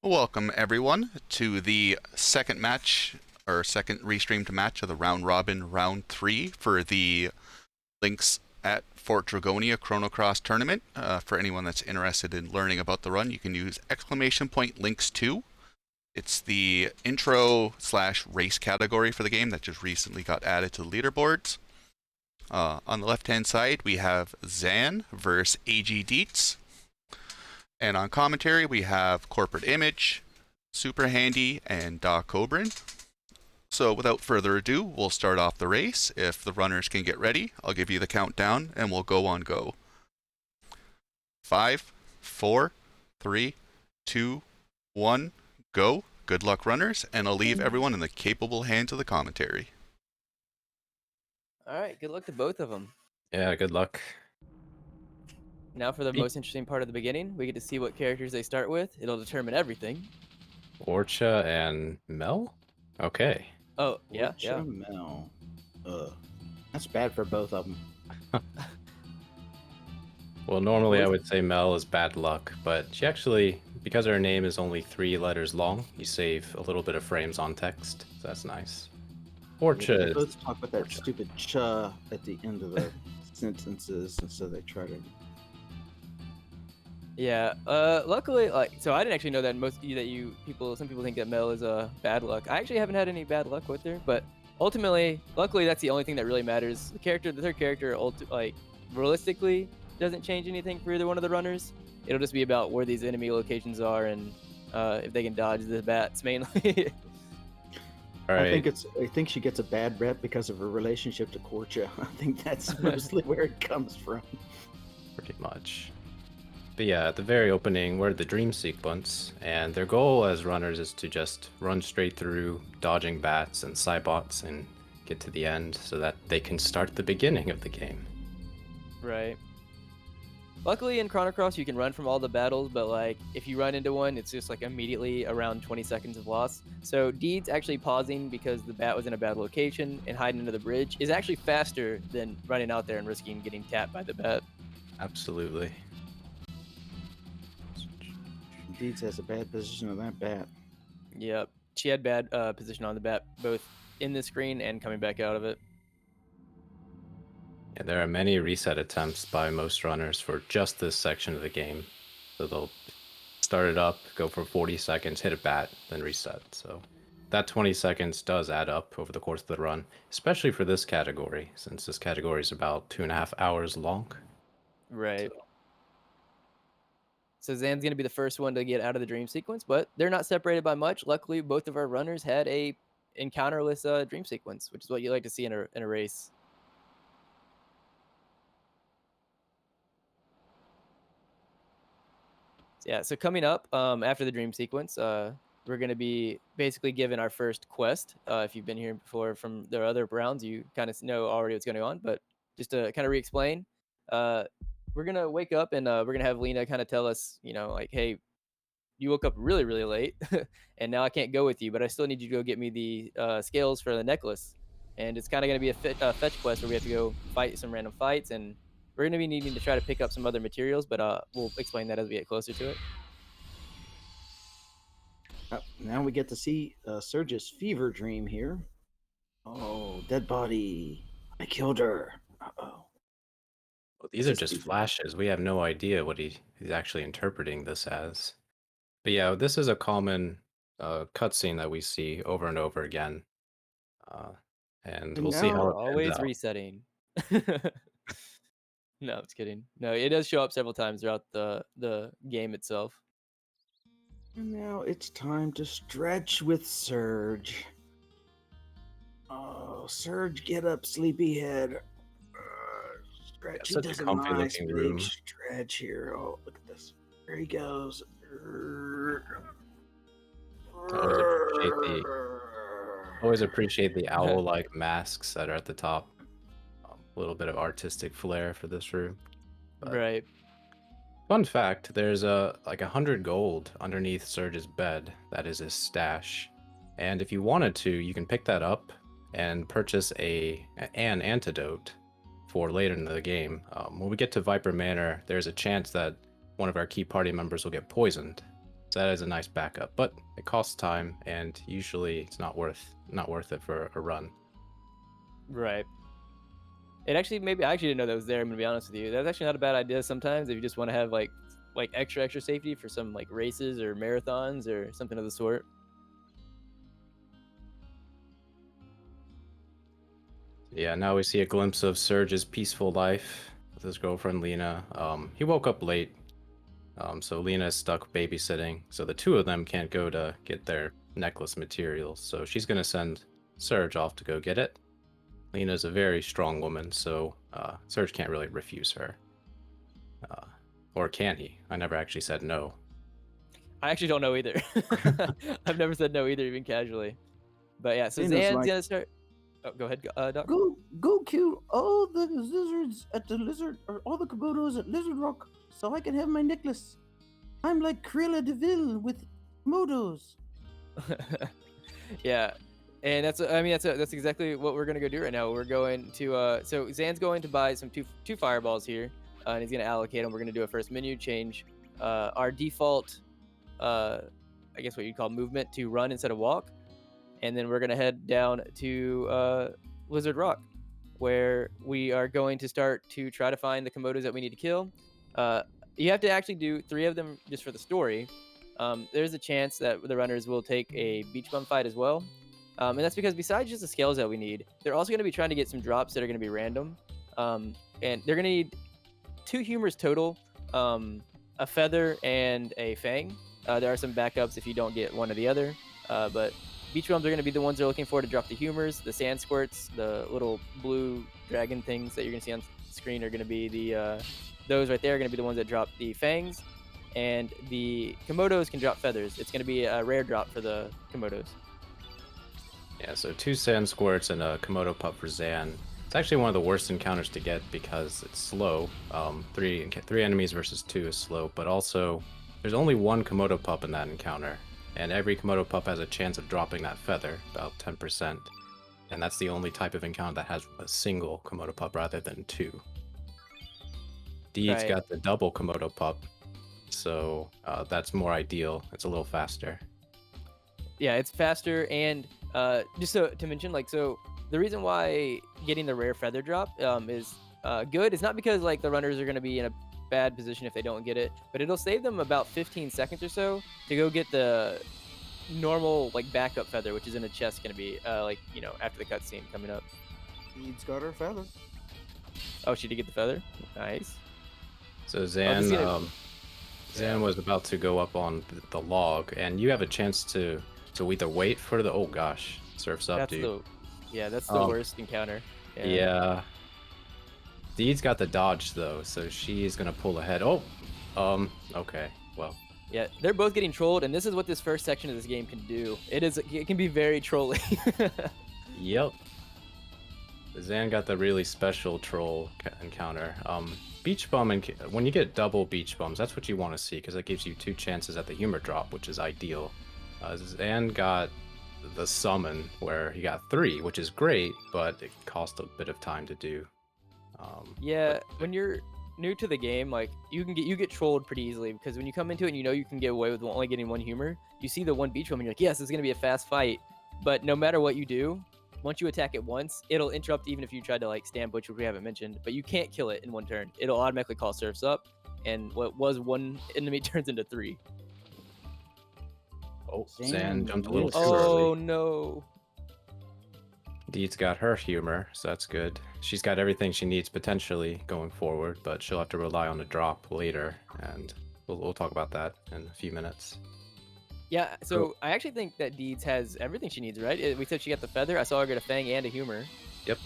Welcome everyone to the second match or second restreamed match of the round robin round 3 for the Lynx at Fort Dragonia Chrono tournament. For anyone that's interested in learning about the run, you can use !Lynx2. It's the intro slash race category for the game that just recently got added to the leaderboards. On the left hand side, we have Zan versus agDeeds. And on commentary, we have Corporate Image, Super Handy, and Doc Cobran. So without further ado, we'll start off the race. If the runners can get ready, I'll give you the countdown and we'll go on go. 5, 4, 3, 2, 1, go. Good luck, runners, and I'll leave everyone in the capable hands of the commentary. All right, good luck to both of them. Yeah, good luck. Now for the most interesting part of the beginning, we get to see what characters they start with. It'll determine everything. Orcha and Mel? Okay. Oh, yeah, Orcha, Mel. That's bad for both of them. Well, normally I would say Mel is bad luck, but she actually, because her name is only 3 letters long, you save a little bit of frames on text. So that's nice. Orcha They is... both talk with that stupid cha at the end of the sentences, and so they try to... Yeah, luckily, so I didn't actually know that some people think that Mel is bad luck. I actually haven't had any bad luck with her, but ultimately, luckily, that's the only thing that really matters. The third character, realistically, doesn't change anything for either one of the runners. It'll just be about where these enemy locations are and if they can dodge the bats mainly. All right. I think she gets a bad rep because of her relationship to Korcha. I think that's mostly where it comes from. Pretty much. But yeah, at the very opening, we're at the dream sequence, and their goal as runners is to just run straight through, dodging bats and Cybots, and get to the end so that they can start the beginning of the game. Right. Luckily in Chrono Cross you can run from all the battles, but if you run into one, it's just immediately around 20 seconds of loss. So Deeds actually pausing because the bat was in a bad location and hiding under the bridge is actually faster than running out there and risking getting tapped by the bat. Absolutely. Deeds has a bad position on that bat. Yep. She had bad position on the bat, both in the screen and coming back out of it. Yeah, there are many reset attempts by most runners for just this section of the game. So they'll start it up, go for 40 seconds, hit a bat, then reset. So that 20 seconds does add up over the course of the run, especially for this category, since this category is about 2.5 hours long. Right. So Zan's going to be the first one to get out of the dream sequence, but they're not separated by much. Luckily, both of our runners had a encounterless dream sequence, which is what you like to see in a race. Yeah, so coming up after the dream sequence, we're going to be basically given our first quest. If you've been here before from the other rounds, you kind of know already what's going on, but just to kind of re-explain, we're going to wake up and we're going to have Lena kind of tell us, hey, you woke up really, really late and now I can't go with you, but I still need you to go get me the scales for the necklace. And it's kind of going to be a fetch quest where we have to go fight some random fights, and we're going to be needing to try to pick up some other materials, but we'll explain that as we get closer to it. Now we get to see Serge's fever dream here. Oh, dead body. I killed her. Uh-oh. Well, these are just flashes. We have no idea what he's actually interpreting this as. But yeah, this is a common cutscene that we see over and over again. And we'll see how it always resetting. No, I'm just kidding. No, it does show up several times throughout the game itself. And now it's time to stretch with Serge. Oh, Serge, get up, sleepyhead. Stretch. Such a comfy looking room. Stretch here. Oh, look at this. There he goes. Always appreciate the owl-like masks that are at the top. A little bit of artistic flair for this room. But right. Fun fact, there's 100 gold underneath Serge's bed. That is his stash. And if you wanted to, you can pick that up and purchase an antidote for later in the game. When we get to Viper Manor, there's a chance that one of our key party members will get poisoned. So that is a nice backup, but it costs time, and usually it's not worth it for a run. Right. It actually maybe I actually didn't know that was there. I'm gonna be honest with you. That's actually not a bad idea sometimes if you just want to have like extra safety for some like races or marathons or something of the sort. Yeah, now we see a glimpse of Serge's peaceful life with his girlfriend Lena. He woke up late, so Lena is stuck babysitting, so the two of them can't go to get their necklace materials, so she's gonna send Serge off to go get it. Lena's a very strong woman, so Serge can't really refuse her. Or can he? I never actually said no. I actually don't know either. I've never said no either, even casually. But yeah, so Lena's Zan's like- gonna start. Oh, go ahead, Doc. Go kill all the lizards at the lizard, or all the Komodos at Lizard Rock, so I can have my necklace. I'm like Cruella de Vil with Komodos. Yeah, and that's exactly what we're gonna go do right now. We're going to so Zan's going to buy some two fireballs here, and he's gonna allocate them. We're gonna do a first menu change. Our default, I guess what you'd call movement to run instead of walk, and then we're gonna head down to Lizard Rock, where we are going to start to try to find the Komodos that we need to kill. You have to actually do 3 of them just for the story. There's a chance that the runners will take a beach bum fight as well. And that's because besides just the scales that we need, they're also going to be trying to get some drops that are going to be random. And they're going to need 2 humors total, a feather, and a fang. There are some backups if you don't get one or the other. But beach bums are going to be the ones they're looking for to drop the humors. The sand squirts, the little blue dragon things that you're going to see on screen are going to be those right there are going to be the ones that drop the fangs. And the Komodos can drop feathers. It's going to be a rare drop for the Komodos. Yeah, so 2 sand squirts and a Komodo pup for Zan. It's actually one of the worst encounters to get because it's slow. 3 enemies versus 2 is slow, but also there's only 1 Komodo pup in that encounter, and every Komodo pup has a chance of dropping that feather, about 10%. And that's the only type of encounter that has a single Komodo pup rather than 2. Deed's Right. got the double Komodo pup, so that's more ideal. It's a little faster. Yeah, it's faster, and just to mention, so the reason why getting the rare feather drop is good is not because the runners are going to be in a bad position if they don't get it, but it'll save them about 15 seconds or so to go get the normal backup feather, which is in a chest, going to be after the cutscene coming up. Deed's got her feather. Oh, she did get the feather. Nice. So Zan, this is gonna- Zan was about to go up on the log, and you have a chance to either wait for the, oh gosh, surf's up, That's dude. that's the worst encounter. Yeah. Deed's got the dodge though, so she's gonna pull ahead. Oh, okay, well. Yeah, they're both getting trolled, and this is what this first section of this game can do. It can be very trolling. Yep. Zan got the really special troll encounter. Beach bum, and when you get double beach bums, that's what you want to see because that gives you 2 chances at the humor drop, which is ideal. Zan got the summon where he got 3, which is great, but it cost a bit of time to do. Yeah, when you're new to the game, you get trolled pretty easily because when you come into it and you can get away with only getting 1 humor, you see the 1 beach bum and you're like, yes, it's gonna be a fast fight. But no matter what you do, once you attack it once, it'll interrupt even if you tried to stand butch, which we haven't mentioned. But you can't kill it in 1 turn. It'll automatically call surfs up, and what was 1 enemy turns into 3. Oh, Zan Zan jumped a little too Oh early. no! Deed's got her humor, so that's good. She's got everything she needs potentially going forward, but she'll have to rely on a drop later, and we'll talk about that in a few minutes. Yeah, so I actually think that Deeds has everything she needs, right? We said she got the feather. I saw her get a fang and a humor. Yep.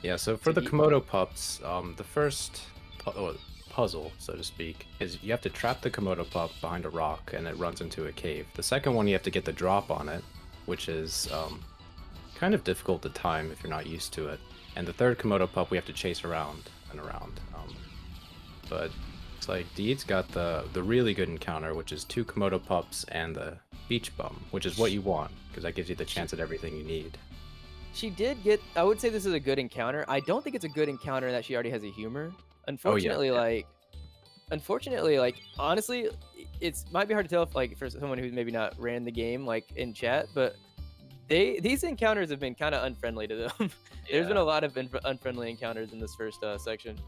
Yeah, so for So the you- Komodo pups, the first puzzle, so to speak, is you have to trap the Komodo pup behind a rock and it runs into a cave. The second one, you have to get the drop on it, which is kind of difficult to time if you're not used to it. And the third Komodo pup, we have to chase around and around. But it's like Deed's got the really good encounter, which is 2 Komodo pups and the beach bum, which is what you want, because that gives you the chance at everything you need. She did get. I would say this is a good encounter. I don't think it's a good encounter in that she already has a humor. Unfortunately, unfortunately, like honestly, it's might be hard to tell if like for someone who's maybe not ran the game like in chat, but these encounters have been kind of unfriendly to them. There's been a Yeah. lot of unfriendly encounters in this first section.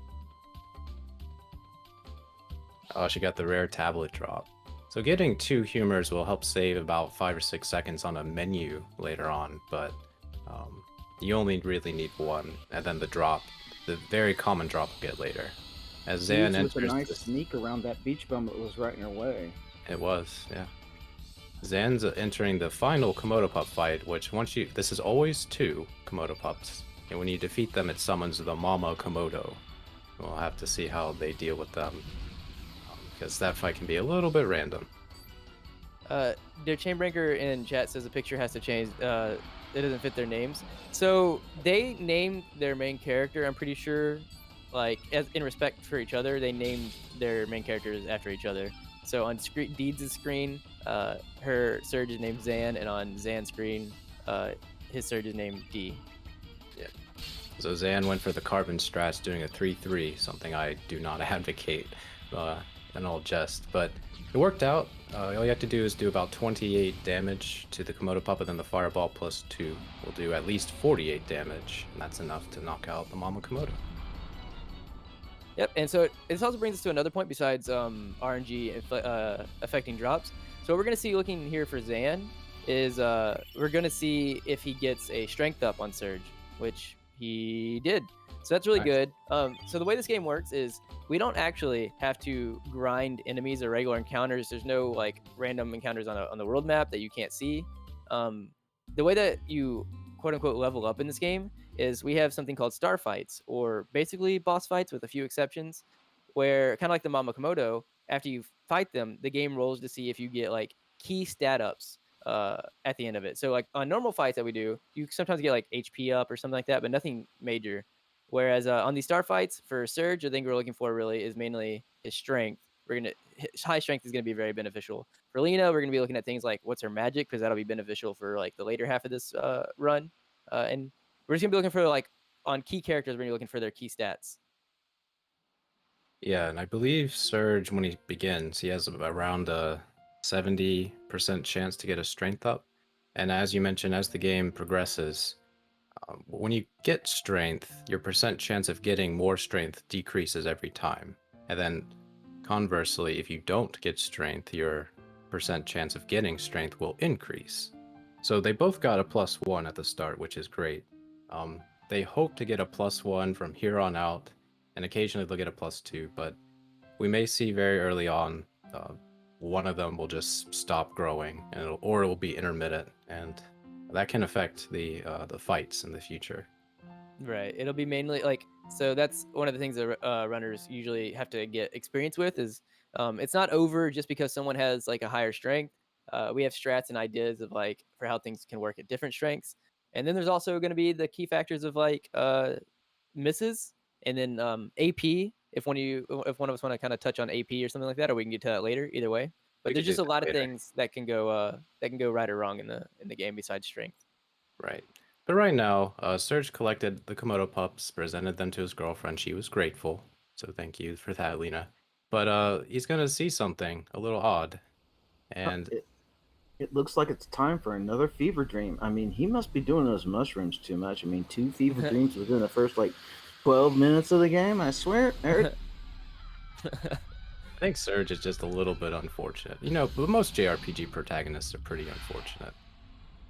Oh, she got the rare tablet drop. So getting 2 humors will help save about 5 or 6 seconds on a menu later on, but you only really need 1, and then the drop, the very common drop will get later. As Zan Dudes with a enters nice this, sneak around that beach bum that was right in her way. it was, yeah. Zan's entering the final Komodo pup fight, which this is always 2 Komodo pups, and when you defeat them, it summons the Mama Komodo. We'll have to see how they deal with them, because that fight can be a little bit random. Their Chainbreaker in chat says the picture has to change. It doesn't fit their names. So they named their main character. I'm pretty sure, like in respect for each other, they named their main characters after each other. So on Deeds' screen, her Serge is named Zan, and on Zan's screen, his Serge is named D. Yeah. So Zan went for the carbon strats, doing a 3-3, something I do not advocate, in all jest, but it worked out. All you have to do is do about 28 damage to the Komodo pup, and then the fireball plus 2 will do at least 48 damage, and that's enough to knock out the Mama Komodo. Yep, and so this also brings us to another point besides RNG affecting drops. So what we're going to see looking here for Zan is we're going to see if he gets a strength up on Serge, which he did. So that's really Nice. good. So the way this game works is we don't actually have to grind enemies or regular encounters. There's no like random encounters on the world map that you can't see. The way that you quote unquote level up in this game is we have something called star fights, or basically boss fights with a few exceptions, where kind of like the Mama Komodo, after you fight them, the game rolls to see if you get like key stat ups at the end of it. So like on normal fights that we do, you sometimes get like HP up or something like that, but nothing major. Whereas on these star fights for Surge, the thing we're looking for really is mainly his strength. High strength is gonna be very beneficial. For Lena, we're gonna be looking at things like what's her magic, because that'll be beneficial for like the later half of this run. And we're just gonna be looking for like on key characters, we're gonna be looking for their key stats. Yeah, and I believe Surge, when he begins, he has around a 70% chance to get a strength up. And as you mentioned, as the game progresses, when you get strength, your percent chance of getting more strength decreases every time. And then conversely, if you don't get strength, your percent chance of getting strength will increase. So they both got a +1 at the start, which is great. They hope to get a +1 from here on out, and occasionally they'll get a +2, but we may see very early on one of them will just stop growing, and or it will be intermittent, and that can affect the fights in the future. Right. It'll be mainly like, so that's one of the things that runners usually have to get experience with is it's not over just because someone has like a higher strength. We have strats and ideas of like for how things can work at different strengths. And then there's also going to be the key factors of like misses, and then AP if one of us want to kind of touch on AP or something like that, or we can get to that later, either way. But We there's could do just a that lot of later. things that can go right or wrong in the game besides strength. Right. But right now, Serge collected the Komodo pups, presented them to his girlfriend. She was grateful, so thank you for that, Lena. But he's gonna see something a little odd, and It looks like it's time for another fever dream. I mean, he must be doing those mushrooms too much. I mean, 2 fever dreams within the first like 12 minutes of the game. I swear, Eric. I think Serge is just a little bit unfortunate. You know, but most JRPG protagonists are pretty unfortunate.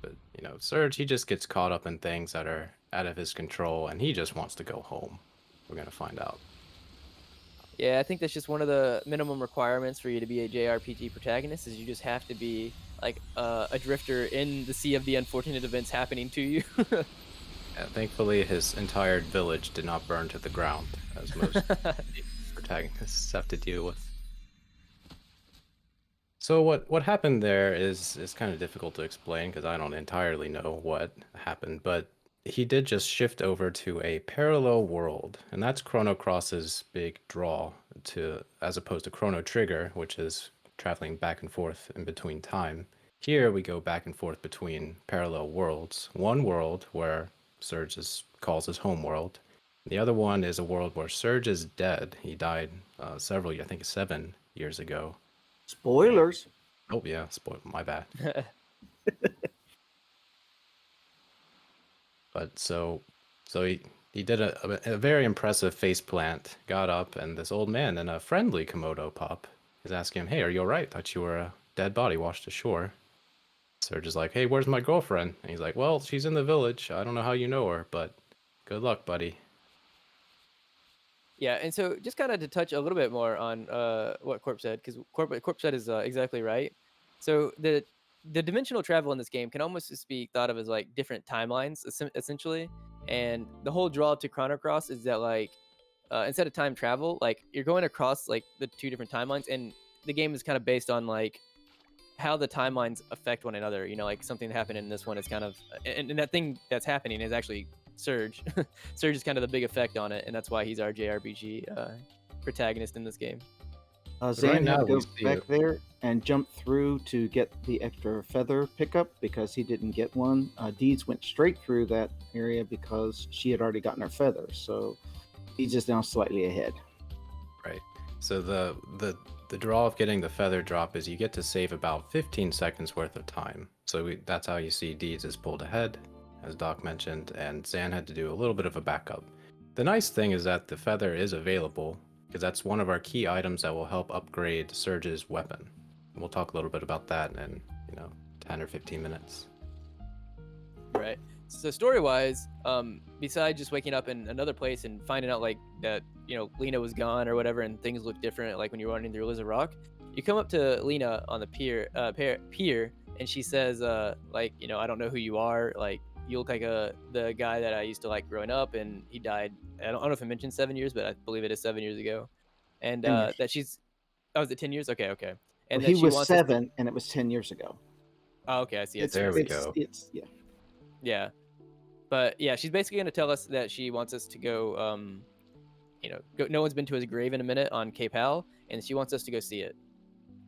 But, you know, Serge, he just gets caught up in things that are out of his control, and he just wants to go home. We're going to find out. Yeah, I think that's just one of the minimum requirements for you to be a JRPG protagonist is you just have to be like a drifter in the sea of the unfortunate events happening to you. Yeah, thankfully, his entire village did not burn to the ground, as most protagonists have to deal with. So what happened there is kind of difficult to explain because I don't entirely know what happened, but he did just shift over to a parallel world, and that's Chrono Cross's big draw to as opposed to Chrono Trigger, which is traveling back and forth in between time. Here we go back and forth between parallel worlds. One world where Serge calls his home world, The other one is a world where Serge is dead. He died several, I think 7 years ago. Spoilers. Oh yeah, spoil my bad. But so he did a very impressive face plant, got up, and this old man in a friendly Komodo pup is asking him, "Hey, are you alright? Thought you were a dead body washed ashore." Serge is like, "Hey, where's my girlfriend?" And he's like, "Well, she's in the village. I don't know how you know her, but good luck, buddy." Yeah, and so just kind of to touch a little bit more on what Corp said, because Corp said is exactly right. So the dimensional travel in this game can almost just be thought of as like different timelines, essentially. And the whole draw to Chrono Cross is that like instead of time travel, like you're going across like the two different timelines, and the game is kind of based on like how the timelines affect one another. You know, like something that happened in this one is kind of, and that thing that's happening is actually Serge. Serge is kind of the big effect on it, and that's why he's our JRPG protagonist in this game. Zan had now to go we see back it. there and jump through to get the extra feather pickup because he didn't get one. Deeds went straight through that area because she had already gotten her feather. So he's just now slightly ahead. Right. So the draw of getting the feather drop is you get to save about 15 seconds worth of time. So that's how you see Deeds is pulled ahead, as Doc mentioned, and Zan had to do a little bit of a backup. The nice thing is that the feather is available, because that's one of our key items that will help upgrade Surge's weapon. We'll talk a little bit about that in, 10 or 15 minutes. Right. So story-wise, besides just waking up in another place and finding out like that, Lena was gone or whatever, and things look different, like when you're running through Lizard Rock, you come up to Lena on the pier, and she says, I don't know who you are. Like, you look like the guy that I used to like growing up, and he died. I don't know if I mentioned 7 years, but I believe it is 7 years ago. And 10 years. that she's, oh, was it 10 years? Okay. Well, And he that she was wants us to, 7, and it was 10 years ago. oh, okay, I see. It's, There we it's, go. It's yeah. Yeah. But yeah, she's basically going to tell us that she wants us to go, no one's been to his grave in a minute on Cape Hal, and she wants us to go see it.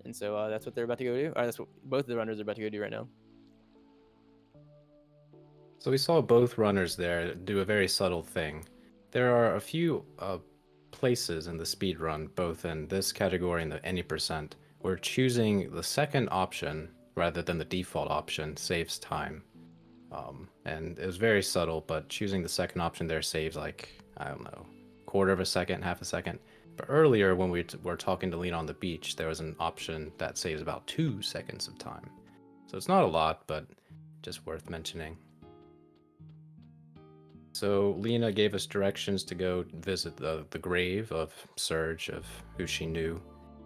And so that's what they're about to go do. Or that's what both of the runners are about to go do right now. So we saw both runners there do a very subtle thing. There are a few places in the speed run, both in this category and the any percent, where choosing the second option rather than the default option saves time. And it was very subtle, but choosing the second option there saves like, I don't know, quarter of a second, half a second. But earlier when we were talking to Lena on the beach, there was an option that saves about 2 seconds of time. So it's not a lot, but just worth mentioning. So Lena gave us directions to go visit the grave of Serge, of who she knew.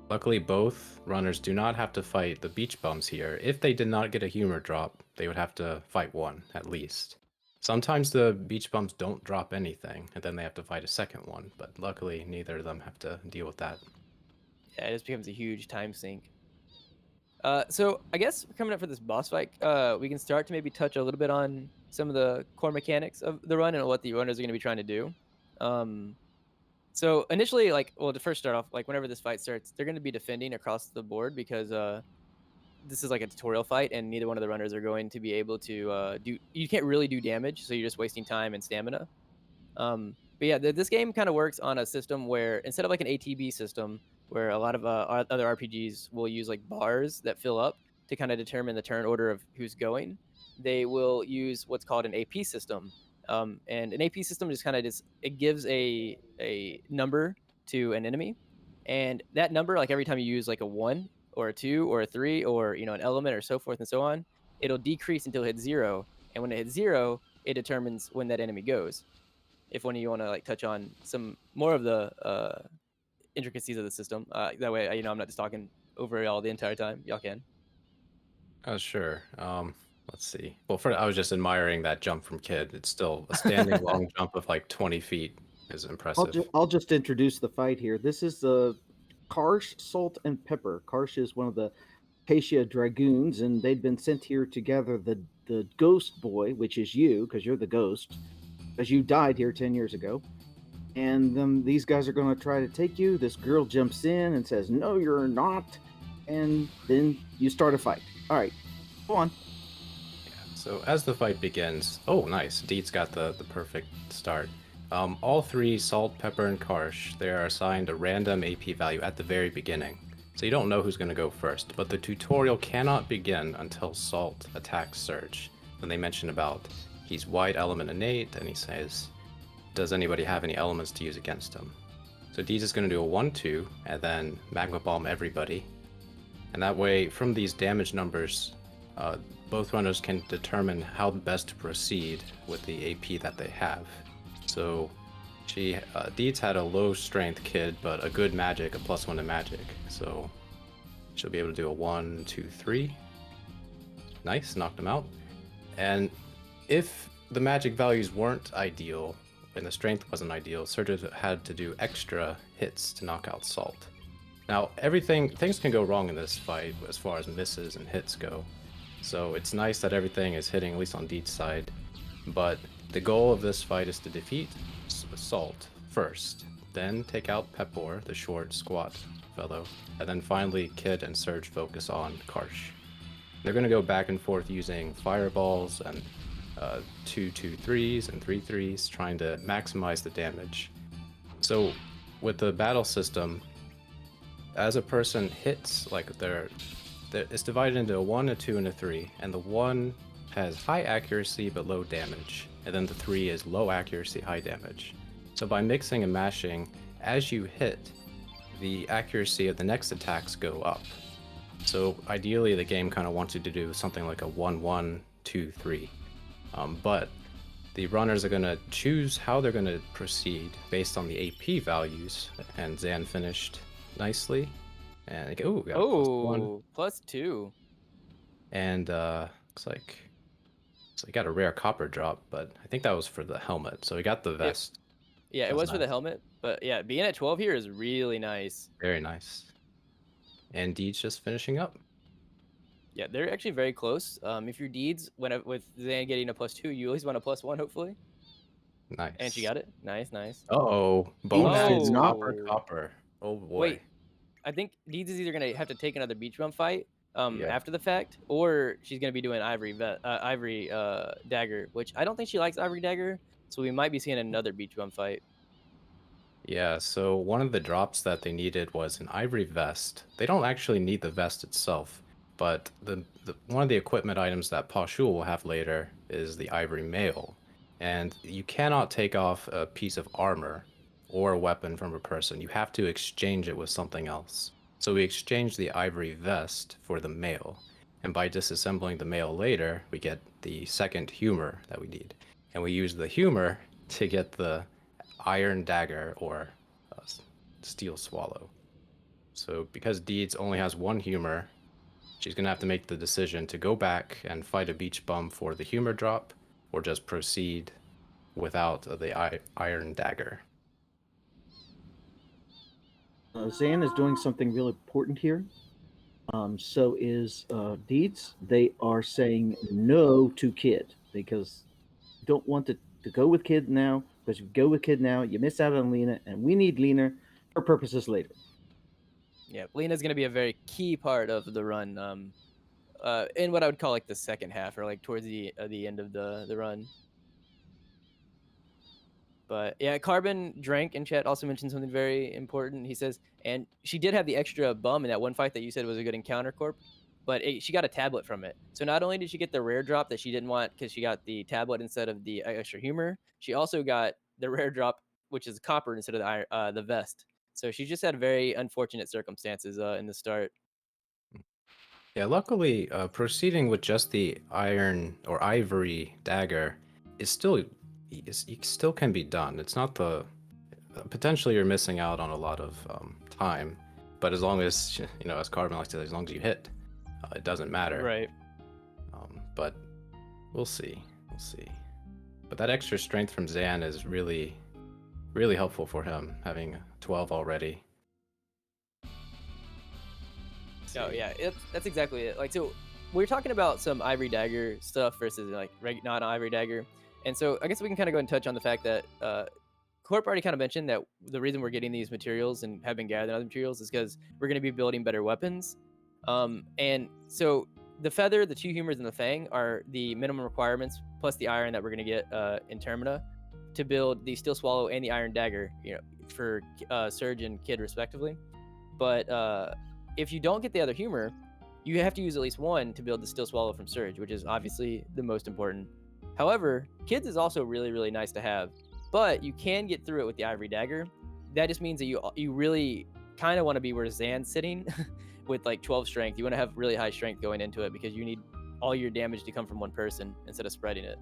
Luckily, both runners do not have to fight the beach bums here. If they did not get a humor drop, they would have to fight one, at least. Sometimes the beach bums don't drop anything, and then they have to fight a second one, but luckily neither of them have to deal with that. Yeah, it just becomes a huge time sink. So I guess coming up for this boss fight, we can start to maybe touch a little bit on some of the core mechanics of the run and what the runners are going to be trying to do. So initially, to first start off, whenever this fight starts, they're going to be defending across the board because this is like a tutorial fight, and neither one of the runners are going to be able to you can't really do damage, so you're just wasting time and stamina. But yeah, this game kind of works on a system where instead of like an ATB system, where a lot of other RPGs will use like bars that fill up to kind of determine the turn order of who's going, they will use what's called an AP system. And an AP system just kind of it gives a number to an enemy, and that number, like every time you use like a 1 or a 2 or a 3 or an element or so forth and so on, it'll decrease until it hits 0, and when it hits 0, it determines when that enemy goes. If one of you want to like touch on some more of the intricacies of the system, that way I'm not just talking over y'all the entire time. Y'all can. Oh, sure. Let's see. Well, I was just admiring that jump from Kid. It's still a standing long jump of like 20 feet is impressive. I'll just introduce the fight here. This is the Karsh, Salt, and Pepper. Karsh is one of the Acacia Dragoons, and they'd been sent here to gather the Ghost Boy, which is you, because you're the ghost, because you died here 10 years ago. And these guys are going to try to take you. This girl jumps in and says, "No, you're not." And then you start a fight. All right, go on. So as the fight begins, oh nice, Deeds got the perfect start. All three, Salt, Pepper, and Karsh, they are assigned a random AP value at the very beginning. So you don't know who's going to go first, but the tutorial cannot begin until Salt attacks Serge. When they mention about he's white element innate, and he says, does anybody have any elements to use against him? So Deeds is going to do a 1-2, and then Magma Bomb everybody. And that way, from these damage numbers, both runners can determine how best to proceed with the AP that they have. So Deeds had a low strength kid, but a good magic, a +1 to magic. So she'll be able to do a 1, 2, 3. Nice, knocked him out. And if the magic values weren't ideal, and the strength wasn't ideal, Serge had to do extra hits to knock out Salt. Now, things can go wrong in this fight as far as misses and hits go. So it's nice that everything is hitting, at least on Deeds' side. But the goal of this fight is to defeat Salt first, then take out Pepor, the short, squat fellow, and then finally Kid and Serge focus on Karsh. They're going to go back and forth using fireballs and 2-2-3s and 3-3s, trying to maximize the damage. So with the battle system, as a person hits, like it's divided into a 1, a 2, and a 3, and the 1 has high accuracy but low damage, and then the 3 is low accuracy, high damage. So by mixing and mashing, as you hit, the accuracy of the next attacks go up. So ideally the game kind of wants you to do something like a 1-1, 2-3. But the runners are going to choose how they're going to proceed based on the AP values, and Zan finished nicely. And got a +1. +2. And looks like he got a rare copper drop, but I think that was for the helmet. So he got the vest. Yeah, it That's was for the nice. helmet, but yeah, being at 12 here is really nice. Very nice. And Deeds just finishing up. Yeah, they're actually very close. If your Deeds, with Zan getting a +2, you at least want a +1, hopefully. Nice. And she got it. Nice, nice. Uh-oh. Deeds Bonus did not. copper. Oh boy. Wait, I think Deeds is either gonna have to take another beach bum fight Yeah. after the fact, or she's gonna be doing Ivory Dagger, which I don't think she likes Ivory Dagger, so we might be seeing another beach bum fight. Yeah, so one of the drops that they needed was an ivory vest. They don't actually need the vest itself, but one of the equipment items that Pashul will have later is the ivory mail. And you cannot take off a piece of armor or a weapon from a person. You have to exchange it with something else. So we exchanged the ivory vest for the mail. And by disassembling the mail later, we get the second humor that we need. And we use the humor to get the iron dagger or steel swallow. So because Deeds only has one humor, she's gonna have to make the decision to go back and fight a beach bum for the humor drop, or just proceed without the iron dagger. Zan is doing something really important here. So is Deeds. They are saying no to Kid because you don't want to go with Kid now, because if you go with Kid now, you miss out on Lena, and we need Lena for purposes later. Yeah, Lena's gonna be a very key part of the run. In what I would call like the second half, or like towards the end of the run. But yeah, Carbon Drank in chat also mentioned something very important. He says, and she did have the extra bum in that one fight that you said was a good encounter, Corp, but she got a tablet from it. So not only did she get the rare drop that she didn't want because she got the tablet instead of the extra humor, she also got the rare drop, which is copper instead of the vest. So she just had very unfortunate circumstances in the start. Yeah, luckily, proceeding with just the iron or ivory dagger is still it still can be done. It's not the potentially you're missing out on a lot of time, but as long as as Carbon likes to say, as long as you hit, it doesn't matter. Right. But we'll see. But that extra strength from Zan is really helpful for him, having 12 already. Oh yeah, that's exactly it. Like, so we're talking about some Ivory Dagger stuff versus like not Ivory Dagger, and so I guess we can kind of go and touch on the fact that Corp already kind of mentioned that the reason we're getting these materials and have been gathering other materials is because we're going to be building better weapons, and so the feather, the 2 humors, and the fang are the minimum requirements plus the iron that we're going to get in Termina to build the Steel Swallow and the Iron Dagger, for Serge and Kid respectively. But if you don't get the other humor, you have to use at least one to build the Steel Swallow from Serge, which is obviously the most important. However, Kids is also really, really nice to have, but you can get through it with the Ivory Dagger. That just means that you really kind of want to be where Zan's sitting with like 12 strength. You want to have really high strength going into it because you need all your damage to come from one person instead of spreading it.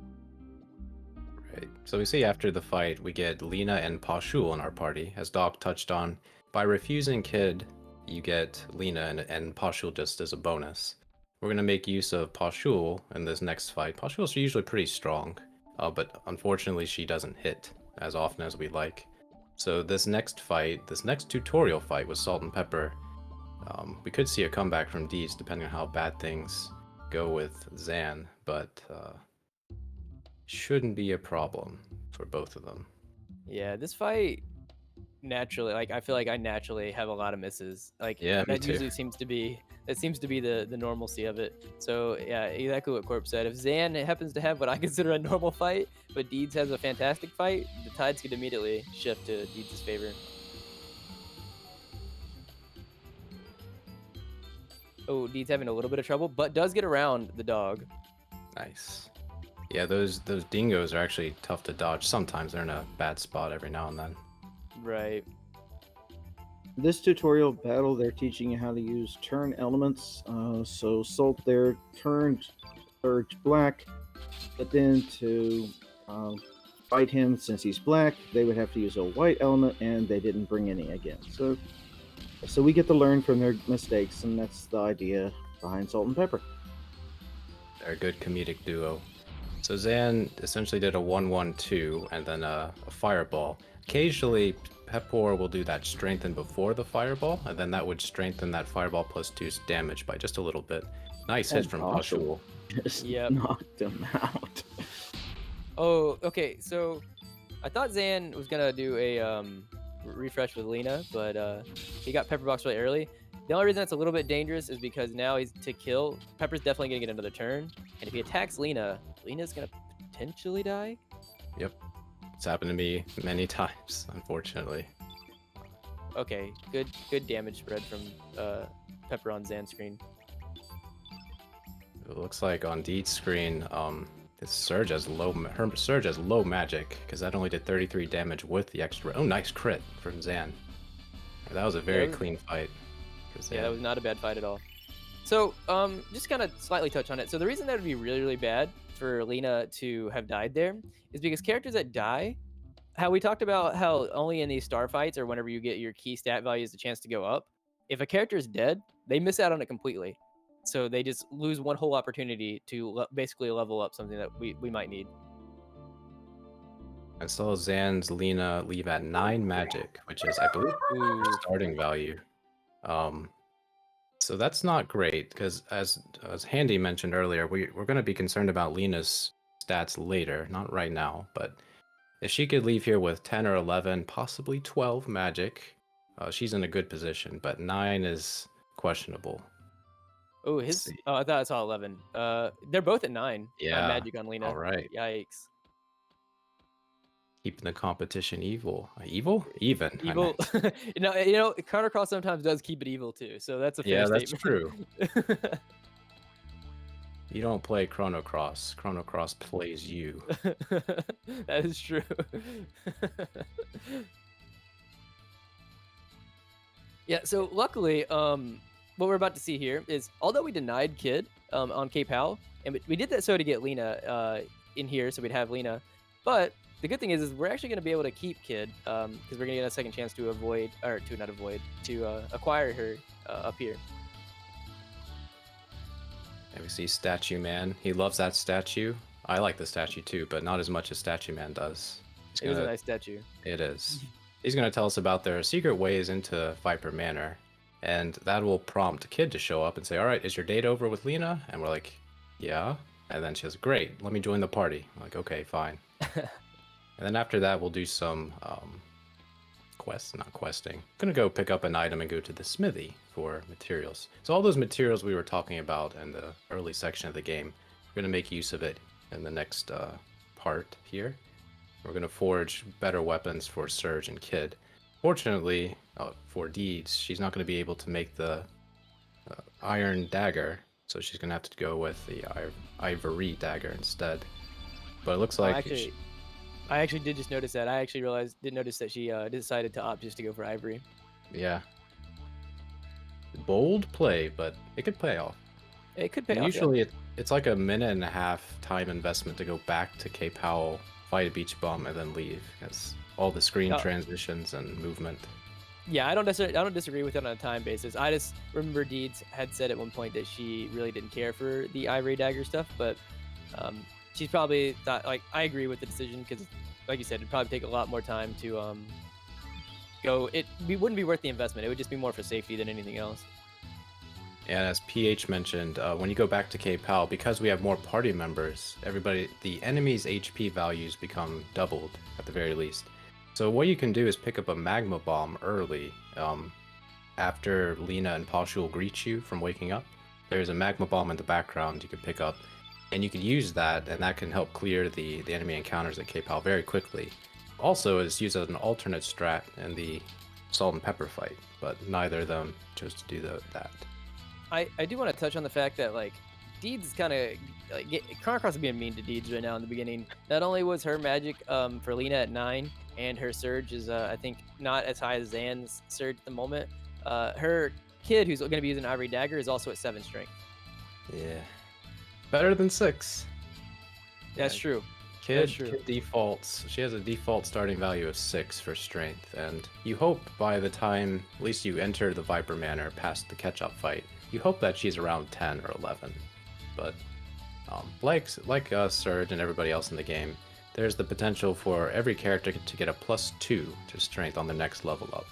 Right. So we see after the fight, we get Lena and Pashul in our party. As Doc touched on, by refusing Kid, you get Lena and Pashul just as a bonus. We're going to make use of Pashul in this next fight. Pashul's usually pretty strong, but unfortunately she doesn't hit as often as we like. So this next fight, this next tutorial fight with Salt and Pepper, we could see a comeback from Deeds depending on how bad things go with Zan, but shouldn't be a problem for both of them. Yeah, this fight naturally, like I feel like I naturally have a lot of misses. Like Yeah, me that too. usually seems to be the normalcy of it. So yeah, exactly what Corp said. If Zan happens to have what I consider a normal fight, but Deeds has a fantastic fight, the tides could immediately shift to Deeds' favor. Oh, Deeds having a little bit of trouble, but does get around the dog. Nice. Yeah, those dingoes are actually tough to dodge. Sometimes they're in a bad spot every now and then. Right. This tutorial battle, they're teaching you how to use turn elements. So Salt there turned Serge black, but then to fight him, since he's black, they would have to use a white element, and they didn't bring any again. So we get to learn from their mistakes, and that's the idea behind Salt and Pepper. They're a good comedic duo. So Zan essentially did a 1-1-2 and then a fireball. Occasionally, Pepor will do that strengthen before the fireball, and then that would strengthen that fireball plus 2 damage by just a little bit. Nice hit from Pashul. Just Yep. knocked him out. Oh, okay. So I thought Zan was gonna do a refresh with Lena, but he got Pepper Box really early. The only reason that's a little bit dangerous is because now he's to kill. Pepper's definitely gonna get another turn, and if he attacks Lena, Lena's gonna potentially die. Yep. It's happened to me many times, unfortunately. Okay, good damage spread from Pepper on Zan's screen. It looks like on Deed's screen, this Serge has low magic, because that only did 33 damage with the extra. Oh, nice crit from Zan. That was a very clean fight. Yeah, that was not a bad fight at all. So, just kind of slightly touch on it. So the reason that would be really, really bad for Lena to have died there is because characters that die, how we talked about how only in these star fights or whenever you get your key stat values the chance to go up, if a character is dead, they miss out on it completely. So they just lose one whole opportunity to basically level up something that we might need. I saw Zan's Lena leave at 9 magic, which is, I believe, her starting value. So that's not great, because as Handy mentioned earlier, we're going to be concerned about Lena's stats later, not right now, but if she could leave here with 10 or 11, possibly 12 magic, she's in a good position, but 9 is questionable. Oh, I thought I saw 11. They're both at 9. Yeah. Magic on Lena. All right. Yikes. Keeping the competition evil. Evil? Even. Evil. Chrono Cross sometimes does keep it evil too, so that's a fair statement. That's true. You don't play Chrono Cross. Chrono Cross plays you. That is true. Yeah, so luckily, what we're about to see here is, although we denied Kid on K-Pal, and we did that so to get Lena in here, so we'd have Lena, but the good thing is we're actually going to be able to keep Kid because we're going to get a second chance to acquire her up here. And we see Statue Man. He loves that statue. I like the statue too, but not as much as Statue Man does. It was a nice statue. It is. He's going to tell us about their secret ways into Viper Manor, and that will prompt Kid to show up and say, all right, is your date over with Lena? And we're like, yeah. And then she says, great, let me join the party. I'm like, okay, fine. And then after that, we'll do some questing. I'm gonna go pick up an item and go to the smithy for materials. So all those materials we were talking about in the early section of the game, we're gonna make use of it in the next part here. We're going to forge better weapons for Serge and Kid. Fortunately, for Deeds, she's not going to be able to make the iron dagger, so she's going to have to go with the ivory dagger instead. But it looks Oh, like... I actually did just notice that. I actually did notice that she decided to opt just to go for ivory. Yeah. Bold play, but it could pay off. It could pay And off. usually it's like a minute and a half time investment to go back to Cape Howell, fight a beach bum, and then leave. Because all the screen transitions and movement. Yeah, I don't disagree with it on a time basis. I just remember Deeds had said at one point that she really didn't care for the ivory dagger stuff, but she's probably thought, like, I agree with the decision because, like you said, it'd probably take a lot more time to go. It wouldn't be worth the investment. It would just be more for safety than anything else. And as PH mentioned, when you go back to Cape Howell, because we have more party members, the enemy's HP values become doubled at the very least. So what you can do is pick up a magma bomb early, after Lena and Pashu greet you from waking up. There's a magma bomb in the background you can pick up, and you can use that, and that can help clear the enemy encounters at Cape Howell very quickly. Also, is used as an alternate strat in the salt and pepper fight, but neither of them chose to do that. I do want to touch on the fact that, like, Deeds is kind of like Chrono Cross is being mean to Deeds right now in the beginning. Not only was her magic for Lena at 9, and her Surge is I think not as high as Zan's Surge at the moment. Her Kid, who's going to be using Ivory Dagger, is also at 7 strength. Yeah, better than 6. That's true. Kid defaults. She has a default starting value of 6 for strength, and you hope by the time at least you enter the Viper Manor past the catch-up fight, you hope that she's around 10 or 11. But like Serge and everybody else in the game, there's the potential for every character to get a +2 to strength on the next level up.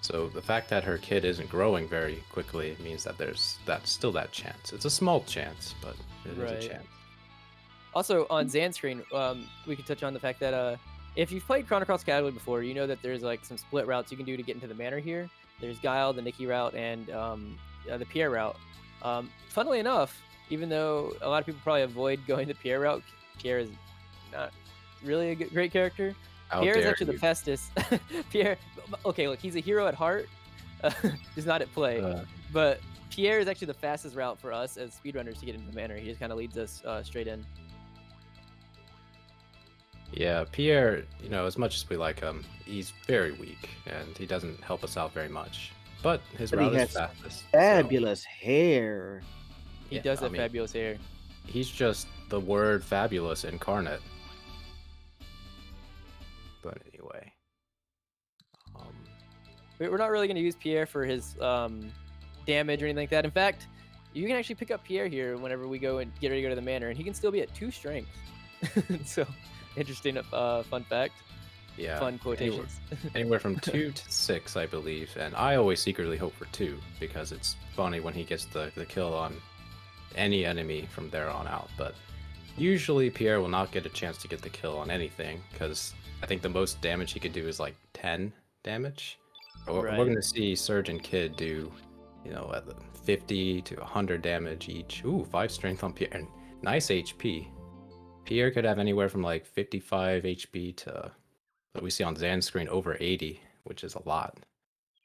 So the fact that her Kid isn't growing very quickly means that there's still that chance. It's a small chance, but it is a chance. Also, on Zan's screen, we could touch on the fact that if you've played Chrono Cross casually before, you know that there's like some split routes you can do to get into the manor here. There's Guile, the Nikki route, and the Pierre route. Funnily enough, even though a lot of people probably avoid going the Pierre route, Pierre is not really a great character. Pierre is actually the fastest. Pierre, okay, look, he's a hero at heart, just not at play. But Pierre is actually the fastest route for us as speedrunners to get into the manor. He just kind of leads us straight in. Yeah, Pierre, as much as we like him, he's very weak, and he doesn't help us out very much. But his route is fastest. Fabulous hair. He does have fabulous hair. He's just the word fabulous incarnate. But anyway. We're not really going to use Pierre for his damage or anything like that. In fact, you can actually pick up Pierre here whenever we go and get ready to go to the manor, and he can still be at 2 strength. So, interesting fun fact. Yeah. Fun quotations. Anywhere from 2 to 6, I believe. And I always secretly hope for 2, because it's funny when he gets the kill on any enemy from there on out. But usually Pierre will not get a chance to get the kill on anything, because I think the most damage he could do is like 10 damage. We're going to see Serge and Kid do, at 50 to 100 damage each. Ooh, 5 strength on Pierre. Nice HP. Pierre could have anywhere from like 55 HP to what we see on Zan's screen over 80, which is a lot.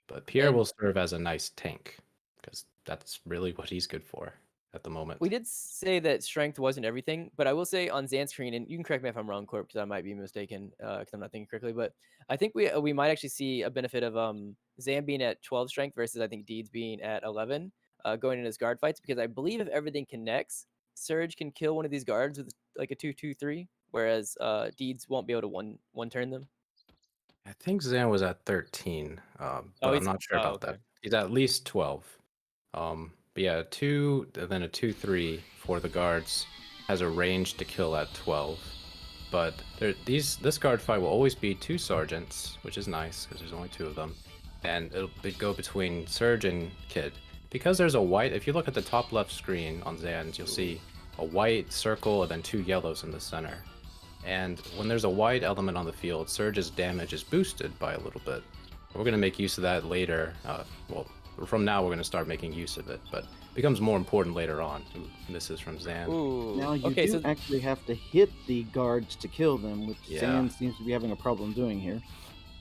But Pierre will serve as a nice tank, because that's really what he's good for at the moment. We did say that strength wasn't everything, but I will say on Zan's screen, and you can correct me if I'm wrong, Corp, because I might be mistaken because I'm not thinking correctly, but I think we might actually see a benefit of Zan being at 12 strength versus I think Deeds being at 11 going in his guard fights, because I believe if everything connects, Serge can kill one of these guards with like a 2-2-3, whereas Deeds won't be able to one turn them. I think Zan was at 13, but I'm not sure about that. He's at least 12. But yeah, 2, and then a 2-3 for the guards has a range to kill at 12. But this guard fight will always be 2 sergeants, which is nice because there's only 2 of them, and it'll go between Serge and Kid. Because there's a white, if you look at the top left screen on Zan's, you'll see a white circle and then 2 yellows in the center. And when there's a white element on the field, Serge's damage is boosted by a little bit. We're going to make use of that later. Well, from now we're going to start making use of it. But becomes more important later on. Ooh, misses from Zan. Ooh. Now you okay, do so actually have to hit the guards to kill them, which Yeah. Sand seems to be having a problem doing here.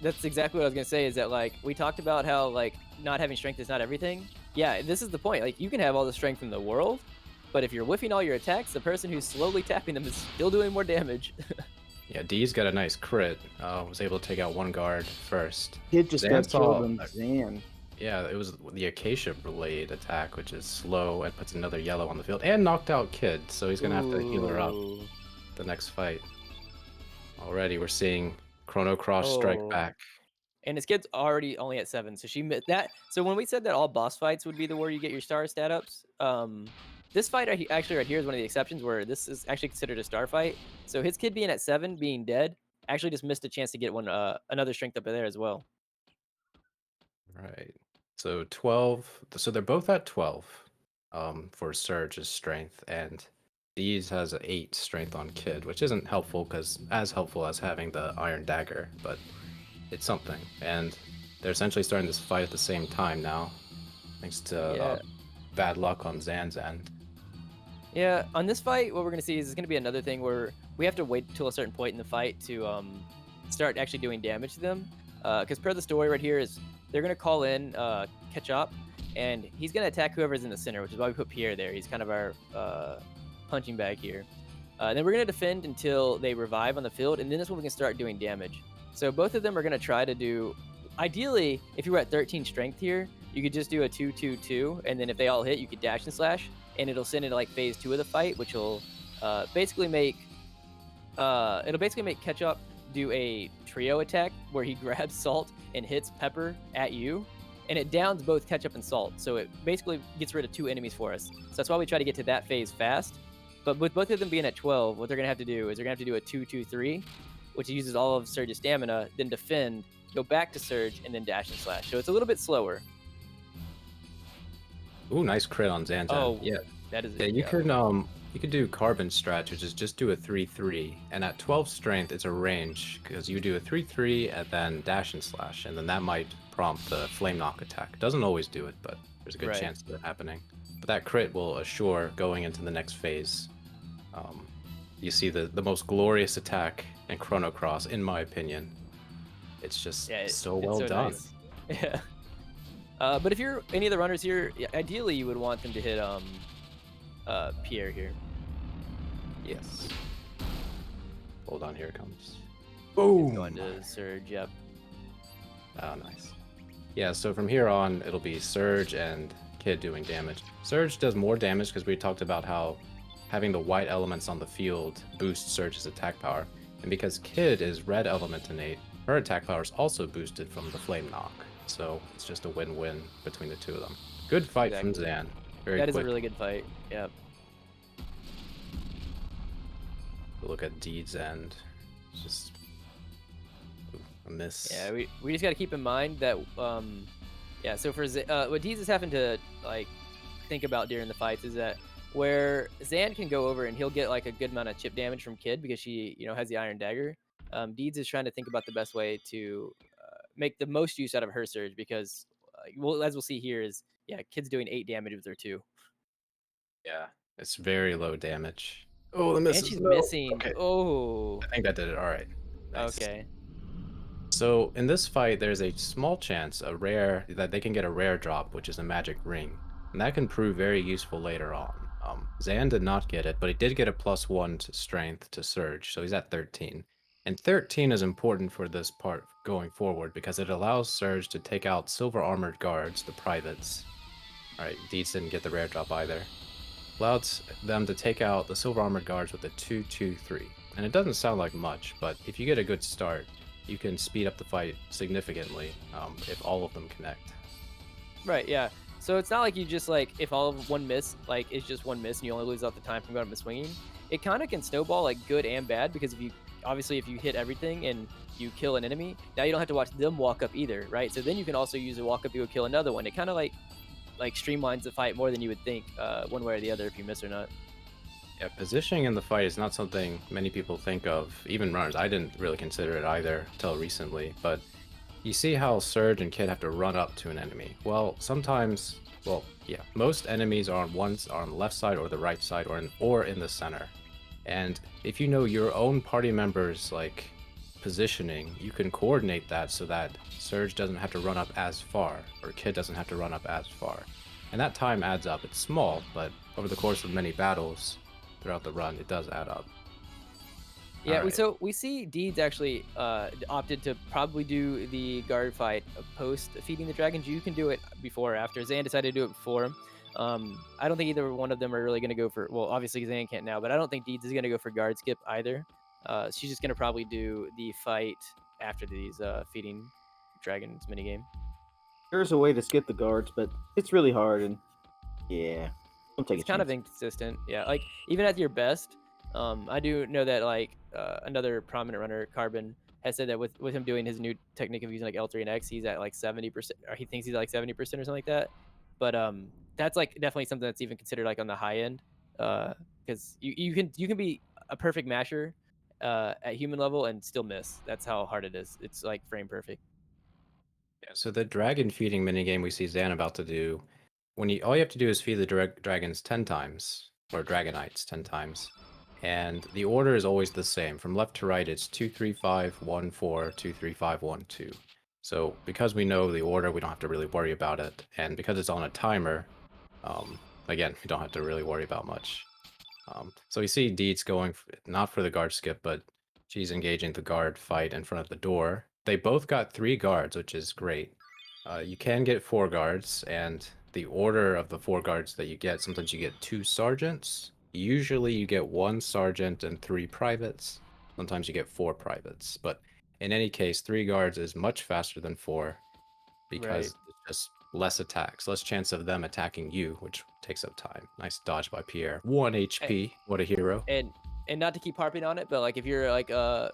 that's exactly what I was gonna say. Is that like we talked about how like not having strength is not everything. Yeah, this is the point. Like you can have all the strength in the world, but if you're whiffing all your attacks, the person who's slowly tapping them is still doing more damage. Yeah, D's got a nice crit. Was able to take out one guard first. Kid just Zan got killed saw- on Zan. Yeah, it was the Acacia Blade attack, which is slow and puts another yellow on the field, and knocked out Kid, so he's gonna have to heal her up Ooh. the next fight. Already, we're seeing Chrono Cross strike Oh. back. And his kid's already only at 7, so she missed that. So when we said that all boss fights would be the where you get your star stat ups, this fight actually right here is one of the exceptions where this is actually considered a star fight. So his kid being at 7, being dead, actually just missed a chance to get one another strength up there as well. Right. So 12. So they're both at 12 for Serge's strength, and Deez has 8 strength on Kid, which isn't helpful because as helpful as having the Iron Dagger, but it's something. And they're essentially starting this fight at the same time now, thanks to bad luck on Zan's end. Yeah, on this fight, what we're gonna see is it's gonna be another thing where we have to wait till a certain point in the fight to start actually doing damage to them. Because per the story right here is they're gonna call in Ketchup, and he's gonna attack whoever's in the center, which is why we put Pierre there. He's kind of our punching bag here. Then we're gonna defend until they revive on the field, and then that's when we can start doing damage. So both of them are gonna try to do. Ideally, if you were at 13 strength here, you could just do a 2-2-2, and then if they all hit, you could dash and slash, and it'll send into like phase 2 of the fight, which will basically make Ketchup do a trio attack where he grabs Salt and hits Pepper at you, and it downs both Ketchup and Salt. So it basically gets rid of 2 enemies for us. So that's why we try to get to that phase fast. But with both of them being at 12, what they're gonna have to do is they're gonna have to do a 2-2-3, which uses all of Surge's stamina, then defend, go back to Surge, and then dash and slash. So it's a little bit slower. Ooh, nice crit on Zan's end. Oh, Yeah. that is Yeah, you could do Carbon Strat, which is just do a 3-3, and at 12 strength, it's a range because you do a 3-3 and then dash and slash, and then that might prompt the Flame Knock attack. Doesn't always do it, but there's a good Right. chance of it happening. But that crit will assure going into the next phase. You see the most glorious attack in Chrono Cross, in my opinion. It's just so well done. Nice. Yeah. But if you're any of the runners here, ideally you would want them to hit Pierre here. Yes. Hold on, here it comes. He's Boom! going to Surge, yep. Oh, nice. Yeah, so from here on, it'll be Surge and Kid doing damage. Surge does more damage because we talked about how having the white elements on the field boosts Surge's attack power. And because Kid is red element innate, her attack power is also boosted from the Flame Knock. So it's just a win-win between the two of them. Good fight from Zan. Very That is quick. a really good fight, yep. Look at Deed's end. It's just a miss. Yeah, we just got to keep in mind that yeah. So for what Deeds is having to like think about during the fights is that where Zan can go over and he'll get like a good amount of chip damage from Kid because she has the Iron Dagger. Deeds is trying to think about the best way to make the most use out of her Surge because well, as we'll see here is Kid's doing 8 damage with her 2. Yeah, it's very low damage. Oh, the miss. And she's missing. Okay. Oh. I think that did it. All right. Nice. Okay. So in this fight, there's a small chance that they can get a rare drop, which is a magic ring, and that can prove very useful later on. Zan did not get it, but he did get a +1 to strength to Surge, so he's at 13. And 13 is important for this part going forward because it allows Surge to take out silver armored guards, the privates. All right, Deeds didn't get the rare drop either. Allows them to take out the silver armored guards with a 2-2-3. And it doesn't sound like much, but if you get a good start, you can speed up the fight significantly if all of them connect. Right, yeah. So it's not like you just like if all of one miss like it's just one miss and you only lose out the time from going up and swinging. It kind of can snowball like good and bad because if you hit everything and you kill an enemy, now you don't have to watch them walk up either, right? So then you can also use a walk up to go kill another one. It kind of like streamlines the fight more than you would think one way or the other if you miss or not. Yeah, positioning in the fight is not something many people think of, even runners. I didn't really consider it either until recently, but You see how Serge and Kid have to run up to an enemy. Well, sometimes, well, yeah, most enemies are on the left side or the right side or in the center. And if you know your own party members' like positioning, you can coordinate that so that Serge doesn't have to run up as far, or Kid doesn't have to run up as far. And that time adds up. It's small, but over the course of many battles throughout the run, it does add up. Yeah, Alright. we see Deeds actually opted to probably do the guard fight post feeding the dragons. You can do it before or after. Zan decided to do it before him. I don't think either one of them are really going to go for. Well, obviously Zan can't now, but I don't think Deeds is going to go for guard skip either. She's just going to probably do the fight after these feeding dragons minigame. There's a way to skip the guards, but it's really hard, and yeah, don't take It's a kind chance. of inconsistent. Yeah, like even at your best, I do know that like another prominent runner, Carbon, has said that with him doing his new technique of using like L3 and X, he's at like 70%, or he thinks he's at like 70% or something like that. But that's like definitely something that's even considered like on the high end, because you can be a perfect masher at human level and still miss. That's how hard it is. It's like frame perfect. Yeah, so the dragon feeding minigame we see Zan about to do, all you have to do is feed the dragons 10 times, or dragonites 10 times, and the order is always the same. From left to right, it's 2, 3, 5, 1, 4, 2, 3, 5, 1, 2. So because we know the order, we don't have to really worry about it, and because it's on a timer, again, we don't have to really worry about much. So we see Deeds going not for the guard skip, but she's engaging the guard fight in front of the door. They both got 3 guards, which is great. You can get 4 guards, and the order of the 4 guards that you get, sometimes you get 2 sergeants. Usually you get 1 sergeant and 3 privates. Sometimes you get 4 privates. But in any case, 3 guards is much faster than 4 because it's just less attacks, less chance of them attacking you, which takes up time. Nice dodge by Pierre. 1 HP. What a hero. And not to keep harping on it, but like if you're like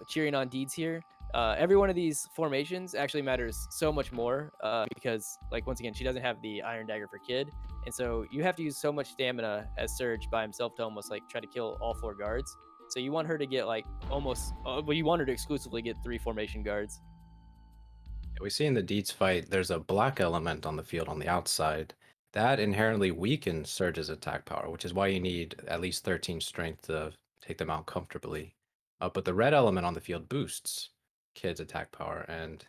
cheering on Deeds here, every one of these formations actually matters so much more because like once again she doesn't have the Iron Dagger for Kid, and so you have to use so much stamina as Serge by himself to almost like try to kill all 4 guards. So you want her to get like almost well, you want her to exclusively get 3 formation guards. We see in the Deeds fight, there's a black element on the field on the outside. That inherently weakens Surge's attack power, which is why you need at least 13 strength to take them out comfortably. But the red element on the field boosts Kid's attack power, and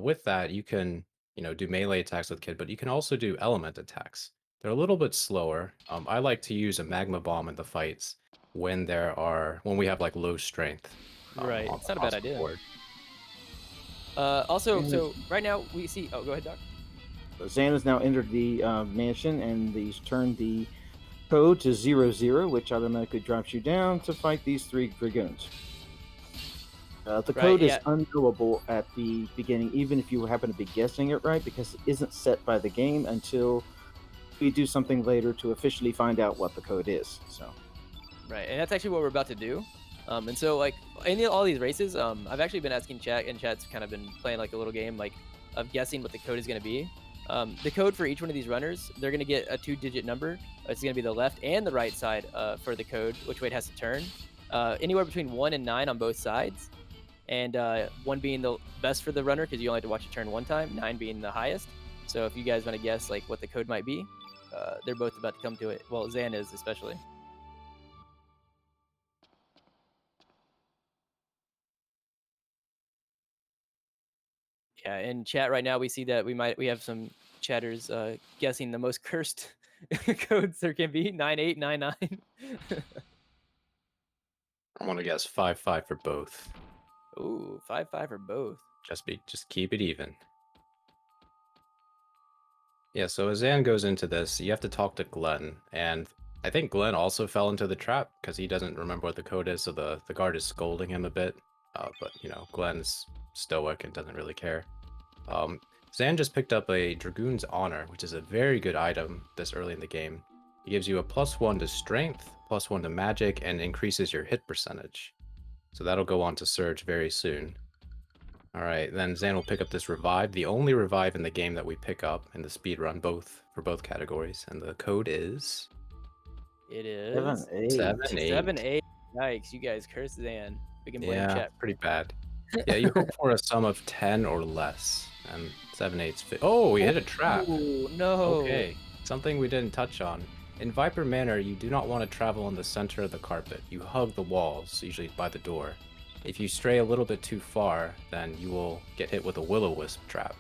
with that, you can do melee attacks with Kid, but you can also do element attacks. They're a little bit slower. I like to use a magma bomb in the fights when we have like low strength. Right, it's not a bad idea. Board. Also, so right now we see. Oh, go ahead, Doc. Zan has now entered the mansion, and he's turned the code to 00, which automatically drops you down to fight these 3 dragoons. The code is unknowable at the beginning, even if you happen to be guessing it right, because it isn't set by the game until we do something later to officially find out what the code is. So, right, and that's actually what we're about to do. And so like in all these races, I've actually been asking chat, and chat's kind of been playing like a little game like of guessing what the code is going to be. The code for each one of these runners, they're going to get a 2-digit number. It's going to be the left and the right side for the code, which way it has to turn. Anywhere between 1 and 9 on both sides. And 1 being the best for the runner because you only have to watch it turn 1 time, 9 being the highest. So if you guys want to guess like what the code might be, they're both about to come to it. Well, Zan is especially. Yeah, in chat right now we see that we have some chatters guessing the most cursed codes there can be, 9899. I want to guess 5-5 for both. Ooh, 5-5 for both. Just keep it even. Yeah, so as Zan goes into this, you have to talk to Glenn, and I think Glenn also fell into the trap because he doesn't remember what the code is, so the guard is scolding him a bit. But Glenn's stoic and doesn't really care. Zan just picked up a Dragoon's Honor, which is a very good item this early in the game. It gives you a +1 to strength, +1 to magic, and increases your hit percentage. So that'll go on to Serge very soon. Alright, then Zan will pick up this revive, the only revive in the game that we pick up in the speedrun, for both categories, and the code is... It is 7-8. 7-8. Yikes, you guys curse Zan. We can blame chat. Pretty bad. Yeah, you hope for a sum of 10 or less. and 7/8's Oh, we hit a trap. Oh no. Okay, something we didn't touch on. In Viper Manor, you do not want to travel in the center of the carpet. You hug the walls, usually by the door. If you stray a little bit too far, then you will get hit with a will-o-wisp trap.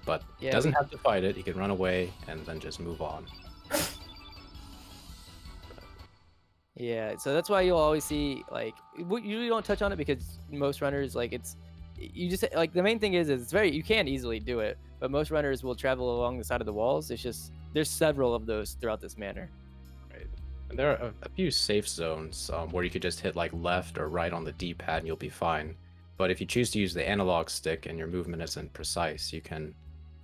But he Yeah, doesn't have to fight it. He can run away and then just move on. Yeah, so that's why you'll always see, like, we usually don't touch on it because most runners, like, it's, you just, like, the main thing is it's very, you can easily do it, but most runners will travel along the side of the walls. It's just, there's several of those throughout this manor. Right. And there are a few safe zones where you could just hit like left or right on the D-pad and you'll be fine. But if you choose to use the analog stick and your movement isn't precise, you can,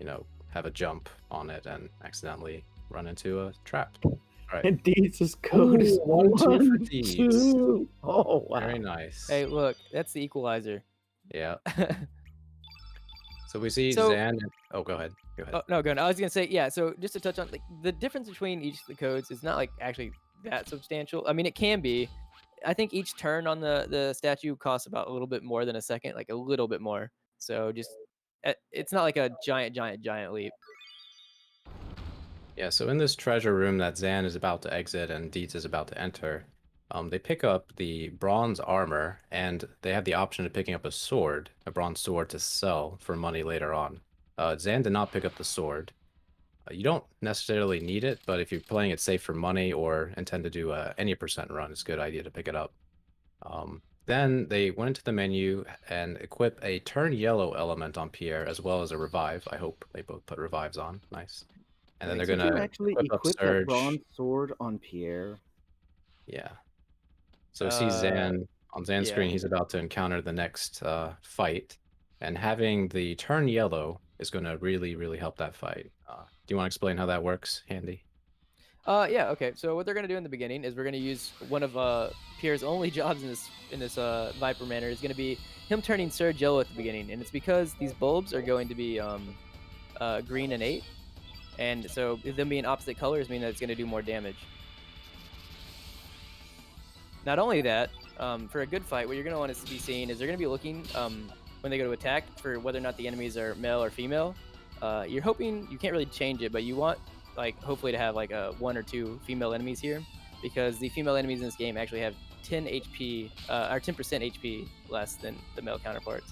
you know, have a jump on it and accidentally run into a trap. All right. And Deeds' code is Ooh, 1, 2 for 1, Deeds. 2. Oh, wow. Very nice. Hey, look, that's the equalizer. Yeah. So we see So- Zan. Oh, go ahead. Go ahead. Oh, no, go on. I was gonna say, yeah. So just to touch on, like, the difference between each of the codes is not like actually that substantial. I mean, it can be. I think each turn on the statue costs about a little bit more than a second, like a little bit more. So just, it's not like a giant leap. Yeah, so in this treasure room that Zan is about to exit and Deeds is about to enter, they pick up the bronze armor, and they have the option of picking up a sword, a bronze sword to sell for money later on. Zan did not pick up the sword. You don't necessarily need it, but if you're playing it safe for money or intend to do any percent run, it's a good idea to pick it up. Then they went into the menu and equip a turn yellow element on Pierre, as well as a revive. I hope they both put revives on. Nice. And then Wait, they're so you gonna actually equip up equip that Serge. bronze sword on Pierre. Yeah. So see Zan on Zan's yeah. screen. He's about to encounter the next fight, and having the turn yellow is going to really help that fight. Do you want to explain how that works, Handy? Yeah, okay. So what they're gonna do in the beginning is we're gonna use one of Pierre's only jobs in this Viper Manor is gonna be him turning Serge yellow at the beginning, and it's because these bulbs are going to be green and 8, and so them being opposite colors mean that it's gonna do more damage. Not only that, for a good fight, what you're gonna want to be seeing is they're gonna be looking when they go to attack for whether or not the enemies are male or female. You're hoping, you can't really change it, but you want, like, hopefully to have like a 1 or 2 female enemies here, because the female enemies in this game actually have 10 HP or 10% HP less than the male counterparts.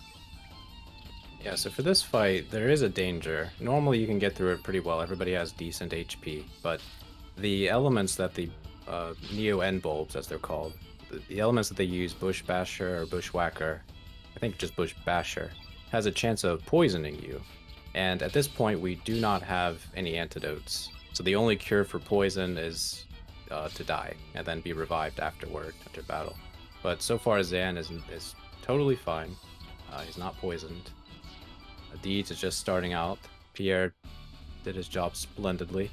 Yeah, so for this fight, there is a danger. Normally you can get through it pretty well. Everybody has decent HP, but the elements that the Neo End bulbs, as they're called, the elements that they use, Bush Basher or Bushwhacker, I think just Bush Basher, has a chance of poisoning you. And at this point, we do not have any antidotes. So the only cure for poison is to die and then be revived afterward after battle. But so far, Zan is totally fine. He's not poisoned. Deeds is just starting out. Pierre did his job splendidly.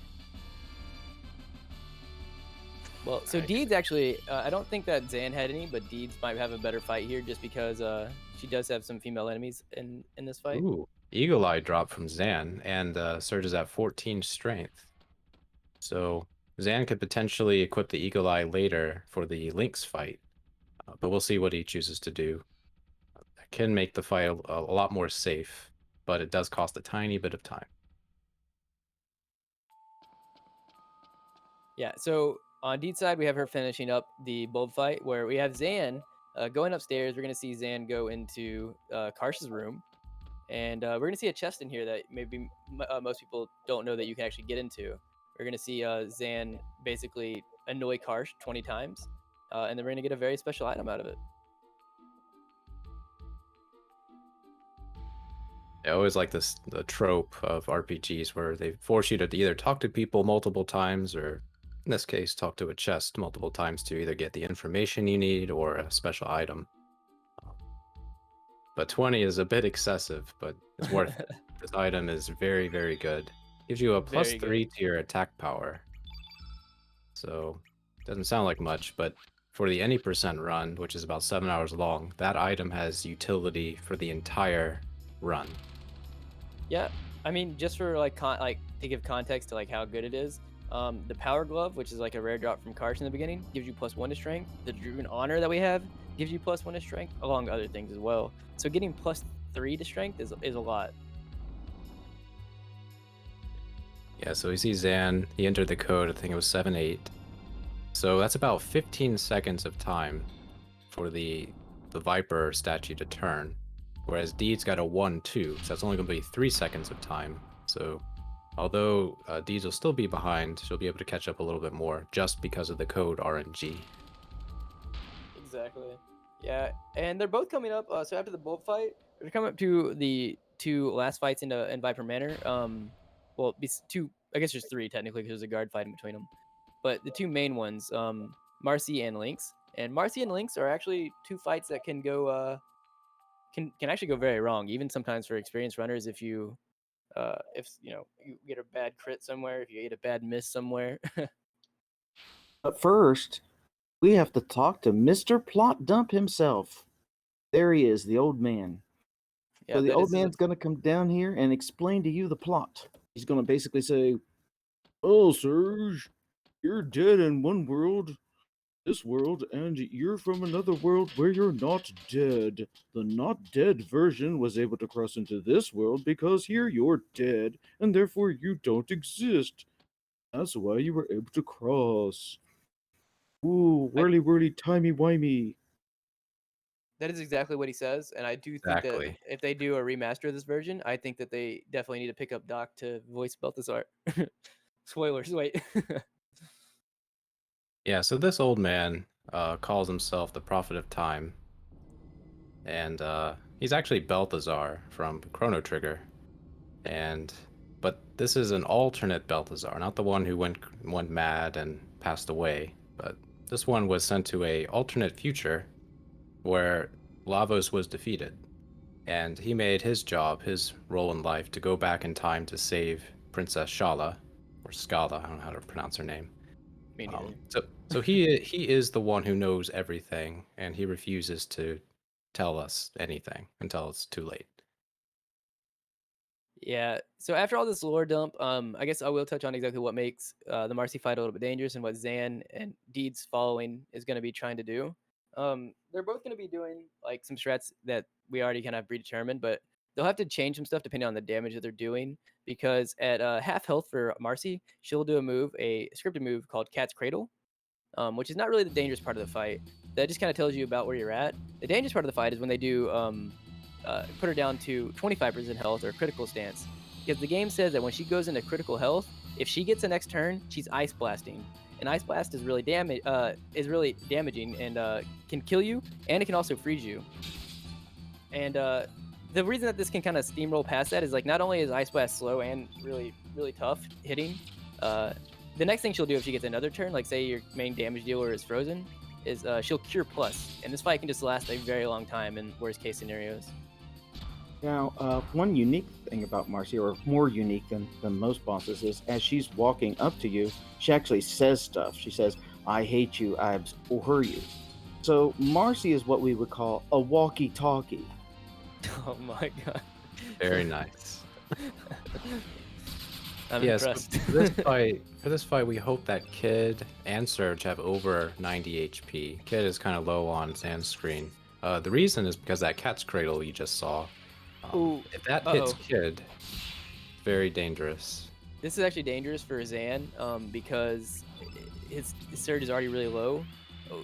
Well, so Right. Deeds actually, I don't think that Zan had any, but Deeds might have a better fight here just because she does have some female enemies in this fight. Ooh, Eagle Eye drop from Zan, and Serge is at 14 strength. So Zan could potentially equip the Eagle Eye later for the Lynx fight, but we'll see what he chooses to do. That can make the fight a lot more safe, but it does cost a tiny bit of time. Yeah, so on Deed's side, we have her finishing up the bulb fight, where we have Zan going upstairs. We're going to see Zan go into Karsh's room, and we're going to see a chest in here that maybe most people don't know that you can actually get into. We're going to see Zan basically annoy Karsh 20 times, and then we're going to get a very special item out of it. I always like the trope of RPGs where they force you to either talk to people multiple times, or in this case, talk to a chest multiple times to either get the information you need or a special item. But 20 is a bit excessive, but it's worth it. This item is very good. Gives you a Very +3 to your attack power. So, doesn't sound like much, but for the any percent run, which is about 7 hours long, that item has utility for the entire run. Yeah, I mean, just for like to give context to like how good it is, the Power Glove, which is like a rare drop from Karsh in the beginning, gives you +1 to strength. The Driven Honor that we have gives you +1 to strength, along with other things as well. So getting +3 to strength is a lot. Yeah, so we see Zan. He entered the code, I think it was 7-8. So that's about 15 seconds of time for the Viper statue to turn. Whereas Deeds got a 1-2, so that's only going to be 3 seconds of time. So although Deeds will still be behind, she'll be able to catch up a little bit more just because of the code RNG. Exactly. Yeah, and they're both coming up. So after the bolt fight, they're coming up to the two last fights in Viper Manor. Well, two. I guess there's three technically because there's a guard fight in between them. But the two main ones, Marcy and Lynx. And Marcy and Lynx are actually two fights that can go can actually go very wrong, even sometimes for experienced runners. If you you get a bad crit somewhere, if you get a bad miss somewhere. But first, we have to talk to Mr. Plot Dump himself. There he is, the old man. Yeah, So the that old is- man's going to come down here and explain to you the plot. He's going to basically say, "Oh, Serge, you're dead in one world, this world, and you're from another world where you're not dead. The not dead version was able to cross into this world because here you're dead, and therefore you don't exist. That's why you were able to cross. Ooh, whirly, timey-wimey." That is exactly what he says, and I do think Exactly. that if they do a remaster of this version, I think that they definitely need to pick up Doc to voice Balthazar. Spoilers, wait. Yeah, so this old man calls himself the Prophet of Time. And he's actually Balthazar from Chrono Trigger. But this is an alternate Balthazar, not the one who went mad and passed away. But this one was sent to a alternate future where Lavos was defeated. And he made his job, his role in life, to go back in time to save Princess Shala, or Scala, I don't know how to pronounce her name. Me neither. So he is the one who knows everything, and he refuses to tell us anything until it's too late. Yeah. So after all this lore dump, I guess I will touch on exactly what makes the Marcy fight a little bit dangerous and what Zan and Deeds following is going to be trying to do. They're both going to be doing like some strats that we already kind of predetermined, but they'll have to change some stuff depending on the damage that they're doing. Because at half health for Marcy, she'll do a scripted move called Cat's Cradle, which is not really the dangerous part of the fight. That just kind of tells you about where you're at. The dangerous part of the fight is when they do put her down to 25% health or critical stance, because the game says that when she goes into critical health, if she gets the next turn, she's ice blasting, and ice blast is really damaging and can kill you, and it can also freeze you. And the reason that this can kind of steamroll past that is like not only is ice blast slow and really tough hitting. The next thing she'll do if she gets another turn, like say your main damage dealer is frozen, is she'll cure plus, and this fight can just last a very long time in worst case scenarios. Now, one unique thing about Marcy, or more unique than most bosses, is as she's walking up to you, she actually says stuff. She says, "I hate you, I abhor you." So Marcy is what we would call a walkie-talkie. Oh my god. Very nice. I'm Yes, impressed. for this fight, we hope that Kid and Serge have over 90 HP. Kid is kind of low on Zan's screen. The reason is because that Cat's Cradle you just saw. Ooh, If that hits uh-oh. Kid, very dangerous. This is actually dangerous for Zan, because his Surge is already really low. Oh,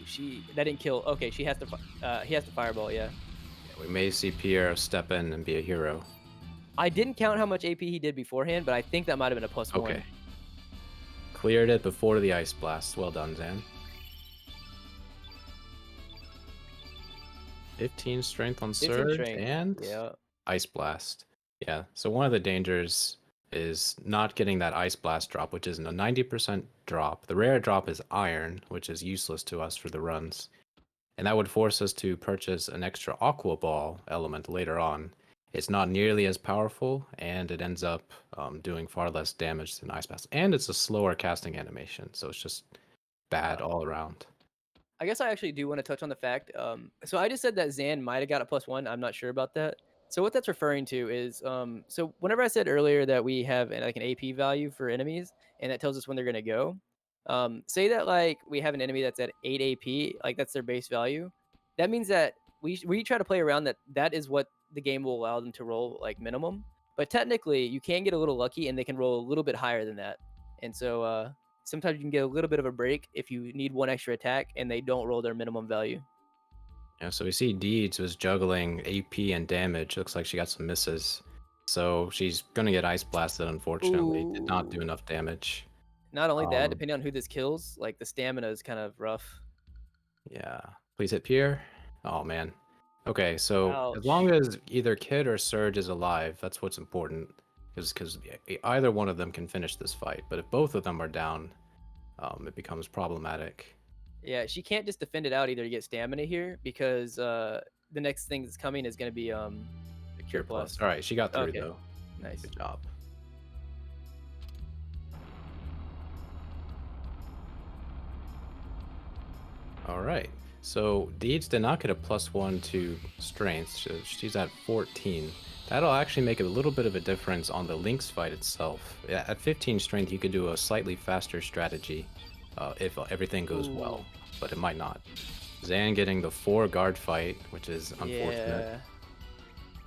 that didn't kill. Okay, he has to fireball. Yeah. We may see Pierre step in and be a hero. I didn't count how much AP he did beforehand, but I think that might have been a +1. Okay. Cleared it before the Ice Blast. Well done, Zan. 15 strength on 15 Surge strength, and yeah. Ice Blast. Yeah, so one of the dangers is not getting that Ice Blast drop, which is a 90% drop. The rare drop is Iron, which is useless to us for the runs. And that would force us to purchase an extra Aqua Ball element later on. It's not nearly as powerful, and it ends up doing far less damage than Ice Blast. And it's a slower casting animation, so it's just bad all around. I guess I actually do want to touch on the fact. So I just said that Zan might have got a +1. I'm not sure about that. So what that's referring to is, so whenever I said earlier that we have like an AP value for enemies, and that tells us when they're going to go. Say that like we have an enemy that's at 8 AP, like that's their base value. That means that we try to play around that is what the game will allow them to roll like minimum. But technically, you can get a little lucky, and they can roll a little bit higher than that. And so sometimes you can get a little bit of a break if you need one extra attack, and they don't roll their minimum value. Yeah, so we see Deeds was juggling AP and damage. Looks like she got some misses. So she's gonna get ice blasted, unfortunately. Did not do Ooh. enough damage. Not only that, Um, depending on who this kills, like the stamina is kind of rough. Yeah. Please hit Pierre. Oh man. Okay, so as Ouch. long as either Kid or Serge is alive, that's what's important. Because either one of them can finish this fight. But if both of them are down, it becomes problematic. Yeah, she can't just defend it out either to get stamina here, because the next thing that's coming is going to be the Cure Plus. All right, she got through Okay. though. Nice. Good job. All right. So Deeds did not get a +1 to strength. So she's at 14. That'll actually make a little bit of a difference on the Lynx fight itself. Yeah, at 15 strength, you could do a slightly faster strategy if everything goes well, but it might not. Zan getting the 4 guard fight, which is unfortunate.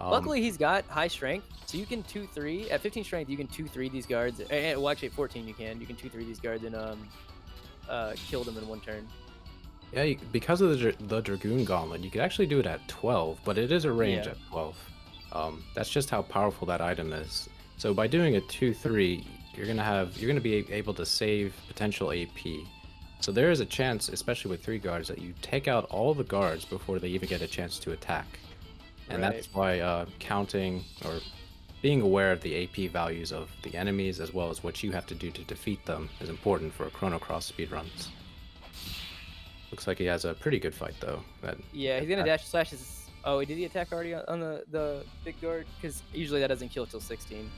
Yeah. Luckily, he's got high strength, so you can 2-3. At 15 strength, you can 2-3 these guards. Well, actually, at 14, you can 2-3 these guards and kill them in one turn. Yeah, because of the Dragoon Gauntlet, you could actually do it at 12, but it is a range Yeah. at 12. That's just how powerful that item is. So by doing a 2-3, you're gonna be able to save potential AP. So there is a chance, especially with 3 guards, that you take out all the guards before they even get a chance to attack. And Right. that's why counting or being aware of the AP values of the enemies as well as what you have to do to defeat them is important for Chrono Cross speedruns. Looks like he has a pretty good fight though. Yeah, he's gonna dash slash his. Oh, did he attack already on the big guard? Because usually that doesn't kill till 16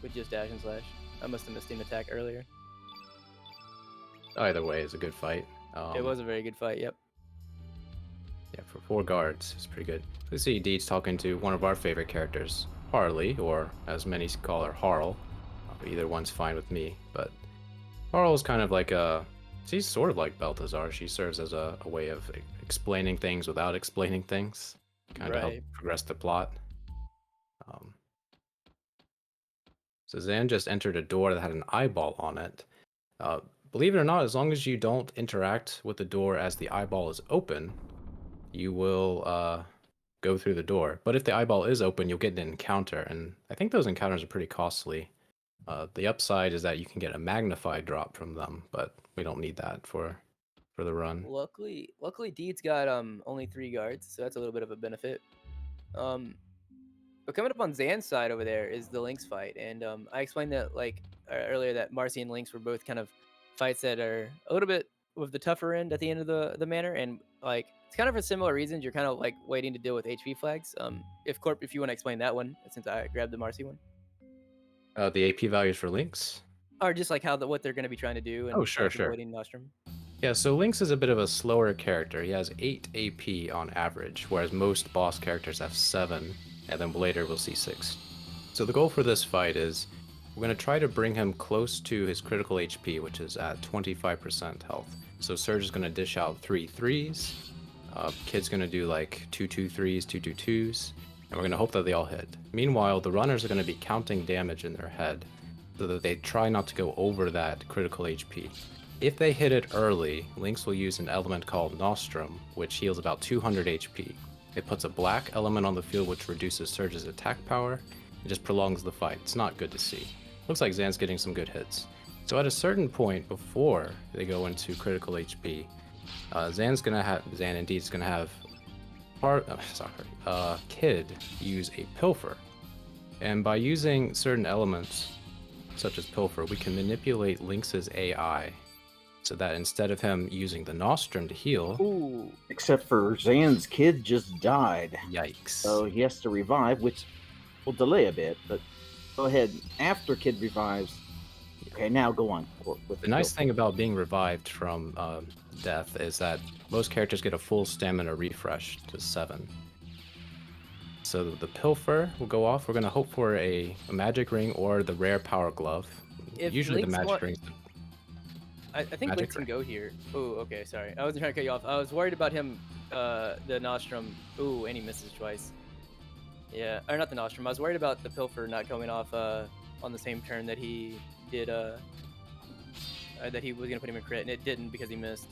with just dash and slash. I must have missed an attack earlier. Either way is a good fight. It was a very good fight. Yep. Yeah, for 4 guards, it's pretty good. Let's see Deeds talking to one of our favorite characters, Harley, or as many call her, Harl. Either one's fine with me, but Harl is kind of like she's sort of like Balthazar. She serves as a way of explaining things withoof explaining things, kind of help progress the plot. So Zan just entered a door that had an eyeball on it. Believe it or not, as long as you don't interact with the door as the eyeball is open, you will go through the door. But if the eyeball is open, you'll get an encounter, and I think those encounters are pretty costly. The upside is that you can get a magnified drop from them, but we don't need that for the run. Luckily, Deed's got only 3 guards, so that's a little bit of a benefit. But coming up on Zan's side over there is the Lynx fight, and I explained that earlier that Marcy and Lynx were both kind of fights that are a little bit with the tougher end at the end of the manor, and it's kind of for similar reasons. You're kind of waiting to deal with HP flags. If you want to explain that one, since I grabbed the Marcy one. The AP values for Lynx? Or just what they're going to be trying to do. And sure. avoiding Nostrum. Yeah, so Lynx is a bit of a slower character. He has 8 AP on average, whereas most boss characters have 7, and then later we'll see 6. So the goal for this fight is we're going to try to bring him close to his critical HP, which is at 25% health. So Serge is going to dish out 3 3s. Kid's going to do 2 2 3s, 2 2 2s, and we're going to hope that they all hit. Meanwhile, the runners are going to be counting damage in their head so that they try not to go over that critical HP. If they hit it early, Lynx will use an element called Nostrum, which heals about 200 HP. It puts a black element on the field which reduces Serge's attack power and just prolongs the fight. It's not good to see. Looks like Zan's getting some good hits. So at a certain point before they go into critical HP, Zan and Deed's gonna have Kid use a Pilfer. And by using certain elements, such as Pilfer, we can manipulate Lynx's AI so that instead of him using the Nostrum to heal... Ooh. Except for Zan's Kid just died. Yikes. So he has to revive, which will delay a bit, but go ahead. After Kid revives, okay, now go on. With the nice thing about being revived from death is that most characters get a full stamina refresh to 7. So the Pilfer will go off. We're going to hope for a magic ring or the rare power glove. Usually the magic ring. I think Lynx can go here. Oh, okay, sorry. I wasn't trying to cut you off. I was worried about him, the Nostrum. Ooh, and he misses twice. Yeah, or not the Nostrum. I was worried about the Pilfer not coming off on the same turn that he did. That he was gonna put him in crit, and it didn't because he missed.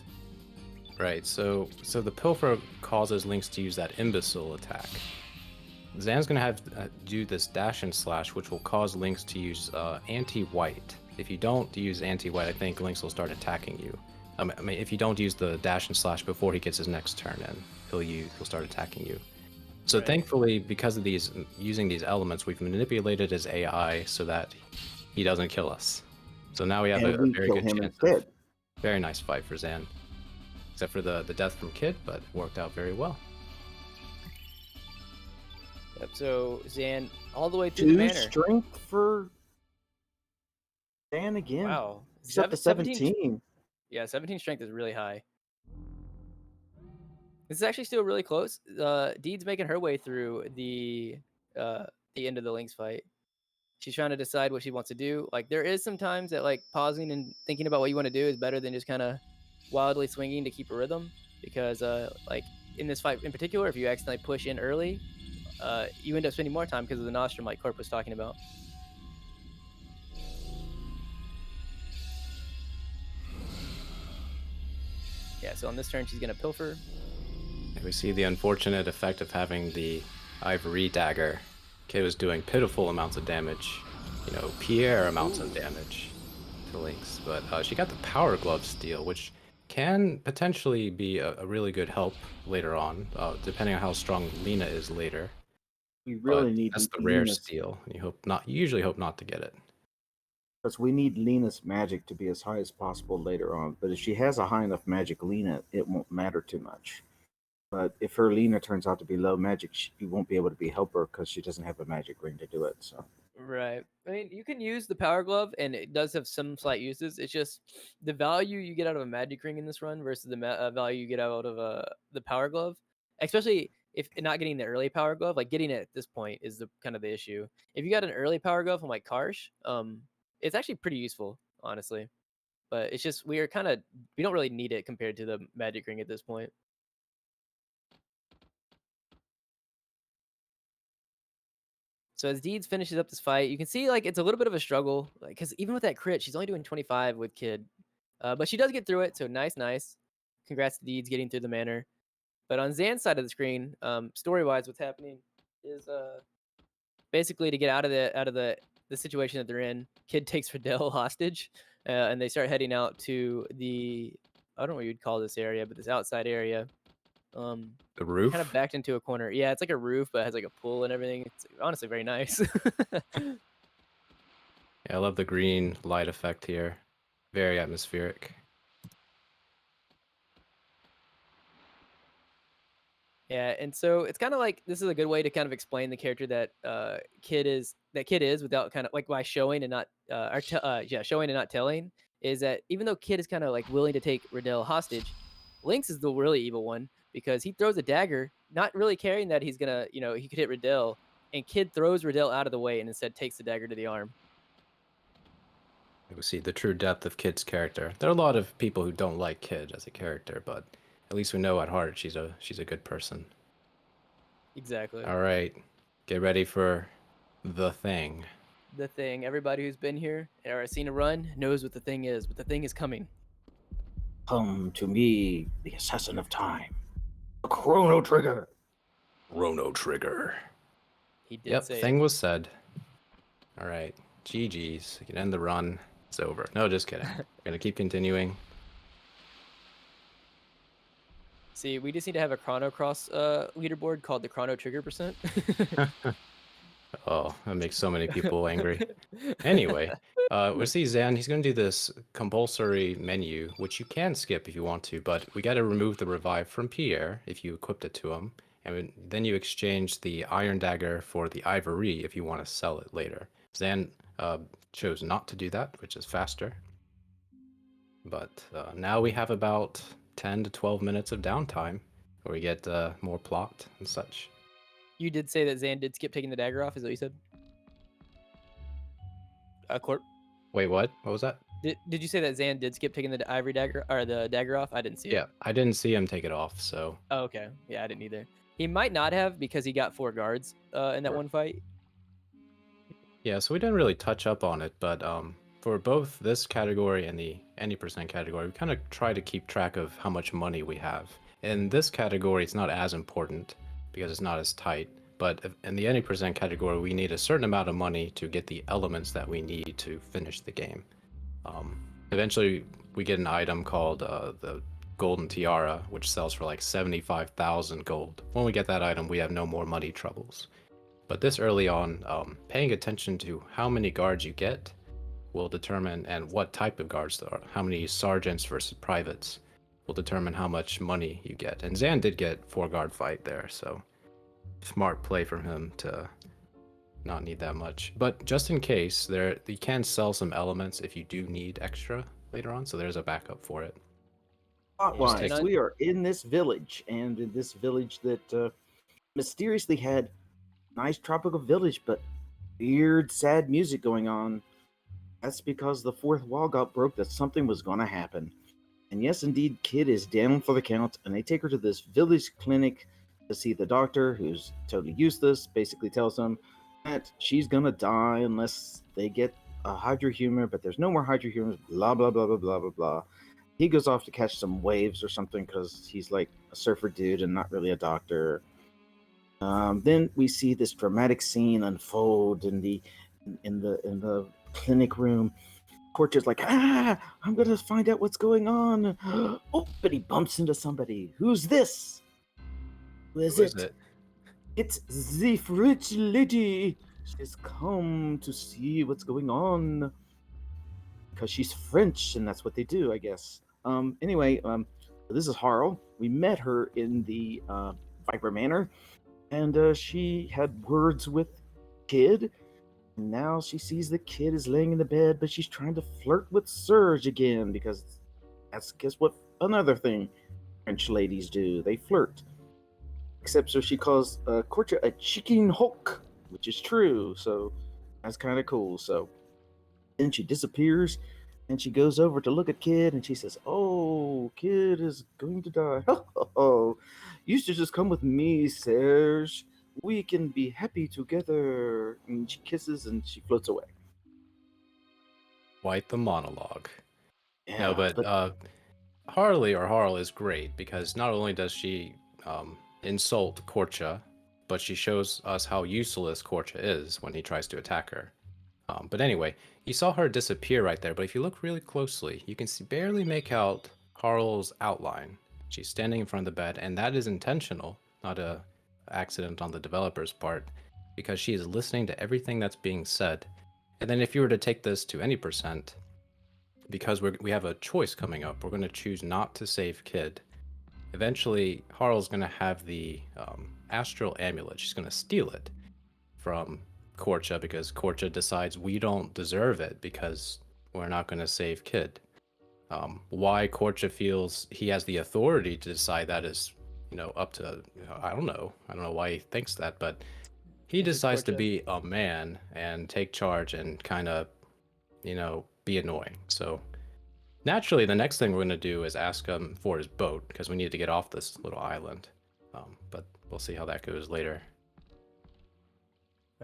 Right. So the Pilfer causes Lynx to use that imbecile attack. Zan's gonna have do this dash and slash, which will cause Lynx to use anti-white. If you don't use anti-white, I think Lynx will start attacking you. I mean, if you don't use the dash and slash before he gets his next turn in, he'll start attacking you. So Right. thankfully, because of using these elements, we've manipulated his AI so that he doesn't kill us. So now we have And a we very kill good him chance. instead. Very nice fight for Zan. Except for the death from Kid, but worked out very well. Yep. So Zan all the way through the 2 manor. strength for Dan again. Wow. He's up to 17. Yeah, 17 strength is really high. This is actually still really close. Deed's making her way through the end of the Lynx fight. She's trying to decide what she wants to do. Like, there is some times that like pausing and thinking about what you want to do is better than just kind of wildly swinging to keep a rhythm. Because like in this fight in particular, if you accidentally push in early, you end up spending more time because of the nostrum, like Corp was talking about. Yeah, so on this turn, she's gonna pilfer. And we see the unfortunate effect of having the ivory dagger. Kid was doing pitiful amounts of damage, you know, Pierre amounts of damage to Lynx. But she got the power glove steal, which can potentially be a really good help later on, depending on how strong Lena is later. We really But need that's the rare Lena's, steal. And you usually hope not to get it. because we need Lena's magic to be as high as possible later on. But if she has a high enough magic Lena, it won't matter too much. But if her Lena turns out to be low magic, she won't be able to be helper because she doesn't have a magic ring to do it. So Right. I mean, you can use the power glove, and it does have some slight uses. It's just the value you get out of a magic ring in this run versus the value you get out of the power glove, especially if not getting the early power glove. Like getting it at this point is the kind of the issue. If you got an early power glove from like Karsh, it's actually pretty useful, honestly. But it's just we don't really need it compared to the magic ring at this point. So as Deeds finishes up this fight, you can see like it's a little bit of a struggle, like because even with that crit, she's only doing 25 with Kid, but she does get through it. So nice. Congrats to Deeds getting through the manor. But on Zan's side of the screen, story-wise, what's happening is basically to get out of the situation that they're in. Kid takes Fidel hostage, and they start heading out to the I don't know what you'd call this area, but this outside area. The roof? Kind of backed into a corner. Yeah, it's like a roof, but it has like a pool and everything. It's honestly very nice. Yeah, I love the green light effect here. Very atmospheric. Yeah, and so it's kind of like this is a good way to kind of explain the character that Kid is without kind of like by showing and not showing and not telling is that even though Kid is kind of like willing to take Riddell hostage, Lynx is the really evil one because he throws a dagger, not really caring that he's gonna he could hit Riddell, and Kid throws Riddell out of the way and instead takes the dagger to the arm. We see the true depth of Kid's character. There are a lot of people who don't like Kid as a character, but at least we know at heart she's a good person. Exactly. All right, get ready for the thing. The thing. Everybody who's been here or seen a run knows what the thing is, but the thing is coming. come to me, the assassin of time, the Chrono Trigger. Chrono Trigger. He did Yep, say thing it. was said. All right, GG's. You can end the run. It's over. No, just kidding. We're gonna keep continuing. See, we just need to have a Chrono Cross leaderboard called the Chrono Trigger percent. Oh, that makes so many people angry. Anyway, we see Zan. He's going to do this compulsory menu, which you can skip if you want to, but we got to remove the revive from Pierre if you equipped it to him, and then you exchange the iron dagger for the ivory if you want to sell it later. Zan chose not to do that, which is faster. But now we have about 10 to 12 minutes of downtime, where we get more plot and such. You did say that Zan did skip taking the dagger off, is that what you said? Corp. Wait, what? What was that? Did you say that Zan did skip taking the ivory dagger or the dagger off? I didn't see it. Yeah, I didn't see him take it off, so. Oh, okay. Yeah, I didn't either. He might not have because he got 4 guards in that one fight. Yeah, so we didn't really touch up on it, but for both this category and the any percent category, we kind of try to keep track of how much money we have. In this category, it's not as important because it's not as tight, but in the any percent category, we need a certain amount of money to get the elements that we need to finish the game. Eventually, we get an item called the Golden Tiara, which sells for like 75,000 gold. When we get that item, we have no more money troubles. But this early on, paying attention to how many guards you get will determine, and what type of guards there are, how many sergeants versus privates will determine how much money you get. And Zan did get 4 guard fight there, so smart play from him to not need that much. But just in case, you can sell some elements if you do need extra later on, so there's a backup for it. Plot-wise, we are in this village, and in this village that mysteriously had nice tropical village, but weird, sad music going on. That's because the fourth wall got broke, that something was going to happen. And yes, indeed, Kid is down for the count, and they take her to this village clinic to see the doctor, who's totally useless, basically tells them that she's going to die unless they get a hydrohumor, but there's no more hydrohumors, blah, blah, blah, blah, blah, blah, blah. He goes off to catch some waves or something because he's like a surfer dude and not really a doctor. Then we see this dramatic scene unfold in the clinic room. Corcha's like, I'm gonna find out what's going on. Oh, but he bumps into somebody. Who's this? Who is it? It's the French lady. She's come to see what's going on because she's French, and that's what they do, I guess. Anyway, this is Harl. We met her in the Viper Manor. And she had words with Kid. And now she sees the Kid is laying in the bed, but she's trying to flirt with Serge again because that's, guess what, another thing French ladies do. They flirt. Except so she calls Corcha a chicken hawk, which is true. So that's kind of cool. So then she disappears and she goes over to look at Kid and she says, "Oh, Kid is going to die. Oh, you should just come with me, Serge. We can be happy together." And she kisses and she floats away. Quite the monologue. Yeah, No, but Harl is great because not only does she insult Corcha, but she shows us how useless Corcha is when he tries to attack her. But anyway, you saw her disappear right there, but if you look really closely, you can barely make out Harl's outline. She's standing in front of the bed, and that is intentional, not a accident on the developer's part, because she is listening to everything that's being said. And then if you were to take this to any percent, because we have a choice coming up, we're going to choose not to save Kid. Eventually, Harl's going to have the astral amulet. She's going to steal it from Corcha because Corcha decides we don't deserve it because we're not going to save Kid. Why Corcha feels he has the authority to decide that is, up to, I don't know why he thinks that, but he decides to be a man and take charge and kind of, be annoying. So naturally, the next thing we're going to do is ask him for his boat because we need to get off this little island. But we'll see how that goes later.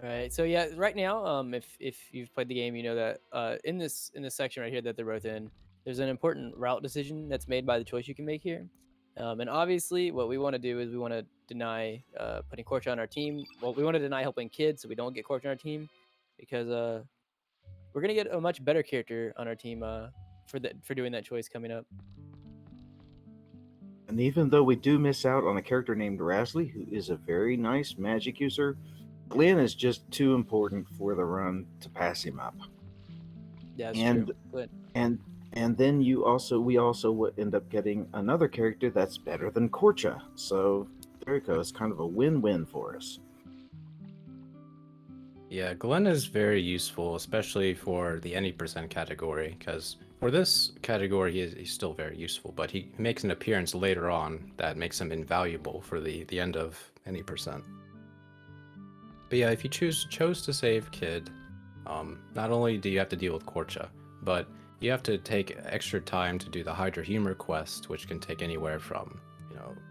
All right. So yeah, right now, if you've played the game, you know that in this section right here that they're both in, there's an important route decision that's made by the choice you can make here. And obviously, what we want to do is we want to deny putting Corcha on our team. Well, we want to deny helping Kid so we don't get Corcha on our team because we're gonna get a much better character on our team for doing that choice coming up. And even though we do miss out on a character named Rasley, who is a very nice magic user, Glenn is just too important for the run to pass him up. Yeah, that's true. Good. And then we also would end up getting another character that's better than Corcha. So there you go. It's kind of a win-win for us. Yeah, Glenn is very useful, especially for the any percent category, because for this category he's still very useful, but he makes an appearance later on that makes him invaluable for the end of any percent. But yeah, if you chose to save Kid, not only do you have to deal with Corcha, but you have to take extra time to do the Hydra Humor quest, which can take anywhere from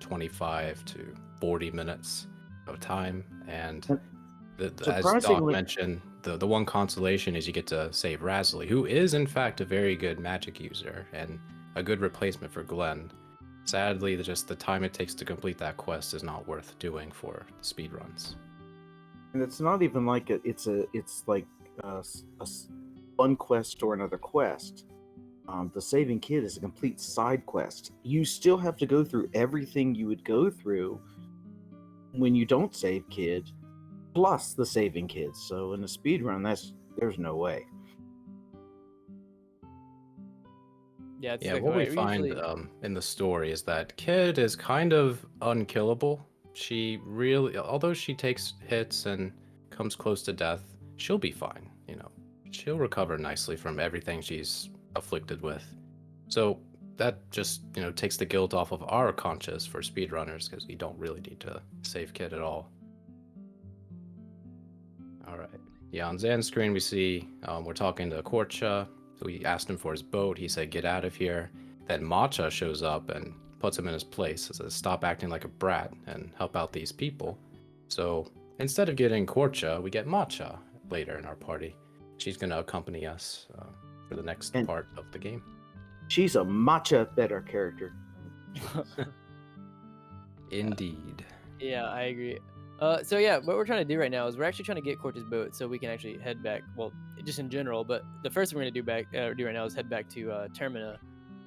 25 to 40 minutes of time. And as Doc Surprisingly- mentioned, the one consolation is you get to save Rasley, who is in fact a very good magic user and a good replacement for Glenn. Sadly, just the time it takes to complete that quest is not worth doing for speedruns. And it's not even like it's like one quest or another quest. The saving kid is a complete side quest. You still have to go through everything you would go through when you don't save kid, plus the saving kids. So in a speedrun, there's no way. Yeah, it's Yeah, exactly what we right. find Usually- in the story is that Kid is kind of unkillable. She really, although she takes hits and comes close to death, she'll be fine. She'll recover nicely from everything she's afflicted with. So that just takes the guilt off of our conscience for speedrunners, because we don't really need to save Kid at all. All right. Yeah, on Zan's screen we see we're talking to Korcha. So we asked him for his boat. He said, "Get out of here." Then Matcha shows up and puts him in his place. Says, "Stop acting like a brat and help out these people." So instead of getting Korcha, we get Matcha later in our party. She's going to accompany us for the next part of the game. She's a matcha better character. Indeed. Yeah, I agree. So yeah, what we're trying to do right now is we're actually trying to get Cortez' boat so we can actually head back. Well, just in general, but the first thing we're gonna do right now is head back to Termina,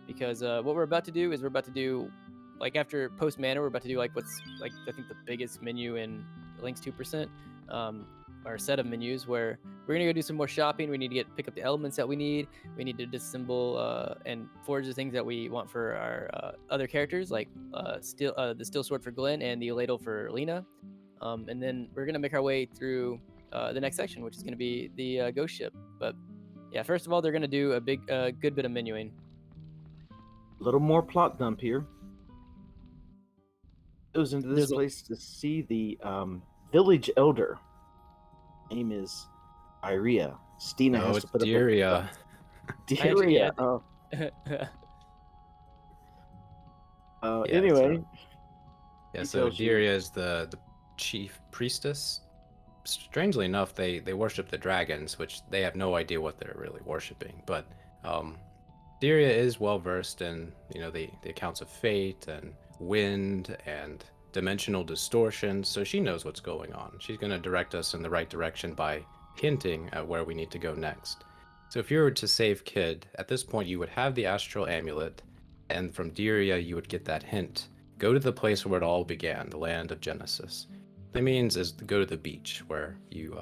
because what we're about to do is we're about to do, like, after post mana, we're about to do like what's like I think the biggest menu in Lynx 2%, our set of menus, where we're gonna go do some more shopping. We need to pick up the elements that we need. We need to disassemble and forge the things that we want for our other characters, like the steel sword for Glenn and the ladle for Lena. And then we're gonna make our way through the next section, which is gonna be the ghost ship. But yeah, first of all, they're gonna do a good bit of menuing. A little more plot dump here. Goes into this There's a- place to see the village elder. Name is Iria. Stina No, has it's to put Diria. up Diria. Yeah, Anyway, Yeah, He so tells you- Diria is the chief priestess. Strangely enough, they worship the dragons, which they have no idea what they're really worshiping. But Diria is well versed in the accounts of fate and wind and dimensional distortion, so she knows what's going on. She's going to direct us in the right direction by hinting at where we need to go next. So if you were to save Kid, at this point you would have the astral amulet, and from Diria you would get that hint. Go to the place where it all began, the land of Genesis. What it means is to go to the beach where you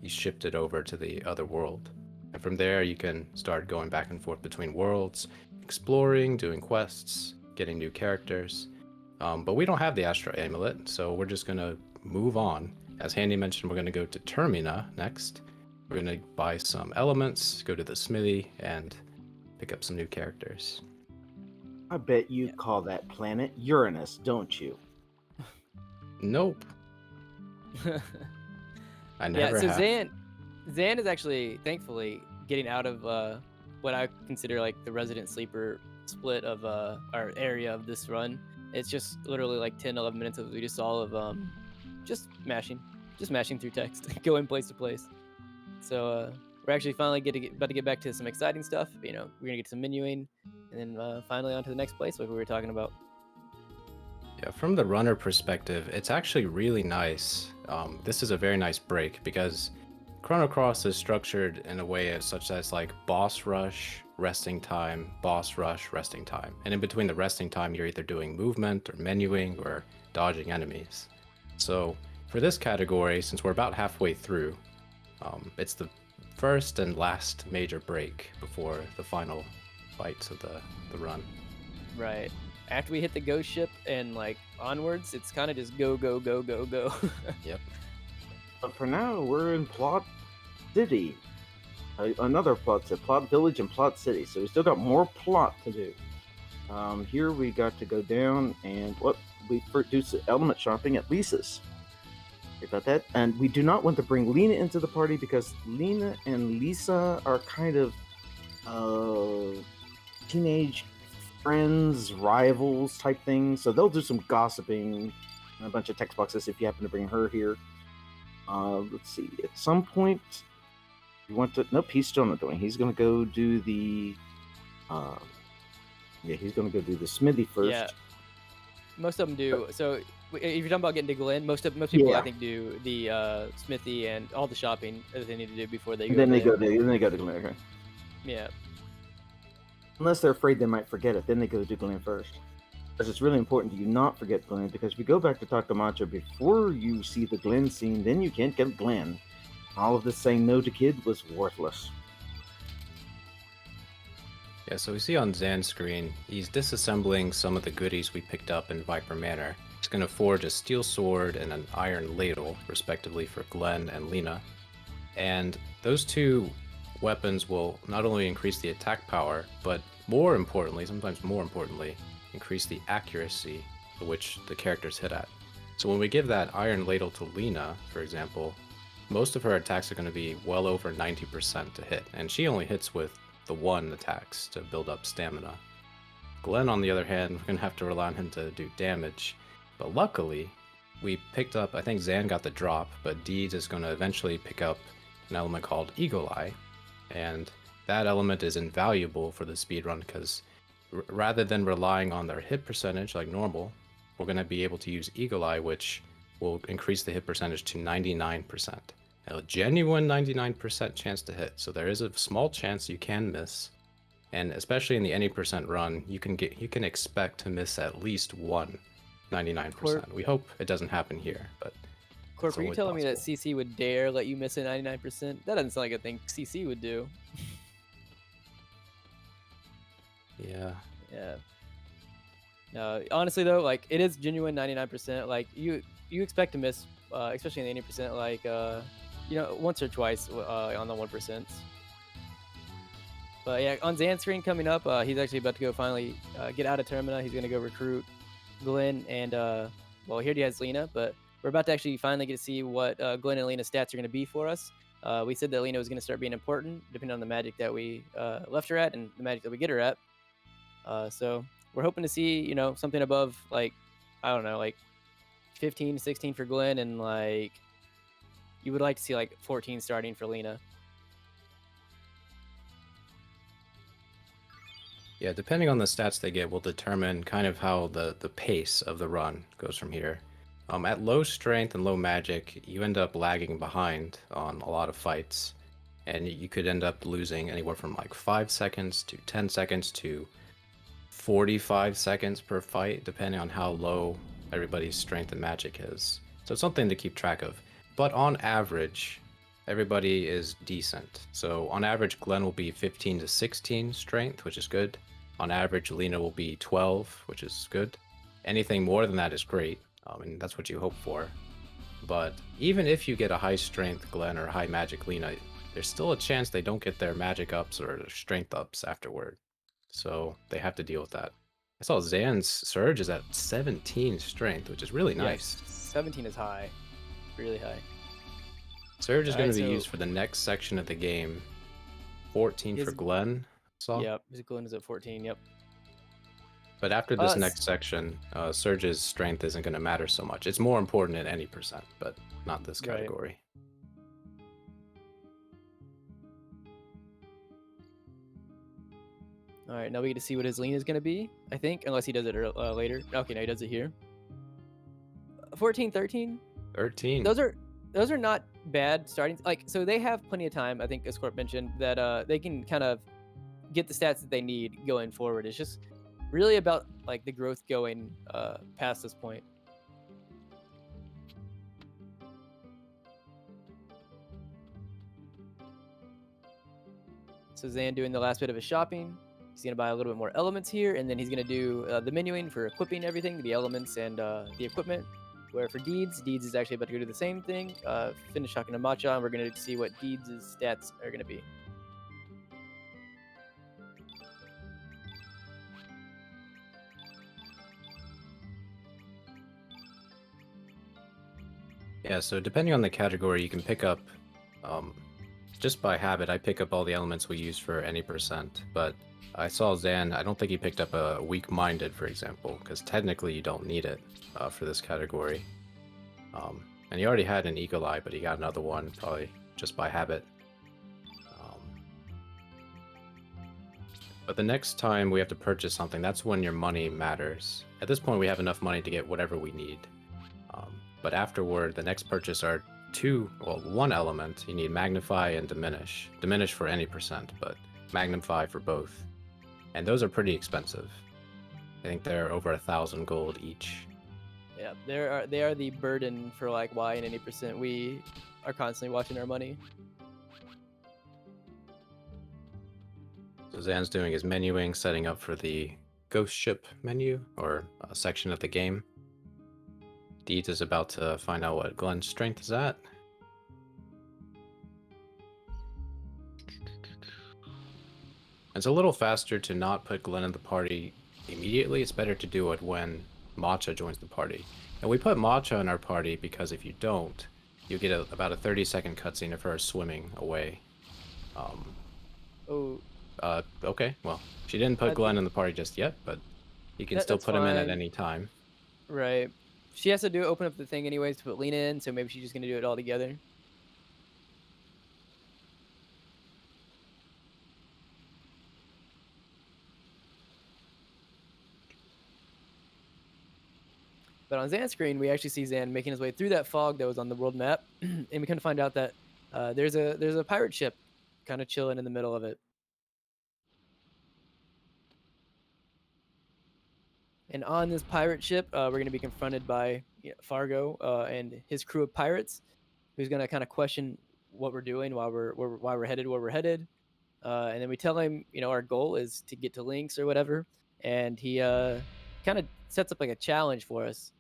shifted over to the other world. And from there you can start going back and forth between worlds, exploring, doing quests, getting new characters. But we don't have the astral amulet, so we're just going to move on. As Handy mentioned, we're going to go to Termina next. We're going to buy some elements, go to the smithy, and pick up some new characters. I bet you call that planet Uranus, don't you? Nope. I Yeah, never so have. Zan is actually, thankfully, getting out of what I consider like the resident sleeper split of our area of this run. It's just literally like 10-11 minutes of we just saw of just mashing through text, going place to place. So we're actually finally about to get back to some exciting stuff. We're gonna get some menuing, and then finally on to the next place, like we were talking about. Yeah, from the runner perspective, it's actually really nice. This is a very nice break because Chrono Cross is structured in a way such as like boss rush, resting time, boss rush, resting time. And in between the resting time, you're either doing movement or menuing or dodging enemies. So for this category, since we're about halfway through, it's the first and last major break before the final fights of the run. Right. After we hit the ghost ship and like onwards, it's kind of just go, go, go, go, go. Yep. But for now, we're in Plot City. Another Plot Village and Plot City. So we still got more plot to do. Here we got to go down and we do element shopping at Lisa's. Sorry about that. And we do not want to bring Lena into the party because Lena and Lisa are kind of teenage friends, rivals type things. So they'll do some gossiping and a bunch of text boxes if you happen to bring her here. Let's see. At some point, you want to? Nope, he's still not doing. He's going to go do the. Yeah, he's going to go do the smithy first. Yeah. Most of them do. So if you're talking about getting to Glen, most people Yeah. I think do the smithy and all the shopping that they need to do before they And go. then they there. go to Glen. Okay. Yeah. Unless they're afraid they might forget it, then they go to Glen first. Because it's really important that you not forget Glen, because if you go back to talk to Macho before you see the Glen scene, then you can't get Glen. All of this saying no to kid was worthless. Yeah, so we see on Zan's screen, he's disassembling some of the goodies we picked up in Viper Manor. He's going to forge a steel sword and an iron ladle, respectively, for Glenn and Lena. And those two weapons will not only increase the attack power, but more importantly, sometimes more importantly, increase the accuracy to which the characters hit at. So when we give that iron ladle to Lena, for example, most of her attacks are going to be well over 90% to hit, and she only hits with the 1 attacks to build up stamina. Glenn, on the other hand, we're going to have to rely on him to do damage, but luckily, we picked up, I think Zan got the drop, but Deeds is going to eventually pick up an element called Eagle Eye, and that element is invaluable for the speedrun because rather than relying on their hit percentage like normal, we're going to be able to use Eagle Eye, which will increase the hit percentage to 99%. A genuine 99% chance to hit, so there is a small chance you can miss, and especially in the any percent run, you can expect to miss at least one 99%. We hope it doesn't happen here, but Corp, are you telling me that possible. CC would dare let you miss a 99%? That doesn't sound like a thing CC would do. Yeah. Yeah. No, honestly though, like it is genuine 99%. Like you expect to miss, especially in the 80%, like once or twice on the 1%. But yeah, on Zan's screen coming up, he's actually about to go finally get out of Termina. He's gonna go recruit Glenn and well, here he has Lena, but we're about to actually finally get to see what Glenn and Lena's stats are gonna be for us. We said that Lena was gonna start being important depending on the magic that we left her at and the magic that we get her at. So we're hoping to see, something above like, I don't know, like 15, 16 for Glenn, and like you would like to see like 14 starting for Lena. Yeah, depending on the stats they get will determine kind of how the pace of the run goes from here. At low strength and low magic, you end up lagging behind on a lot of fights, and you could end up losing anywhere from like 5 seconds to 10 seconds to 45 seconds per fight, depending on how low everybody's strength and magic is. So it's something to keep track of. But on average, everybody is decent. So on average, Glenn will be 15 to 16 strength, which is good. On average, Lena will be 12, which is good. Anything more than that is great, and that's what you hope for. But even if you get a high strength Glenn or a high magic Lena, there's still a chance they don't get their magic ups or their strength ups afterward. So they have to deal with that. I saw Zan's Serge is at 17 strength, which is really nice. Yes, 17 is high, really high. Serge is going to be so- used for the next section of the game. 14 for His- Glenn. So. Yep, his Glenn is at 14. Yep. But after this s- next section, Serge's strength isn't going to matter so much. It's more important in any percent, but not this Right. category. All right, now we get to see what his lean is going to be, I think, unless he does it later. Okay, no, he does it here. 14, 13. 13. Those are not bad starting. Like, so they have plenty of time, I think, as Corp mentioned, that they can kind of get the stats that they need going forward. It's just really about like the growth going past this point. So Zan doing the last bit of his shopping. He's going to buy a little bit more elements here, and then he's going to do the menuing for equipping everything, the elements and the equipment. Where for Deeds is actually about to go do the same thing. Finish talking to Matcha, and we're going to see what Deeds' stats are going to be. Yeah, so depending on the category, you can pick up, just by habit, I pick up all the elements we use for any percent. But I saw Zan. I don't think he picked up a weak-minded, for example, because technically you don't need it for this category. And he already had an eagle eye, but he got another one probably just by habit. But the next time we have to purchase something, that's when your money matters. At this point, we have enough money to get whatever we need. But afterward, the next purchase are one element. You need magnify and diminish. Diminish for any percent, but magnify for both. And those are pretty expensive. I think they're over 1,000 gold each. Yeah, they are the burden for like Y and any percent. We are constantly watching our money. So Zan's doing his menuing, setting up for the ghost ship menu, or section of the game. Deeds is about to find out what Glenn's strength is at. It's a little faster to not put Glenn in the party immediately. It's better to do it when Matcha joins the party. And we put Matcha in our party because if you don't, you get about a 30-second cutscene of her swimming away. Okay, well, she didn't put Glenn in the party just yet, but you can still put him in at any time. Right. She has to open up the thing anyways to put Lena in, so maybe she's just going to do it all together. But on Zan's screen, we actually see Zan making his way through that fog that was on the world map, and we kind of find out that there's a pirate ship kind of chilling in the middle of it. And on this pirate ship, we're going to be confronted by Fargo and his crew of pirates, who's going to kind of question what we're doing, why we're headed where we're headed. And then we tell him, our goal is to get to Lynx or whatever. And he kind of sets up like a challenge for us,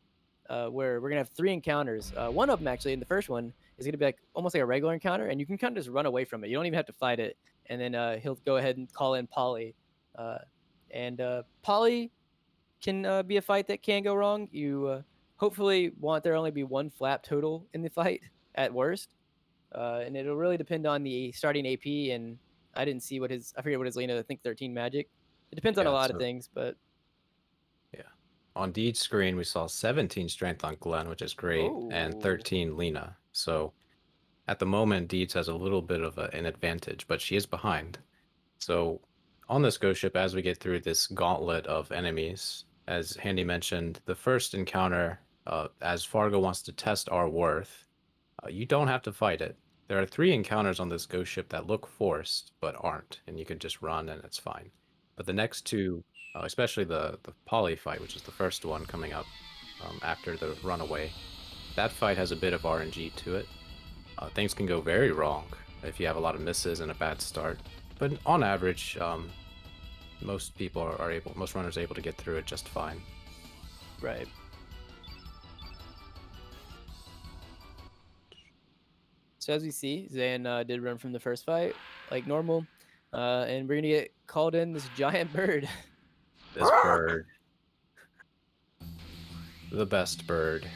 where we're going to have 3 encounters. One of them, actually, in the first one, is going to be like almost like a regular encounter, and you can kind of just run away from it. You don't even have to fight it. And then he'll go ahead and call in Polly. And Polly can be a fight that can go wrong. You hopefully want there only be 1 flap total in the fight at worst. And it'll really depend on the starting AP, and I didn't see I forget what his Lena, I think 13 magic. It depends on a lot of things, but... Yeah. On Deed's screen, we saw 17 strength on Glenn, which is great, and 13 Lena. So at the moment, Deeds has a little bit of an advantage, but she is behind. So on this ghost ship, as we get through this gauntlet of enemies, as Handy mentioned, the first encounter, as Fargo wants to test our worth, you don't have to fight it. There are 3 encounters on this ghost ship that look forced, but aren't, and you can just run and it's fine. But the next 2, especially the Poly fight, which is the first one coming up after the runaway, that fight has a bit of RNG to it. Things can go very wrong if you have a lot of misses and a bad start. But on average, most runners are able to get through it just fine. Right. So as we see, Zan did run from the first fight like normal, and we're gonna get called in this giant bird. This bird, the best bird.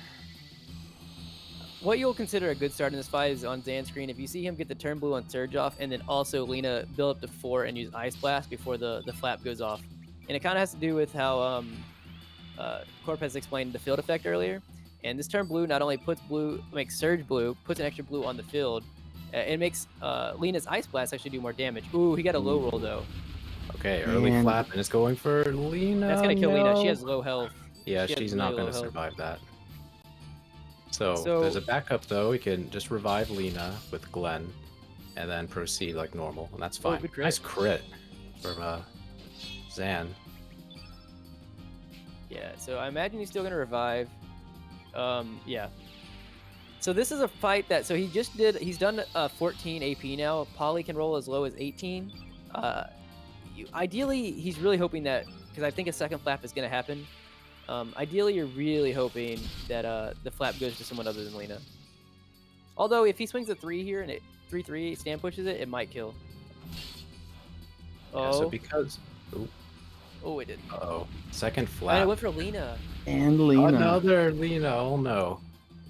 What you'll consider a good start in this fight is on Zan's screen. If you see him get the turn blue on Serge off, and then also Lena build up to 4 and use Ice Blast before the flap goes off. And it kind of has to do with how Corp has explained the field effect earlier. And this turn blue not only makes Serge blue, puts an extra blue on the field. It makes Lena's Ice Blast actually do more damage. Ooh, he got a low roll though. Okay, early flap, and it's going for Lena. That's going to kill Lena. She has low health. Yeah, she's not going to survive that. So there's a backup though. We can just revive Lena with Glenn, and then proceed like normal, and that's fine. Nice crit from Zan. Yeah, so I imagine he's still gonna revive. Yeah. So this is a fight that he's done 14 AP now. Polly can roll as low as 18. Ideally, he's really hoping that, because I think a second flap is gonna happen. Ideally, you're really hoping that the flap goes to someone other than Lena. Although, if he swings a 3 here and it 3-3 stand pushes it, it might kill. Yeah, so because... Oh, it didn't. Uh-oh. Second flap. And it went for Lena. And Lena. Another Lena. Oh, no.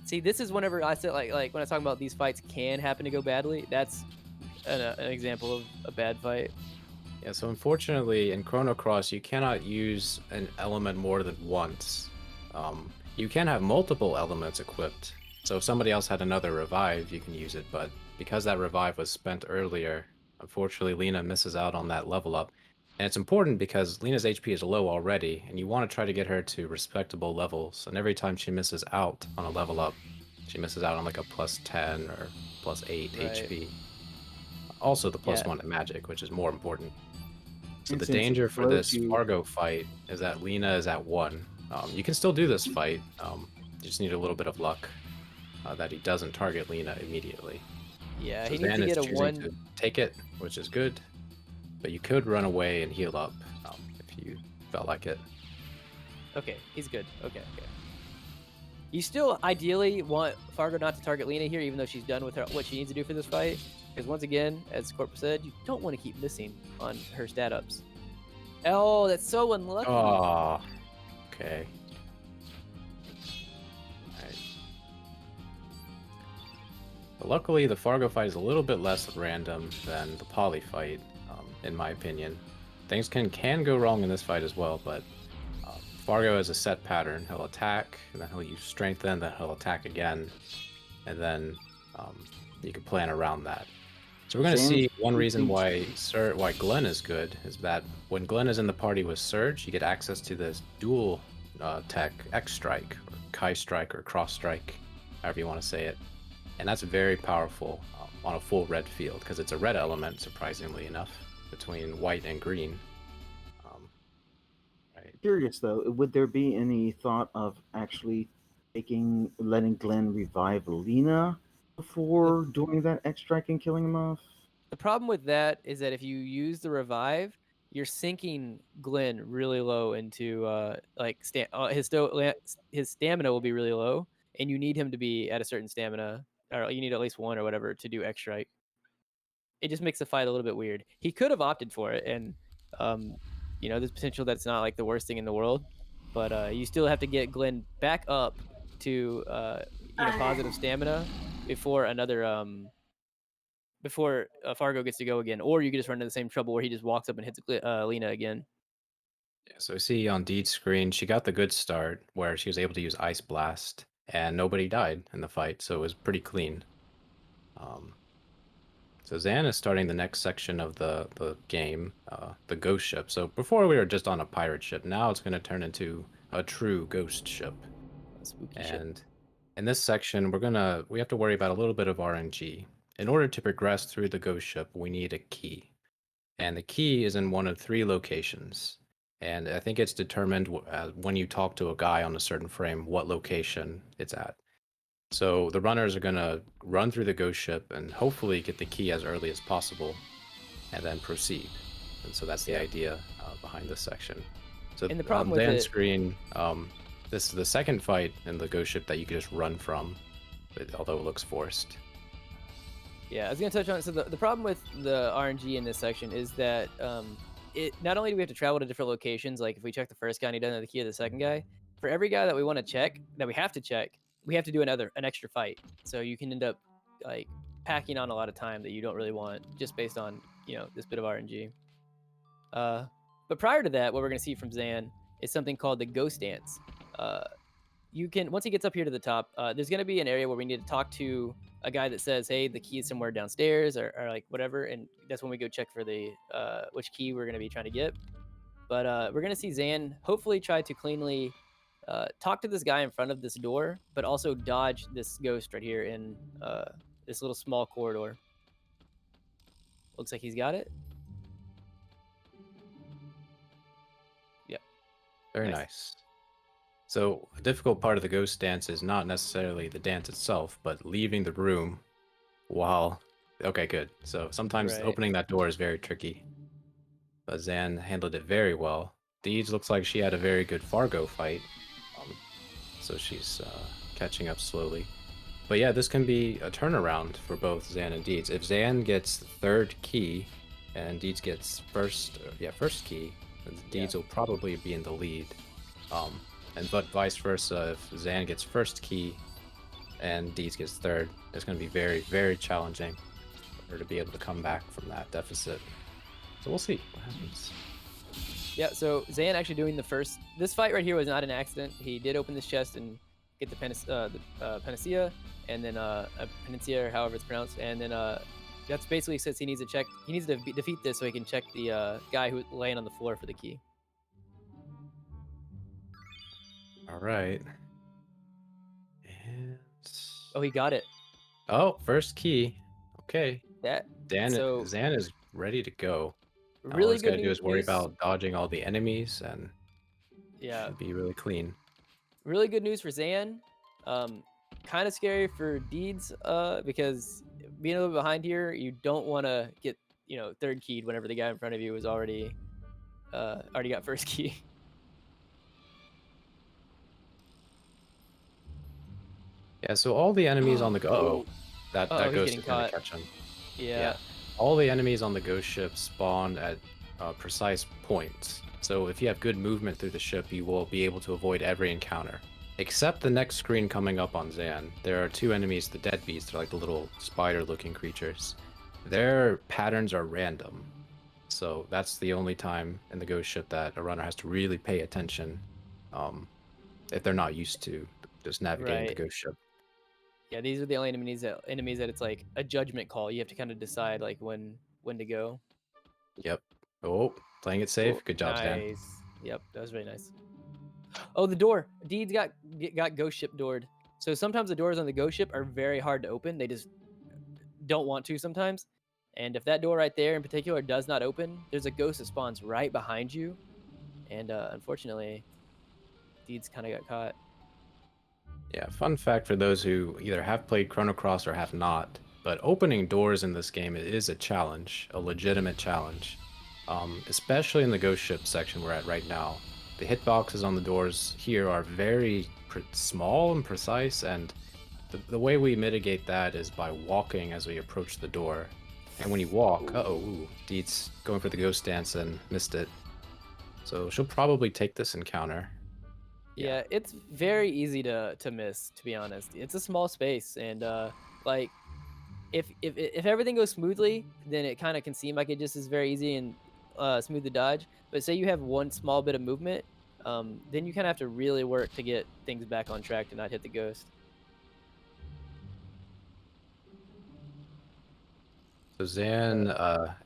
See, this is whenever I said, like when I talk about these fights can happen to go badly, that's an example of a bad fight. Yeah, so unfortunately in Chrono Cross you cannot use an element more than once. You can have multiple elements equipped. So if somebody else had another revive, you can use it, but because that revive was spent earlier, unfortunately Lena misses out on that level up. And it's important because Lena's HP is low already, and you want to try to get her to respectable levels, and every time she misses out on a level up, she misses out on like a plus 10 or plus 8 Right. HP. Also the plus Yeah. 1 to magic, which is more important. So And the since it danger for slows this you- Fargo fight is that Lena is at 1. You can still do this fight. You just need a little bit of luck that he doesn't target Lena immediately. Yeah, So he needs Zan to is get a choosing 1. to take it, which is good. But you could run away and heal up if you felt like it. Okay, he's good. Okay. You still ideally want Fargo not to target Lena here, even though she's done with what she needs to do for this fight. Because once again, as Corpus said, you don't want to keep missing on her stat ups. Oh, that's so unlucky. Oh, okay. Alright. But luckily, the Fargo fight is a little bit less random than the Poly fight, in my opinion. Things can go wrong in this fight as well, but Fargo has a set pattern. He'll attack, and then he'll use Strengthen, then he'll attack again, and then you can plan around that. So we're going to see one reason why Glenn is good is that when Glenn is in the party with Serge, you get access to this dual tech X Strike, or Chi Strike, or Cross Strike, however you want to say it. And that's very powerful on a full red field, because it's a red element, surprisingly enough, between white and green. Right. Curious though, would there be any thought of actually letting Glenn revive Lena before doing that X strike and killing him off? The problem with that is that if you use the revive, you're sinking Glenn really low into his stamina will be really low, and you need him to be at a certain stamina, or you need at least 1 or whatever to do X strike. It just makes the fight a little bit weird. He could have opted for it, and there's potential that's not like the worst thing in the world, but you still have to get Glenn back up to positive stamina before Fargo gets to go again, or you could just run into the same trouble where he just walks up and hits Lena again. Yeah, so see on Deed's screen, she got the good start where she was able to use Ice Blast, and nobody died in the fight, so it was pretty clean. So Zan is starting the next section of the game, the ghost ship. So before we were just on a pirate ship, now it's going to turn into a true ghost ship. A spooky ship. And in this section, we have to worry about a little bit of RNG. In order to progress through the ghost ship, we need a key. And the key is in one of 3 locations. And I think it's determined when you talk to a guy on a certain frame what location it's at. So the runners are going to run through the ghost ship and hopefully get the key as early as possible and then proceed. And so that's the idea behind this section. So And the problem on with Dan's it- screen, this is the second fight in the ghost ship that you can just run from, although it looks forced. Yeah, I was gonna touch on it. So the problem with the RNG in this section is that it not only do we have to travel to different locations, like if we check the first guy and he doesn't have the key of the second guy, for every guy that we want to check, that we have to check, we have to do an extra fight. So you can end up like packing on a lot of time that you don't really want just based on this bit of RNG. But prior to that, what we're gonna see from Zan is something called the Ghost Dance. You can, once he gets up here to the top, there's going to be an area where we need to talk to a guy that says, hey, the key is somewhere downstairs or like whatever. And that's when we go check for the which key we're going to be trying to get. But we're going to see Zan hopefully try to cleanly talk to this guy in front of this door, but also dodge this ghost right here in this little small corridor. Looks like he's got it. Yeah. Very nice. So a difficult part of the ghost dance is not necessarily the dance itself, but leaving the room while... Okay, good. So sometimes opening that door is very tricky. But Zan handled it very well. Deeds looks like she had a very good Fargo fight. So she's catching up slowly. But yeah, this can be a turnaround for both Zan and Deeds. If Zan gets 3rd key and Deeds gets first key, then Deeds will probably be in the lead. But vice versa, if Zan gets 1st key and Deeds gets 3rd, it's going to be very, very challenging for her to be able to come back from that deficit. So we'll see what happens. Yeah, so Zan actually doing the first. This fight right here was not an accident. He did open this chest and get the panacea, and then a panacea, or however it's pronounced, and then that's basically says he needs to check. He needs to defeat this so he can check the guy who's laying on the floor for the key. All right. And Oh, he got it. oh, first key. Okay. That Zan so is ready to go. All really he's good got to do news. is worry about dodging all the enemies, and Yeah, should be really clean. really good news for Zan. Kind of scary for Deeds, because being a little behind here, you don't want to get third keyed whenever the guy in front of you is already got first key. Yeah, so all the enemies on the go. Oh, that he's ghost getting is gonna caught. catch him. Yeah. All the enemies on the ghost ship spawn at precise points. So if you have good movement through the ship, you will be able to avoid every encounter. Except the next screen coming up on Zan. There are two enemies, the deadbeats. They're like the little spider-looking creatures. Their patterns are random. So that's the only time in the ghost ship that a runner has to really pay attention, if they're not used to just navigating the Right. ghost ship. Yeah, these are the only enemies that it's like a judgment call. You have to kind of decide like when to go. Yep. Oh, playing it safe. Oh, Good job, Stan. nice. Yep, that was really nice. Oh, the door. Deeds got ghost ship doored. So sometimes the doors on the ghost ship are very hard to open. They just don't want to sometimes. And if that door right there in particular does not open, there's a ghost that spawns right behind you. And unfortunately, Deeds kind of got caught. Yeah, fun fact for those who either have played Chrono Cross or have not, but opening doors in this game is a challenge, a legitimate challenge. Especially in the ghost ship section we're at right now. The hitboxes on the doors here are very small and precise, and the way we mitigate that is by walking as we approach the door. And when you walk, Deets going for the ghost dance and missed it. So she'll probably take this encounter. Yeah, it's very easy to miss, to be honest. It's a small space, and like if everything goes smoothly, then it kind of can seem like it just is very easy and smooth to dodge. But say you have one small bit of movement, then you kind of have to really work to get things back on track to not hit the ghost. So Zan,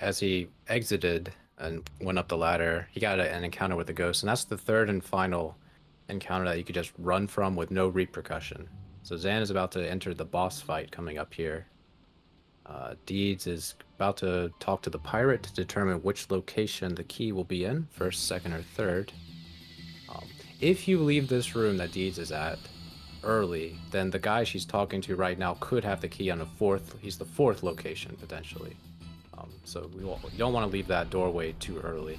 as he exited and went up the ladder, he got an encounter with the ghost, and that's the third and final encounter that you could just run from with no repercussion. So Zan is about to enter the boss fight coming up here. Deeds is about to talk to the pirate to determine which location the key will be in, first, second, or third. If you leave this room that Deeds is at early, then the guy she's talking to right now could have the key on he's the fourth location, potentially. So you don't want to leave that doorway too early.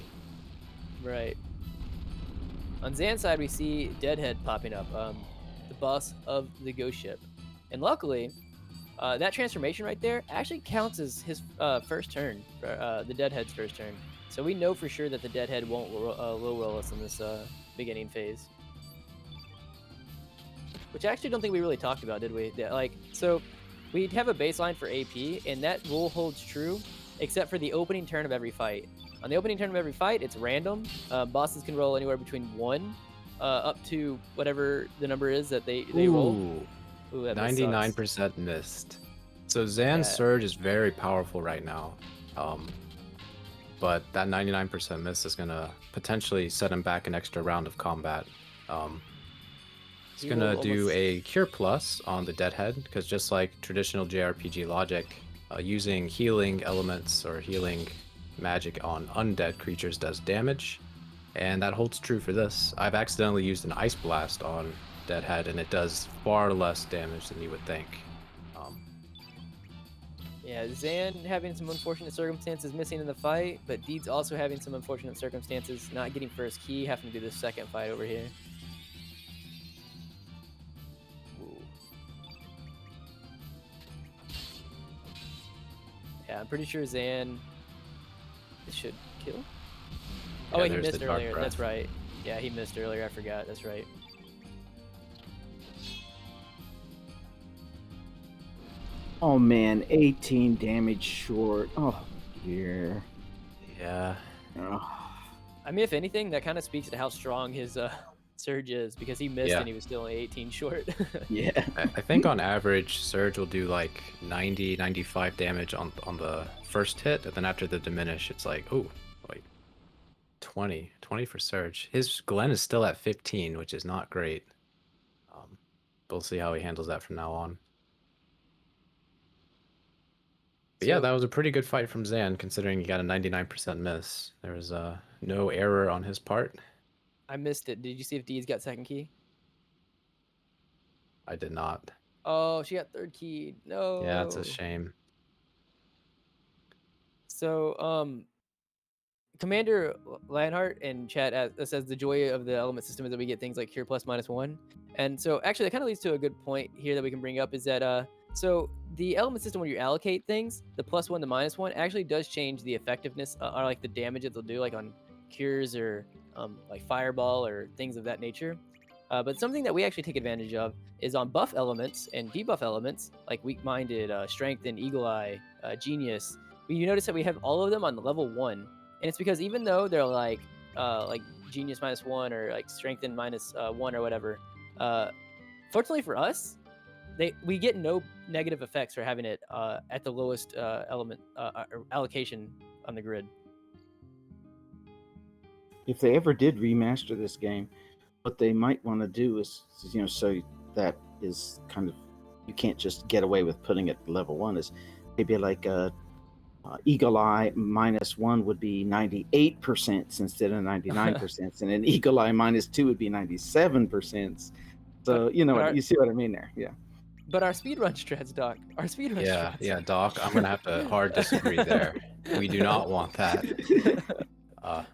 Right. On Zan's side, we see Deadhead popping up, the boss of the ghost ship. And luckily, that transformation right there actually counts as his first turn, the Deadhead's first turn. So we know for sure that the Deadhead won't low roll us in this beginning phase. Which I actually don't think we really talked about, did we? So we have a baseline for AP, and that rule holds true, except for the opening turn of every fight. On the opening turn of every fight, it's random. Bosses can roll anywhere between 1 up to whatever the number is that they roll. Ooh, 99% missed. So Zan's Serge is very powerful right now. But that 99% miss is going to potentially set him back an extra round of combat. He's going to do a Cure Plus on the Deadhead, because just like traditional JRPG logic, using healing elements or healing magic on undead creatures does damage, and that holds true for this. I've accidentally used an Ice Blast on Deadhead, and it does far less damage than you would think. Yeah, Zan having some unfortunate circumstances missing in the fight, but Deeds also having some unfortunate circumstances not getting first key, having to do the second fight over here. Ooh. Yeah, I'm pretty sure Zan should kill. Oh, wait, he missed earlier. That's right. Yeah, he missed earlier. I forgot. That's right. Oh man, 18 damage short. Oh dear. Yeah. Ugh. I mean, if anything, that kind of speaks to how strong his Surge is, because he missed Yeah. and he was still only 18 short. Yeah. I think on average, Surge will do like 90, 95 damage on the first hit, and then after the diminish, it's like, oh, like 20 for Surge. His Glenn is still at 15, which is not great. We'll see how he handles that from now on. But yeah, So- that was a pretty good fight from Zan, considering he got a 99% miss. There was no error on his part. I missed it. Did you see if Deeds got second key? I did not. Oh, she got third key. No. Yeah, it's a shame. So, Commander Lionheart in chat says the joy of the element system is that we get things like Cure Plus -1. And so actually that kind of leads to a good point here that we can bring up, is that so the element system, when you allocate things, the +1 to -1 actually does change the effectiveness or like the damage that they'll do, like on cures or like Fireball or things of that nature. But something that we actually take advantage of is on buff elements and debuff elements like Weak-Minded, Strength, and Eagle Eye, Genius. You notice that we have all of them on level 1. And it's because even though they're like Genius -1 or like Strengthen -1 or whatever, fortunately for us, we get no negative effects for having it at the lowest element allocation on the grid. If they ever did remaster this game, what they might want to do is, so that is kind of, you can't just get away with putting it level 1, is maybe like Eagle Eye -1 would be 98% instead of 99%, and then Eagle Eye -2 would be 97%. So you see what I mean there, yeah. But our speedrun strats, Doc. Our speedrun strats. Yeah, Doc. I'm gonna have to hard disagree there. We do not want that.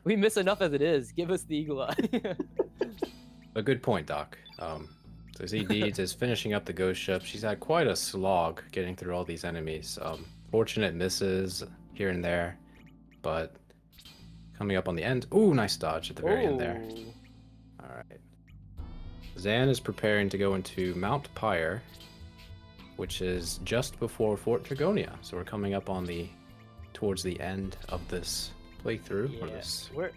We miss enough as it is. Give us the Eagle Eye. A good point, Doc. So agDeeds is finishing up the ghost ship. She's had quite a slog getting through all these enemies. Fortunate misses here and there, but coming up on the end. Ooh, nice dodge at the very end there. All right. Zan is preparing to go into Mount Pyre, which is just before Fort Dragonia. So we're coming up on towards the end of this playthrough. Or Yeah, this. we're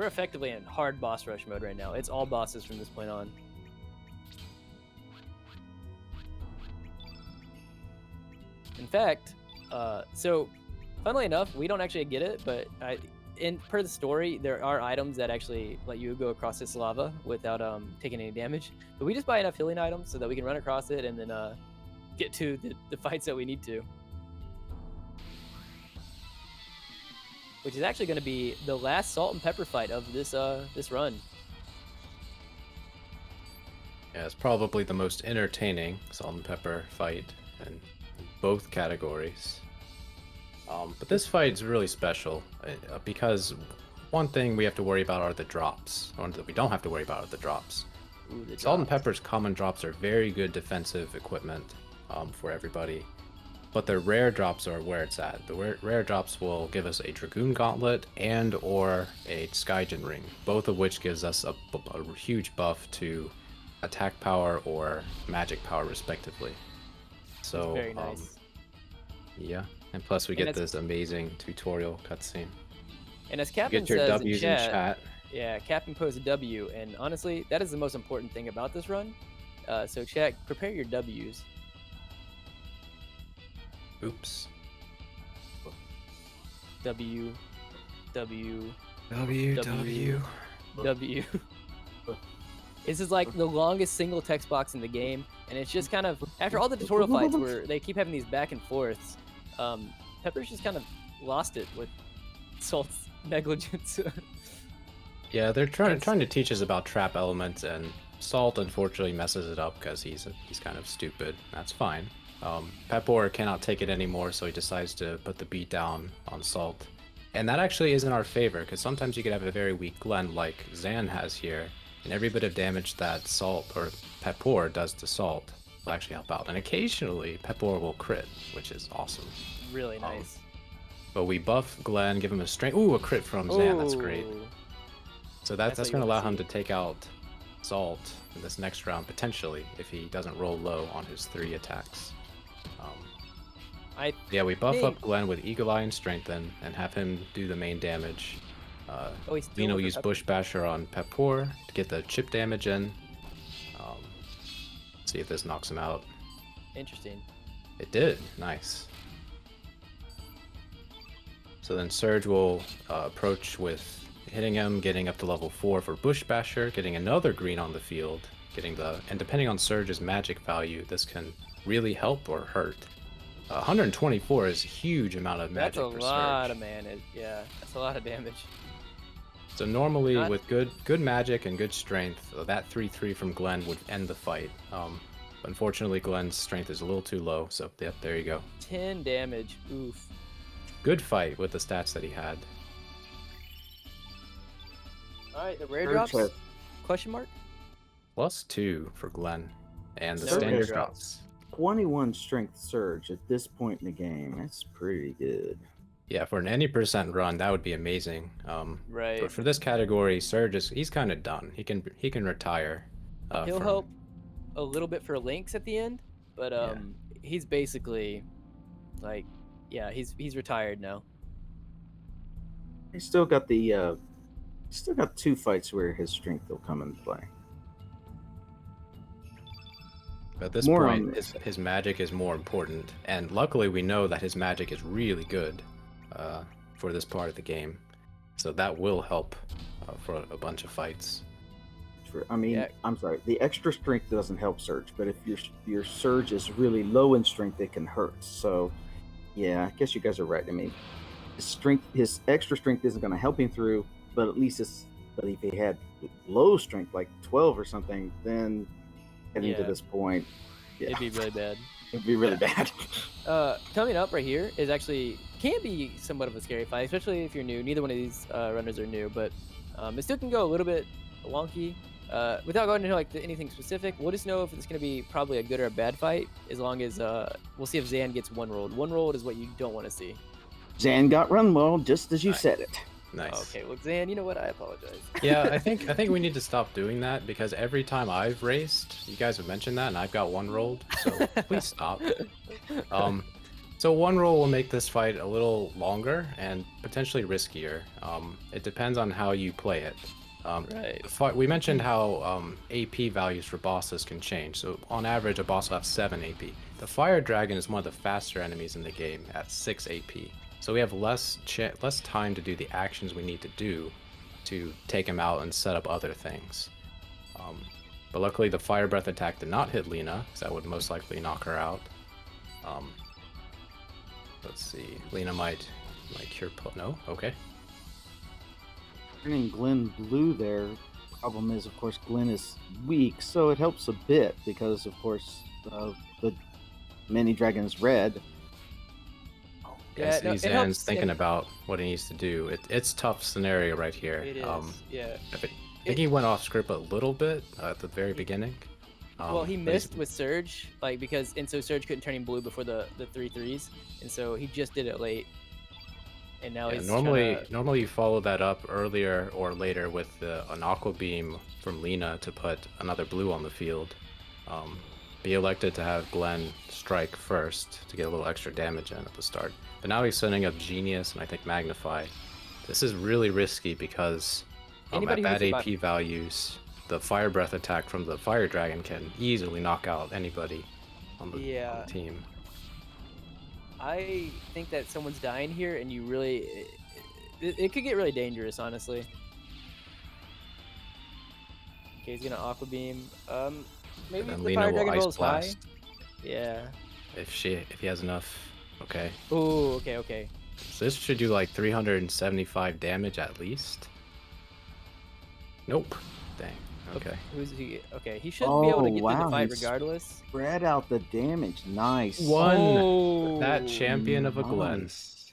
effectively in hard boss rush mode right now. It's all bosses from this point on. In fact, so funnily enough, we don't actually get it, but per the story, there are items that actually let you go across this lava without taking any damage. But we just buy enough healing items so that we can run across it and then get to the fights that we need to. Which is actually going to be the last salt and pepper fight of this run. Yeah, it's probably the most entertaining salt and pepper fight in both categories. But this fight is really special because one thing we have to worry about are the drops. One that we don't have to worry about are the drops. Ooh, the Salt and drops. Pepper's common drops are very good defensive equipment for everybody. But the rare drops are where it's at. The rare drops will give us a Dragoon Gauntlet and or a Skygen Ring, both of which gives us a huge buff to attack power or magic power respectively. So Very nice. yeah, and plus we And get this amazing tutorial cutscene. And as Captain Get your says W's in in chat, chat. yeah, Captain posed a W, and honestly, that is the most important thing about this run. So chat, prepare your W's. Oops. W, W, W. W. This is like the longest single text box in the game, and it's just kind of, after all the tutorial fights where they keep having these back and forths, Pepper's just kind of lost it with Salt's negligence. Yeah, they're trying to teach us about trap elements, and Salt unfortunately messes it up because he's kind of stupid. That's fine. Pepor cannot take it anymore, so he decides to put the beat down on Salt. And that actually is in our favor, because sometimes you could have a very weak Glen like Zan has here, and every bit of damage that Salt or Pepor does to Salt will actually help out. And occasionally, Pepor will crit, which is awesome. Really nice. But we buff Glen, give him a strength. Ooh, a crit from Zan, that's great. Ooh. So that's what you going to allow wanna him see. to take out Salt in this next round, potentially, if he doesn't roll low on his 3 attacks. Yeah, we buff think- up Glenn with Eagle Eye and Strengthen and have him do the main damage. Oh, he's still Lino over used Pepper. Bush Basher on Pepor to get the chip damage in. See if this knocks him out. Interesting. It did. Nice. So then Serge will approach with hitting him, getting up to level 4 for Bush Basher, getting another green on the field, and depending on Serge's magic value, this can really help or hurt. 124 is a huge amount of magic That's a for lot Serge. of mana. Yeah, that's a lot of damage. So normally Not- with good magic and good strength, that 3/3 from Glenn would end the fight. Unfortunately, Glenn's strength is a little too low, so yep, there you go. 10 damage. Oof. Good fight with the stats that he had. All right, the rare Surge drops? has- Question mark? +2 for Glenn, and the No rare standard drops. drops. 21 strength Surge at this point in the game. That's pretty good. Yeah, for an any percent run, that would be amazing. Right. But for this category, Serge he's kind of done. He can retire. He'll from- help a little bit for Lynx at the end, but he's basically like, yeah, he's retired now. He's still got the still got 2 fights where his strength will come into play. At this More point, on this. his magic is more important, and luckily we know that his magic is really good for this part of the game, so that will help for a bunch of fights. I mean, Yeah. I'm sorry. The extra strength doesn't help Surge, but if your Surge is really low in strength, it can hurt. So, yeah, I guess you guys are right. I mean, his extra strength isn't going to help him through, but at least but if he had low strength, like 12 or something, then getting to Yeah. this point, yeah, It'd be really bad. it'd be really bad. Coming up right here is actually can be somewhat of a scary fight, especially if you're new. Neither one of these runners are new, but it still can go a little bit wonky. Without going into like anything specific, we'll just know if it's going to be probably a good or a bad fight. As long as we'll see if Zan gets one rolled. One rolled is what you don't want to see. Zan got run well, just as you said it. Nice. Okay, well Zan, you know what? I apologize. Yeah, I think we need to stop doing that because every time I've raced, you guys have mentioned that, and I've got one rolled. So please stop. So one roll will make this fight a little longer and potentially riskier. It depends on how you play it. Right. We mentioned how AP values for bosses can change. So on average, a boss will have 7 AP. The Fire Dragon is one of the faster enemies in the game at 6 AP. So we have less time to do the actions we need to do to take him out and set up other things. But luckily the Fire Breath attack did not hit Lena, because that would most likely knock her out. Let's see. Lena might cure... No? Okay. Turning Glenn blue there. Problem is, of course, Glenn is weak, so it helps a bit because, of course, the mini dragon's red. Yeah, no, it Zan's helps, thinking and- about what he needs to do. It's tough scenario right here. It is. Yeah. I think he went off script a little bit at the very beginning. Well, he but he's- missed with Serge, like so Serge couldn't turn him blue before the 3/3s, and so he just did it late. And now Yeah, he's normally you follow that up earlier or later with an Aqua Beam from Lena to put another blue on the field. Be elected to have Glenn strike first to get a little extra damage in at the start. But now he's setting up Genius and I think Magnify. This is really risky because at Anybody bad who's AP values, the Fire Breath attack from the Fire Dragon can easily knock out anybody on the team. I think that someone's dying here, and you really, it could get really dangerous, honestly. Okay, he's gonna Aqua Beam. Maybe And then the Lena Fire will Dragon Ice rolls high. Blast Yeah. if he has enough. Okay. Oh, okay. So this should do like 375 damage at least. Nope. Dang. Okay. Who's he? Okay, he should be able to get through wow, the fight he's- regardless. Spread out the damage. Nice. One. That champion of a Glen. Nice.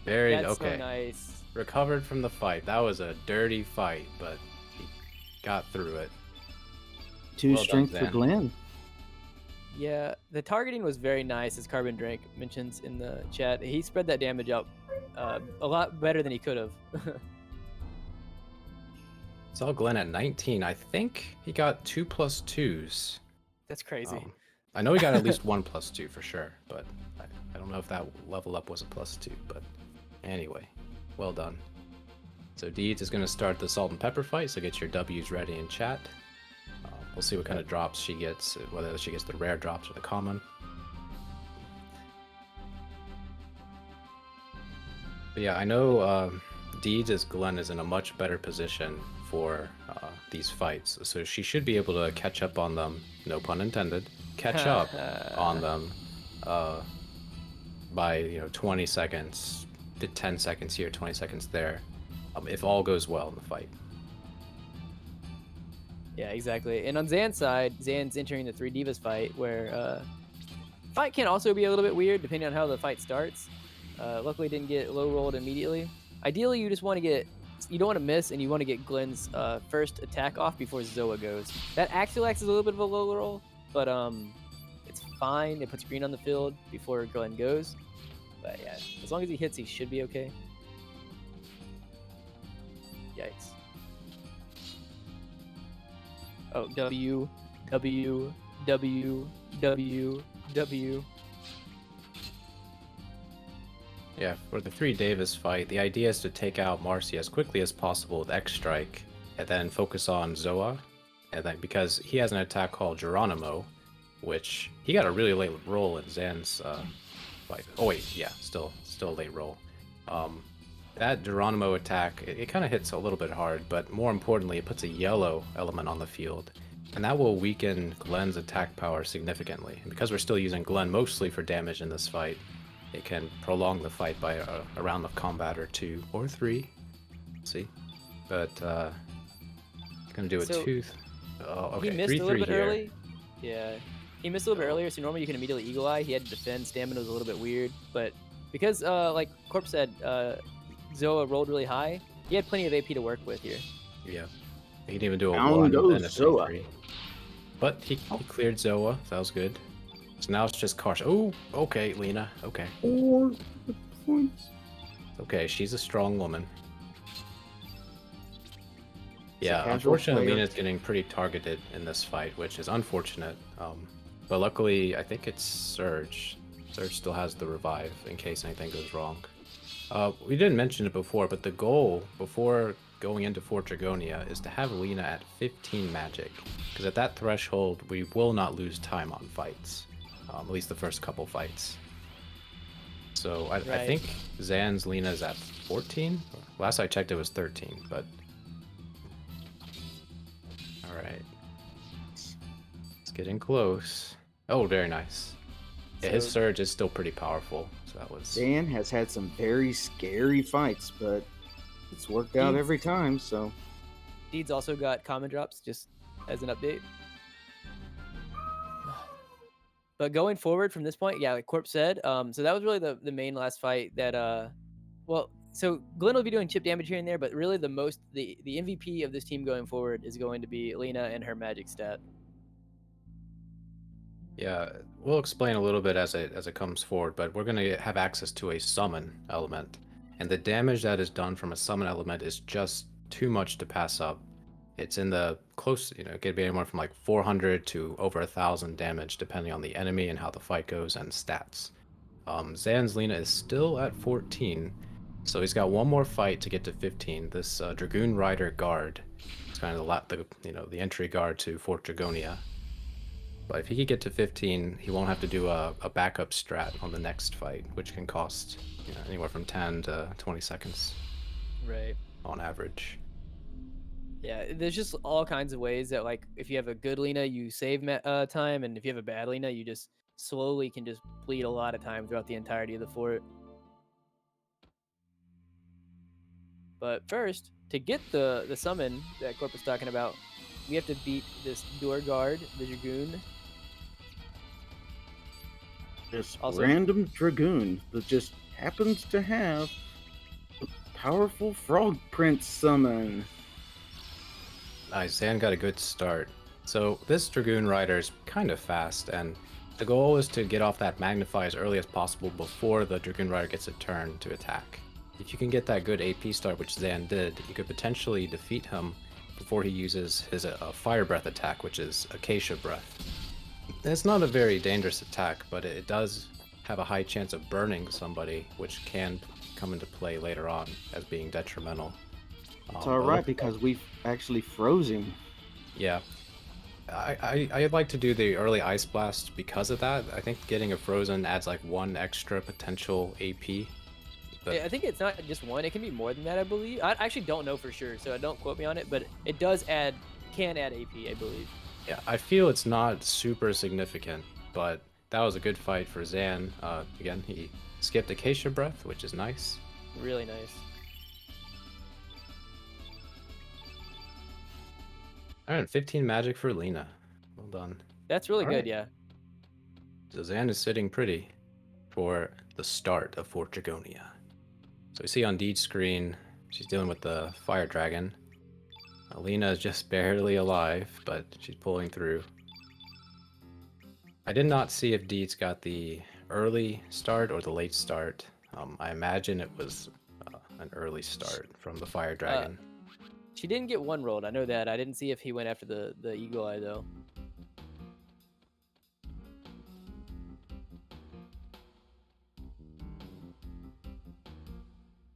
Very That's okay. so nice. Recovered from the fight. That was a dirty fight, but he got through it. 2 Well done, strength for Zan. Glenn. Yeah, the targeting was very nice, as Carbon Drink mentions in the chat. He spread that damage out a lot better than he could have. Saw Glenn at 19. I think he got 2+2s. That's crazy. I know he got at least 1+2 for sure, but I don't know if that level up was a +2, but anyway, well done. So Deeds is going to start the salt and pepper fight, so get your W's ready in chat. We'll see what kind of drops she gets, whether she gets the rare drops or the common. But yeah, I know Deeds' Glenn is in a much better position for these fights, so she should be able to catch up on them, no pun intended, catch up on them by 20 seconds, 10 seconds here, 20 seconds there, if all goes well in the fight. Yeah, exactly. And on Zan's side, Zan's entering the 3 Divas fight, where fight can also be a little bit weird depending on how the fight starts. Luckily, didn't get low rolled immediately. Ideally, you just want to you don't want to miss, and you want to get Glenn's first attack off before Zoa goes. That actually acts as a little bit of a low roll, but it's fine. It puts green on the field before Glenn goes. But yeah, as long as he hits, he should be okay. Yikes. Oh, W, W, W, W, W. Yeah, for the 3 Davis fight, the idea is to take out Marcy as quickly as possible with X Strike, and then focus on Zoa, and then because he has an attack called Geronimo, which he got a really late roll in Zan's fight. Oh wait, yeah, still a late roll. That Geronimo attack, it kind of hits a little bit hard, but more importantly, it puts a yellow element on the field, and that will weaken Glenn's attack power significantly. And because we're still using Glenn mostly for damage in this fight, it can prolong the fight by a round of combat or 2 or 3. See, but gonna do a So, tooth. Oh, okay, He missed 3-3 a little bit here. early. Yeah, he missed a little bit earlier, so normally you can immediately Eagle Eye. He had to defend. Stamina was a little bit weird, but because, like Corp said, Zoa rolled really high, he had plenty of AP to work with here. Yeah, he didn't even do a Down 1 goes and a Zoa. 3-3. But he cleared Zoa, so that was good. So now it's just Karsh. Oh, okay, Lena. Okay. 4 points. Okay, she's a strong woman. a Yeah, casual unfortunately, player. Lena's getting pretty targeted in this fight, which is unfortunate. But luckily, I think it's Serge. Serge still has the revive in case anything goes wrong. We didn't mention it before, but the goal before going into Fort Dragonia is to have Lena at 15 magic, because at that threshold, we will not lose time on fights, at least the first couple fights. So I Right. think Zan's Lena's at 14. Last I checked, it was 13, but all right, it's getting close. Oh, very nice. Yeah, his So- Surge is still pretty powerful, so that was. Dan has had some very scary fights, but it's worked out Deeds- every time, so. Deeds also got common drops, just as an update. But going forward from this point, yeah, like Corp said, so that was really the main last fight that, well, so Glenn will be doing chip damage here and there, but really the MVP of this team going forward is going to be Lena and her magic stat. Yeah, we'll explain a little bit as it comes forward, but we're gonna have access to a summon element, and the damage that is done from a summon element is just too much to pass up. It's in the close, it could be anywhere from like 400 to over 1,000 damage, depending on the enemy and how the fight goes and stats. Zan's Lena is still at 14, so he's got one more fight to get to 15. This Dragoon Rider guard is kind of the entry guard to Fort Dragonia. But if he could get to 15, he won't have to do a backup strat on the next fight, which can cost anywhere from 10 to 20 seconds Right. on average. Yeah, there's just all kinds of ways that, like, if you have a good Lena, you save time, and if you have a bad Lena, you just slowly can just bleed a lot of time throughout the entirety of the fort. But first, to get the summon that Corp was talking about, we have to beat this door guard, the Dragoon. This Also- random Dragoon that just happens to have a powerful Frog Prince summon. Nice, Zan got a good start. So this Dragoon Rider is kind of fast, and the goal is to get off that Magnify as early as possible before the Dragoon Rider gets a turn to attack. If you can get that good AP start, which Zan did, you could potentially defeat him before he uses his Fire Breath attack, which is Acacia Breath. It's not a very dangerous attack, but it does have a high chance of burning somebody, which can come into play later on as being detrimental. It's But all right looks like- because we've actually froze him. yeah. I'd like to do the early Ice Blast because of that. I think getting a Frozen adds like 1 extra potential AP. But I think it's not just one. It can be more than that, I believe. I actually don't know for sure, so don't quote me on it. But it can add AP, I believe. yeah, I feel it's not super significant, but that was a good fight for Zan. Again, he skipped Acacia Breath, which is nice. Really nice. 115 magic for Lena. Well done. That's really All good, right. yeah. So Zan is sitting pretty for the start of Fort Dragonia. So we see on Deed's screen, she's dealing with the fire dragon. Lena is just barely alive, but she's pulling through. I did not see if Deed's got the early start or the late start. I imagine it was an early start from the fire dragon. She didn't get one rolled. I know that. I didn't see if he went after the Eagle Eye, though.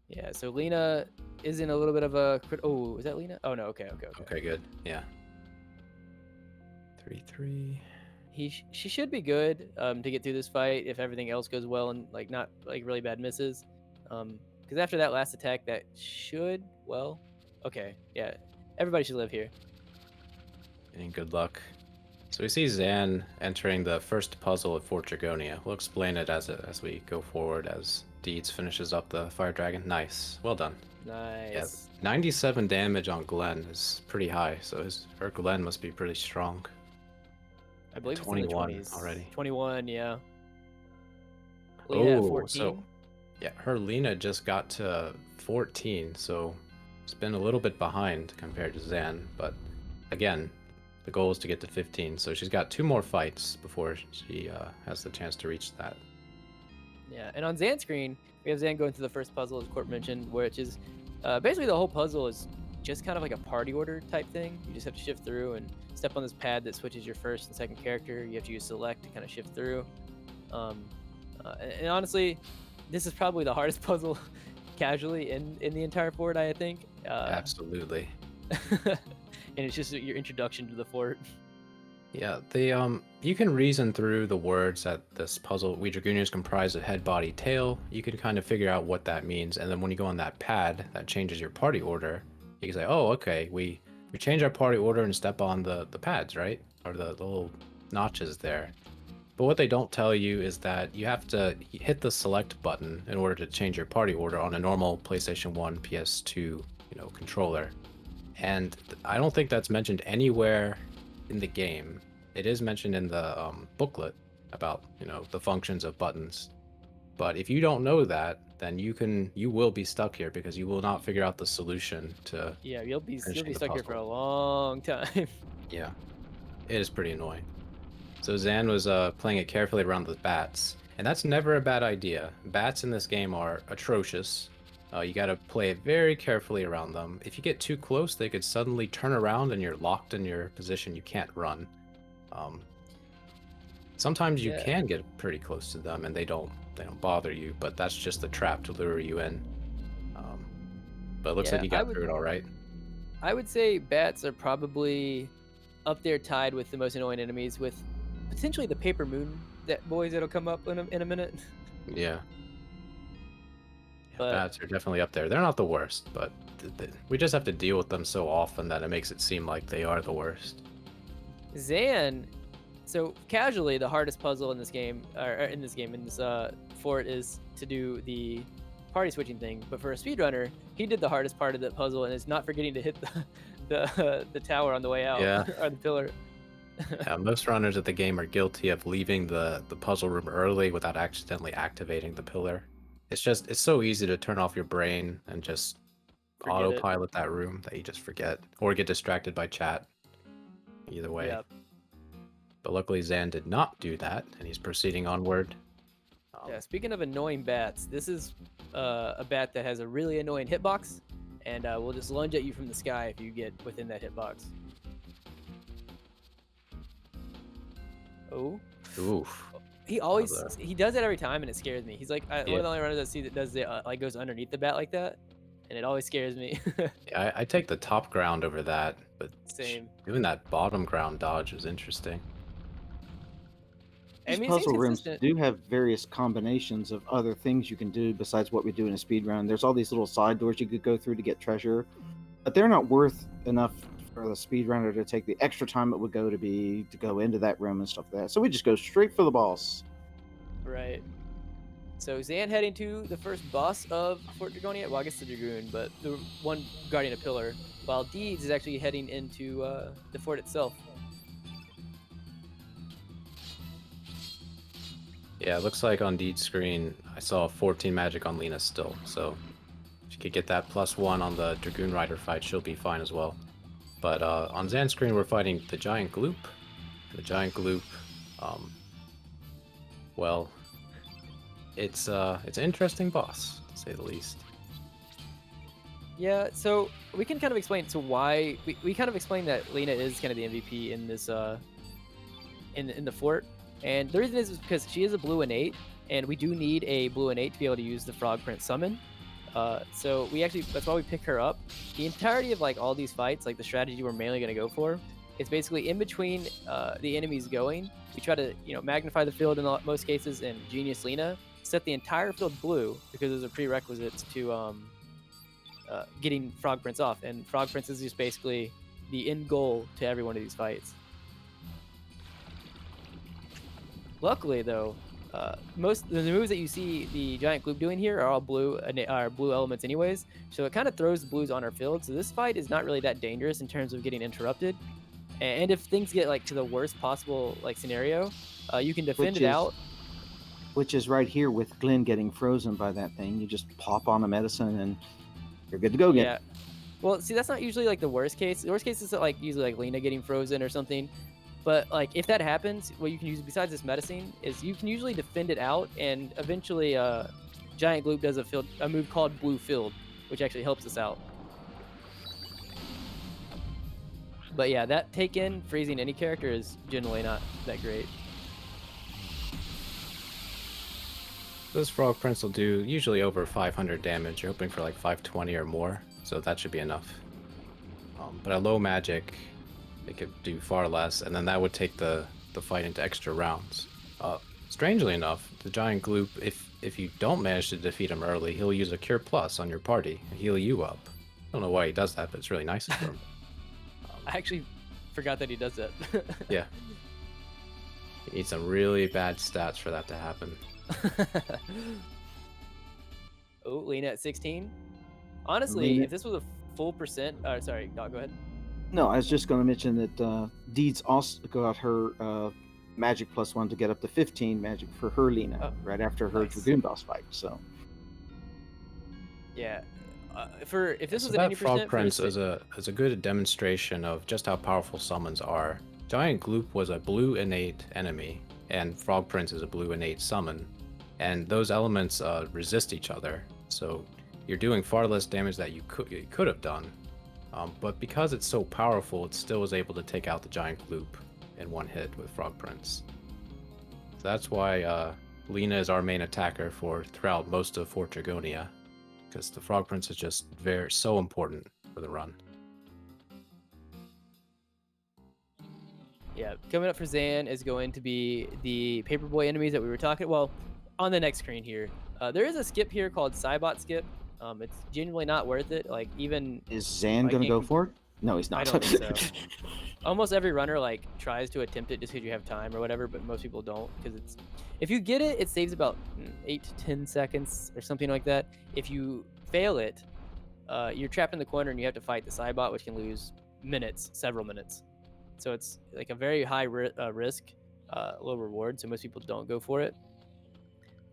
Yeah, so Lena is in a little bit of a... Oh, is that Lena? Oh, no, okay. Okay, good. Yeah. 3-3. She should be good to get through this fight if everything else goes well and like not like really bad misses. Because after that last attack, that should okay, yeah, everybody should live here. And good luck. So we see Zan entering the first puzzle of Fort Dragonia. We'll explain it as we go forward as Deeds finishes up the fire dragon. Nice, well done. Nice. Yeah, 97 damage on Glenn is pretty high, so her Glenn must be pretty strong. I believe 21 it's in the 20s. already. 21, yeah. Lena at Oh, 14. so yeah, her Lena just got to 14, so it's been a little bit behind compared to Zan, but again, the goal is to get to 15, so she's got 2 more fights before she has the chance to reach that. Yeah, and on Zan's screen, we have Zan going through the first puzzle, as Court mentioned, which is basically the whole puzzle is just kind of like a party order type thing. You just have to shift through and step on this pad that switches your first and second character. You have to use select to kind of shift through. And honestly, this is probably the hardest puzzle casually in the entire fort, I think. Absolutely. And it's just your introduction to the fort. Yeah, you can reason through the words that this puzzle, We Dragonia, is comprised of head, body, tail. You can kind of figure out what that means, and then when you go on that pad that changes your party order, you can say, oh, okay, we change our party order and step on the pads, right? Or the little notches there. But what they don't tell you is that you have to hit the select button in order to change your party order on a normal PlayStation 1, PS2, controller. And I don't think that's mentioned anywhere in the game. It is mentioned in the booklet about the functions of buttons. But if you don't know that, then you will be stuck here because you will not figure out the solution to. Yeah, you'll be finishing the stuck here for a puzzle. long time. Yeah, it is pretty annoying. So Zan was playing it carefully around the bats, and that's never a bad idea. Bats in this game are atrocious. You gotta play it very carefully around them. If you get too close, they could suddenly turn around and you're locked in your position. You can't run. Sometimes you Yeah. can get pretty close to them and they don't bother you, but that's just the trap to lure you in. But it looks like Yeah, you got through it all right. I would say bats are probably up there tied with the most annoying enemies, with potentially the paper moon boys that'll come up in a minute. Yeah. But- Bats are definitely up there. They're not the worst, but we just have to deal with them so often that it makes it seem like they are the worst. Zan, so casually the hardest puzzle in this fort is to do the party switching thing. But for a speedrunner, he did the hardest part of that puzzle and is not forgetting to hit the tower on the way out. Yeah. Or the pillar. Most runners of the game are guilty of leaving the puzzle room early without accidentally activating the pillar. It's so easy to turn off your brain and just Forget it. autopilot that room that you just forget or get distracted by chat. Either way. Yep. But luckily Zan did not do that, and he's proceeding onward. Yeah, speaking of annoying bats, this is a bat that has a really annoying hitbox, and will just lunge at you from the sky if you get within that hitbox. Oh. Oof. He always he does it every time, and it scares me. He's like one Yeah. of the only runners I see that does it like goes underneath the bat like that, and it always scares me. Yeah, I take the top ground over that, but Same. doing that bottom ground dodge is interesting. I These mean, it seems puzzle rooms consistent. do have various combinations of other things you can do besides what we do in a speed run. There's all these little side doors you could go through to get treasure, but they're not worth enough for the speedrunner to take the extra time it would go to go into that room and stuff like that. So we just go straight for the boss. Right. So Zan heading to the first boss of Fort Dragonia. Well, I guess the Dragoon, but the one guarding a pillar. While Deeds is actually heading into the fort itself. Yeah, it looks like on Deed's screen, I saw 14 magic on Lena still, so if you could get that +1 on the Dragoon Rider fight, she'll be fine as well. But on Zan's screen, we're fighting the Giant Gloop. The Giant Gloop, well, it's an interesting boss, to say the least. Yeah, so we can kind of explain why we kind of explained that Lena is kind of the MVP in this in the fort. And the reason is because she is a blue innate, and we do need a blue innate to be able to use the Frog Prince summon. So that's why we pick her up. The entirety of like all these fights, like the strategy we're mainly going to go for, is basically in between the enemies going. We try to magnify the field in most cases, and Genius Lena set the entire field blue because those are prerequisites to getting Frog Prince off. And Frog Prince is just basically the end goal to every one of these fights. Luckily, though, most of the moves that you see the Giant Gloop doing here are all blue elements anyways, so it kind of throws the blues on our field. So this fight is not really that dangerous in terms of getting interrupted. And if things get like to the worst possible like scenario, you can defend it out. Which is right here with Glenn getting frozen by that thing. You just pop on a medicine and you're good to go again. Yeah. Well, see, that's not usually like the worst case. The worst case is like usually like Lena getting frozen or something. But like if that happens, what you can use besides this medicine is you can usually defend it out, and eventually Giant Gloop does a move called Blue Field, which actually helps us out. But yeah, that take-in freezing any character is generally not that great. This Frog Prince will do usually over 500 damage. You're hoping for like 520 or more, so that should be enough. But at low magic, it could do far less, and then that would take the fight into extra rounds. Strangely enough, the Giant Gloop, if you don't manage to defeat him early, he'll use a Cure Plus on your party and heal you up. I don't know why he does that, but it's really nice of him. I actually forgot that he does that. Yeah. You need some really bad stats for that to happen. Oh, Lena at 16. Honestly, Lena- if this was a full percent, sorry, go ahead. No, I was just going to mention that Deeds also got her magic +1 to get up to 15 magic for her Lena right after her nice. Dragoon boss fight. So Yeah. If this was that an 80%, Frog Prince is a good demonstration of just how powerful summons are. Giant Gloop was a blue innate enemy, and Frog Prince is a blue innate summon, and those elements resist each other. So you're doing far less damage that you could have done. But because it's so powerful, it still was able to take out the Giant Gloop in one hit with Frog Prince. So that's why Lena is our main attacker throughout most of Fort Dragonia, because the Frog Prince is just so important for the run. Yeah, coming up for Zan is going to be the Paperboy enemies that we were talking. Well, on the next screen here, there is a skip here called Cybot skip. It's genuinely not worth it. Like even is Zan like, going to go for it? No, he's not. I don't think so. Almost every runner like tries to attempt it just because you have time or whatever, but most people don't because if you get it, it saves about 8 to 10 seconds or something like that. If you fail it, you're trapped in the corner and you have to fight the Cybot, which can lose several minutes. So it's like a very high risk, low reward. So most people don't go for it.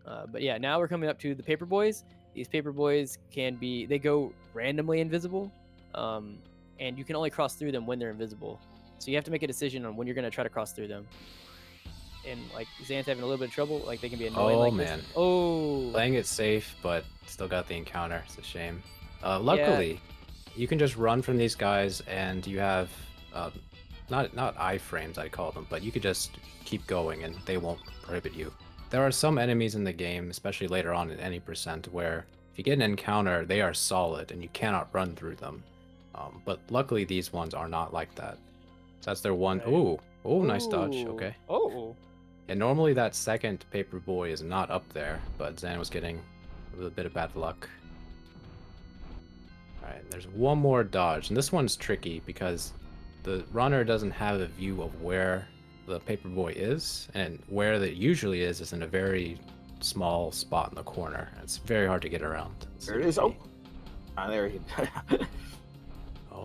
But yeah, now we're coming up to the Paperboys. These Paperboys they go randomly invisible, and you can only cross through them when they're invisible. So you have to make a decision on when you're going to try to cross through them. And like Zan's having a little bit of trouble, like they can be annoying. Oh man! Oh, Playing it safe, but still got the encounter. It's a shame. Luckily, you can just run from these guys, and you have not iframes, I call them, but you could just keep going, and they won't prohibit you. there are some enemies in the game, especially later on in any percent, where if you get an encounter, they are solid and you cannot run through them. But luckily, these ones are not like that. So that's their one. Right. Ooh, oh, nice dodge. Ooh. Okay. Oh. And normally that second paper boy is not up there, but Zan was getting a little bit of bad luck. Alright, there's one more dodge, and this one's tricky because the runner doesn't have a view of where the paper boy is, and where that usually is in a very small spot in the corner. It's very hard to get around. There it is. Oh, there he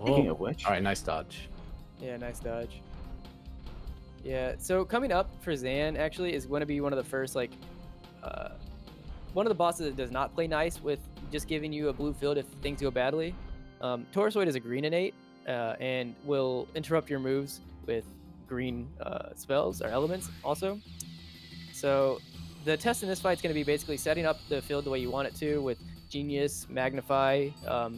Speaking of which. Alright, nice dodge. Yeah, nice dodge. Yeah, so coming up for Zan actually is going to be one of the first, like, one of the bosses that does not play nice with just giving you a blue field if things go badly. Taurosoid is a green innate and will interrupt your moves with green spells or elements also. So the test in this fight is going to be basically setting up the field the way you want it to with Genius, Magnify,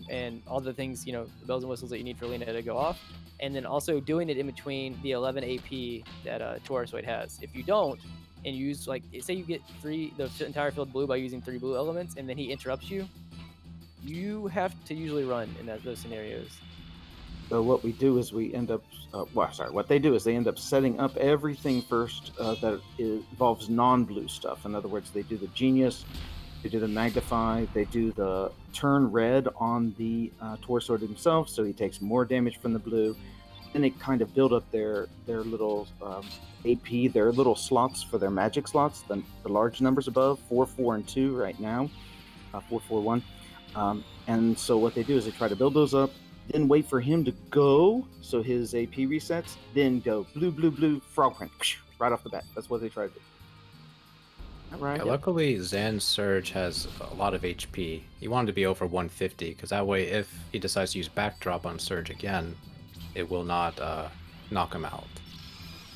and all the things, the bells and whistles that you need for Lena to go off. And then also doing it in between the 11 AP that Taurosoid has. If you don't, and use, like, say you get the entire field blue by using 3 blue elements, and then he interrupts you, you have to usually run in those scenarios. So what we do is we end up, what they do is they end up setting up everything first that involves non-blue stuff. In other words, they do the Genius, they do the Magnify, they do the turn red on the Taurosoid himself, so he takes more damage from the blue. And they kind of build up their little AP, their little slots for their magic slots, the large numbers above, 4, 4, and 2 right now, 4, 4, 1. And so what they do is they try to build those up, then wait for him to go, so his AP resets, then go blue, blue, blue, frog print, right off the bat. That's what they try to do. All right. Yeah, luckily, Zan's Serge has a lot of HP. He wanted to be over 150, because that way, if he decides to use backdrop on Serge again, it will not knock him out.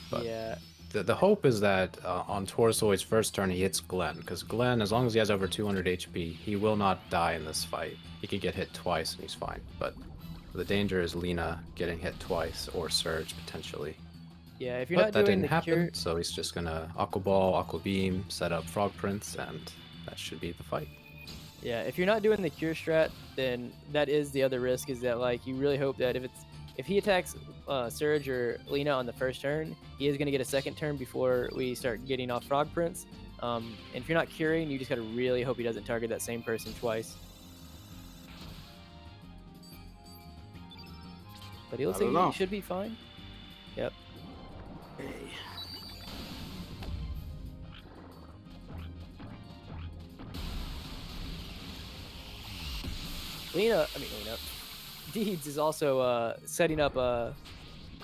But yeah. The hope is that on Taurosoid's first turn he hits Glenn, because Glenn, as long as he has over 200 HP, he will not die in this fight. He could get hit twice and he's fine. But the danger is Lena getting hit twice, or Serge potentially. Yeah, if you're But not that doing didn't the happen, cure, so he's just gonna Aqua Ball, Aqua Beam, set up Frog Prince, and that should be the fight. yeah, if you're not doing the cure strat, then that is the other risk, is that, like, you really hope that if he attacks Serge or Lena on the first turn, he is going to get a second turn before we start getting off Frog Prince. And if you're not curing, you just got to really hope he doesn't target that same person twice. But he looks like he should be fine. Yep. Lena. Deeds is also setting up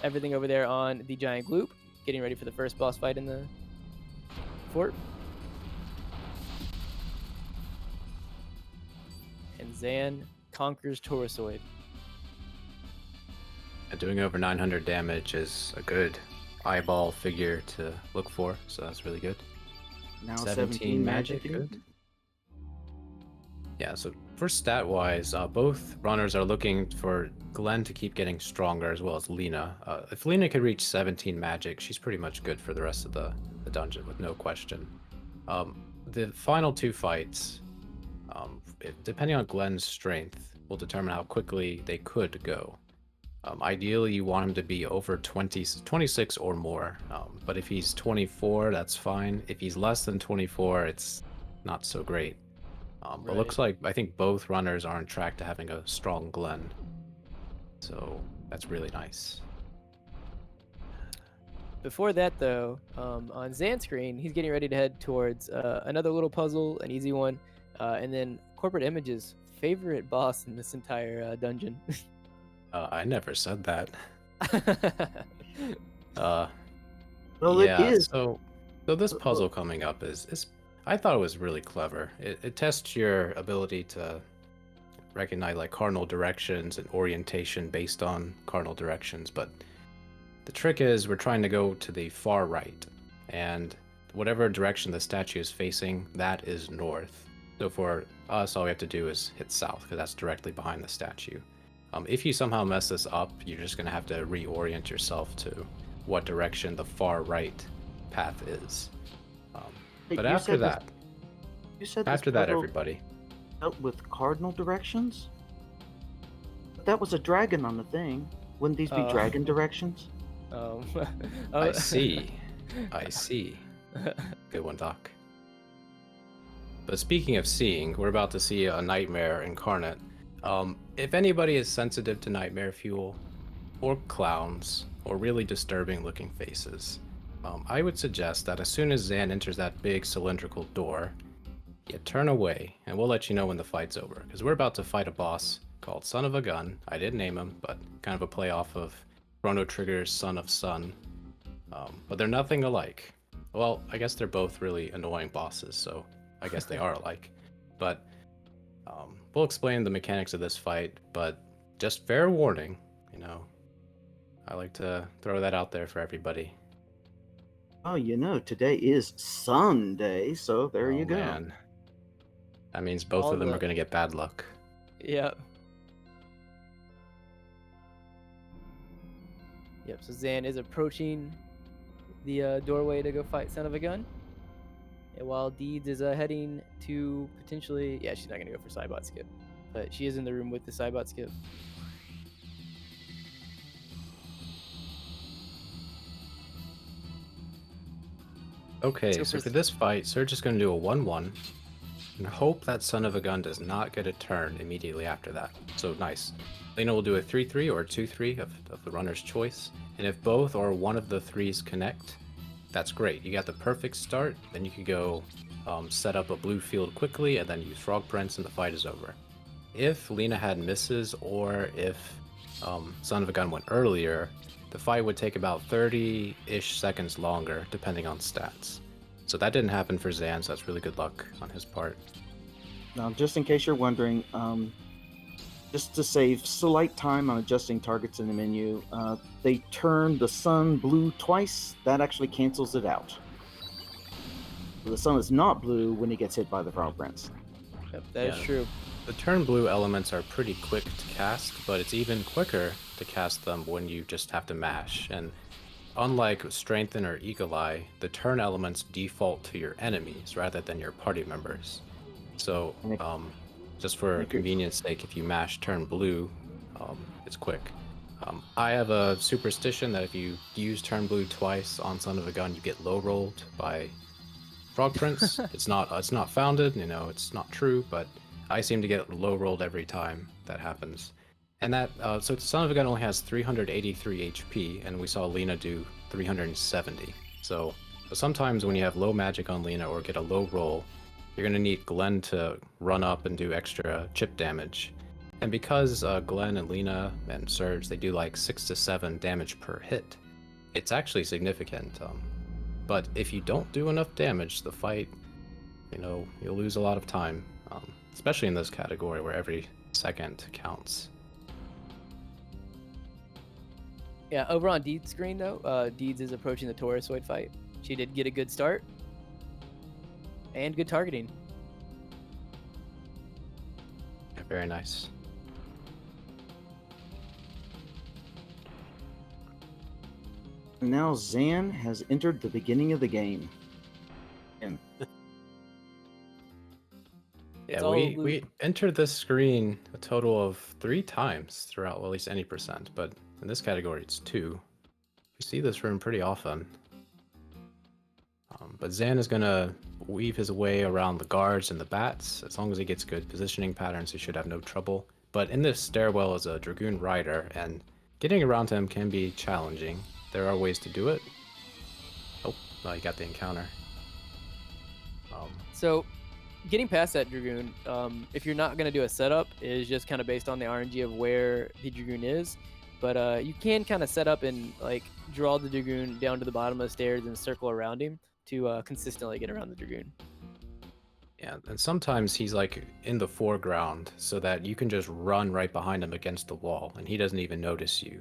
everything over there on the giant gloop, getting ready for the first boss fight in the fort. And Zan conquers Taurosoid. And doing over 900 damage is a good eyeball figure to look for, so that's really good. Now 17 magic, good. Yeah, so for stat-wise, both runners are looking for Glenn to keep getting stronger, as well as Lena. If Lena could reach 17 magic, she's pretty much good for the rest of the dungeon, with no question. The final 2 fights, depending on Glenn's strength, will determine how quickly they could go. Ideally, you want him to be over 26 or more, but if he's 24, that's fine. If he's less than 24, it's not so great. But looks like I think both runners are on track to having a strong Glenn. So that's really nice. Before that, though, on Zan's screen, he's getting ready to head towards another little puzzle, an easy one, and then Corporate Image's favorite boss in this entire dungeon. I never said that. Well, yeah, it is. So this puzzle coming up is I thought it was really clever. It tests your ability to recognize like cardinal directions and orientation based on cardinal directions, but the trick is we're trying to go to the far right, and whatever direction the statue is facing, that is north. So for us, all we have to do is hit south, because that's directly behind the statue. If you somehow mess this up, you're just going to have to reorient yourself to what direction the far right path is. Hey, But you after said this- that, you said this after that, puzzle everybody. dealt with cardinal directions? But that was a dragon on the thing. Wouldn't these be Oh. dragon directions? I see. I see. Good one, Doc. But speaking of seeing, we're about to see a nightmare incarnate. If anybody is sensitive to nightmare fuel, or clowns, or really disturbing looking faces, I would suggest that as soon as Zan enters that big cylindrical door, you turn away, and we'll let you know when the fight's over. Because we're about to fight a boss called Son of a Gun. I didn't name him, but kind of a play off of Chrono Trigger's Son of Sun. But they're nothing alike. Well, I guess they're both really annoying bosses, so I guess they are alike. But we'll explain the mechanics of this fight, but just fair warning, you know, I like to throw that out there for everybody. Oh, today is Sunday, so there you go. Man. That means both All of them the- are going to get bad luck. Yep. Yep, so Zan is approaching the doorway to go fight Son of a Gun. And while Deeds is heading to potentially... Yeah, she's not going to go for Cybot Skip. But she is in the room with the Cybot Skip. Okay, So so for for this fight, Serge is going to do a 1-1 and hope that Son of a Gun does not get a turn immediately after that. So nice. Lena will do a 3-3 or a 2-3 of the runner's choice. And if both or one of the threes connect, that's great. You got the perfect start. Then you could go set up a blue field quickly and then use Frog Prince and the fight is over. If Lena had misses or if Son of a Gun went earlier, the fight would take about 30-ish seconds longer, depending on stats. So that didn't happen for Zan, so that's really good luck on his part. Now, just in case you're wondering, just to save slight time on adjusting targets in the menu, they turn the sun blue twice. That actually cancels it out. So the sun is not blue when he gets hit by the Frog Prince. Yep, that is Yeah. true. The turn blue elements are pretty quick to cast, but it's even quicker to cast them when you just have to mash. And unlike Strengthen or Eagle Eye, the turn elements default to your enemies rather than your party members. So, just for convenience sake, if you mash turn blue, it's quick. I have a superstition that if you use turn blue twice on Son of a Gun, you get low rolled by Frog Prince. It's not founded, it's not true, but I seem to get low rolled every time that happens. And that, so Son of a Gun only has 383 HP, and we saw Lena do 370. So sometimes when you have low magic on Lena or get a low roll, you're going to need Glenn to run up and do extra chip damage. And because Glenn and Lena and Serge, they do like 6 to 7 damage per hit, it's actually significant. But if you don't do enough damage, the fight, you'll lose a lot of time, especially in this category where every second counts. Yeah, over on Deeds' screen, though, Deeds is approaching the Taurusoid fight. She did get a good start. And good targeting. Yeah, very nice. Now Zan has entered the beginning of the game. And It's Yeah, all we blue. entered this screen a total of 3 times throughout, well, at least any percent, but in this category it's 2. We see this room pretty often. But Zan is gonna weave his way around the guards and the bats. As long as he gets good positioning patterns, he should have no trouble. But in this stairwell is a Dragoon Rider, and getting around him can be challenging. There are ways to do it. Oh, you got the encounter. So, getting past that Dragoon, if you're not going to do a setup, is just kind of based on the RNG of where the Dragoon is. But you can kind of set up and draw the Dragoon down to the bottom of the stairs and circle around him to consistently get around the Dragoon. Yeah, and sometimes he's in the foreground so that you can just run right behind him against the wall and he doesn't even notice you.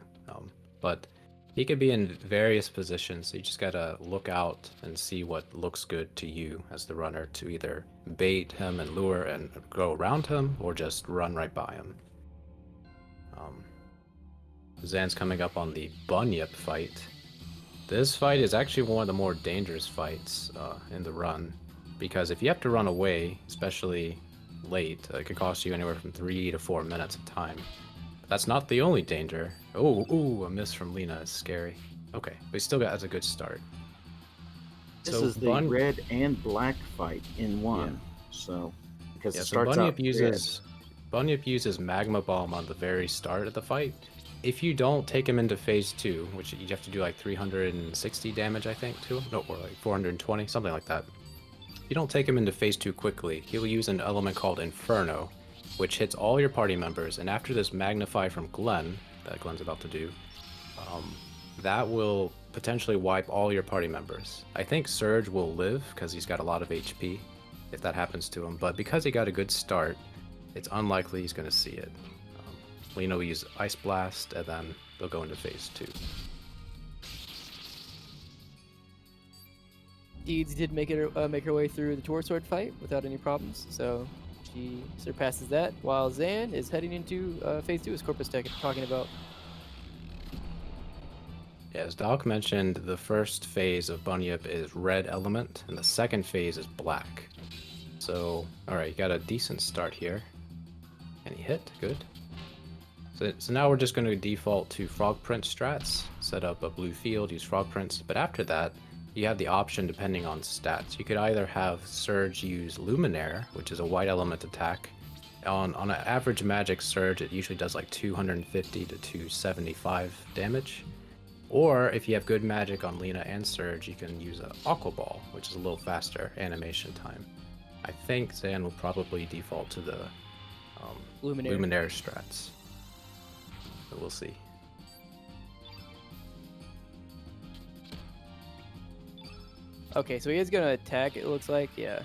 But he could be in various positions, so you just gotta look out and see what looks good to you as the runner to either bait him and lure and go around him or just run right by him. Zan's coming up on the Bunyip fight. This fight is actually one of the more dangerous fights in the run. because if you have to run away, especially late, it could cost you anywhere from 3 to 4 minutes of time. But that's not the only danger. Oh, ooh, a miss from Lena is scary. Okay, we still got as a good start. This So is the red and black fight in one. So because it starts out Bunyip uses Magma Bomb on the very start of the fight. If you don't take him into phase 2, which you have to do like 360 damage, I think, to him. No, or like 420, something like that. If you don't take him into phase 2 quickly, he'll use an element called Inferno, which hits all your party members. And after this Magnify from Glenn, that Glenn's about to do, that will potentially wipe all your party members. I think Serge will live because he's got a lot of HP if that happens to him, but because he got a good start, it's unlikely he's going to see it. Lena will use Ice Blast, and then they'll go into phase 2. Deeds did make her way through the Tour Sword fight without any problems, so she surpasses that, while Zan is heading into phase 2, as Corpus talking about. Yeah, as Doc mentioned, the first phase of Bunyip is red element, and the second phase is black. So, alright, you got a decent start here. And he hit, good. So now we're just going to default to Frog Print strats, set up a blue field, use Frog Prints, but after that, you have the option depending on stats. You could either have Serge use Luminaire, which is a white element attack. On an average magic Serge, it usually does like 250 to 275 damage. Or if you have good magic on Lena and Serge, you can use an Aqua Ball, which is a little faster animation time. I think Zan will probably default to the Luminaire strats. But we'll see. Okay, so he is gonna attack. It looks like, yeah.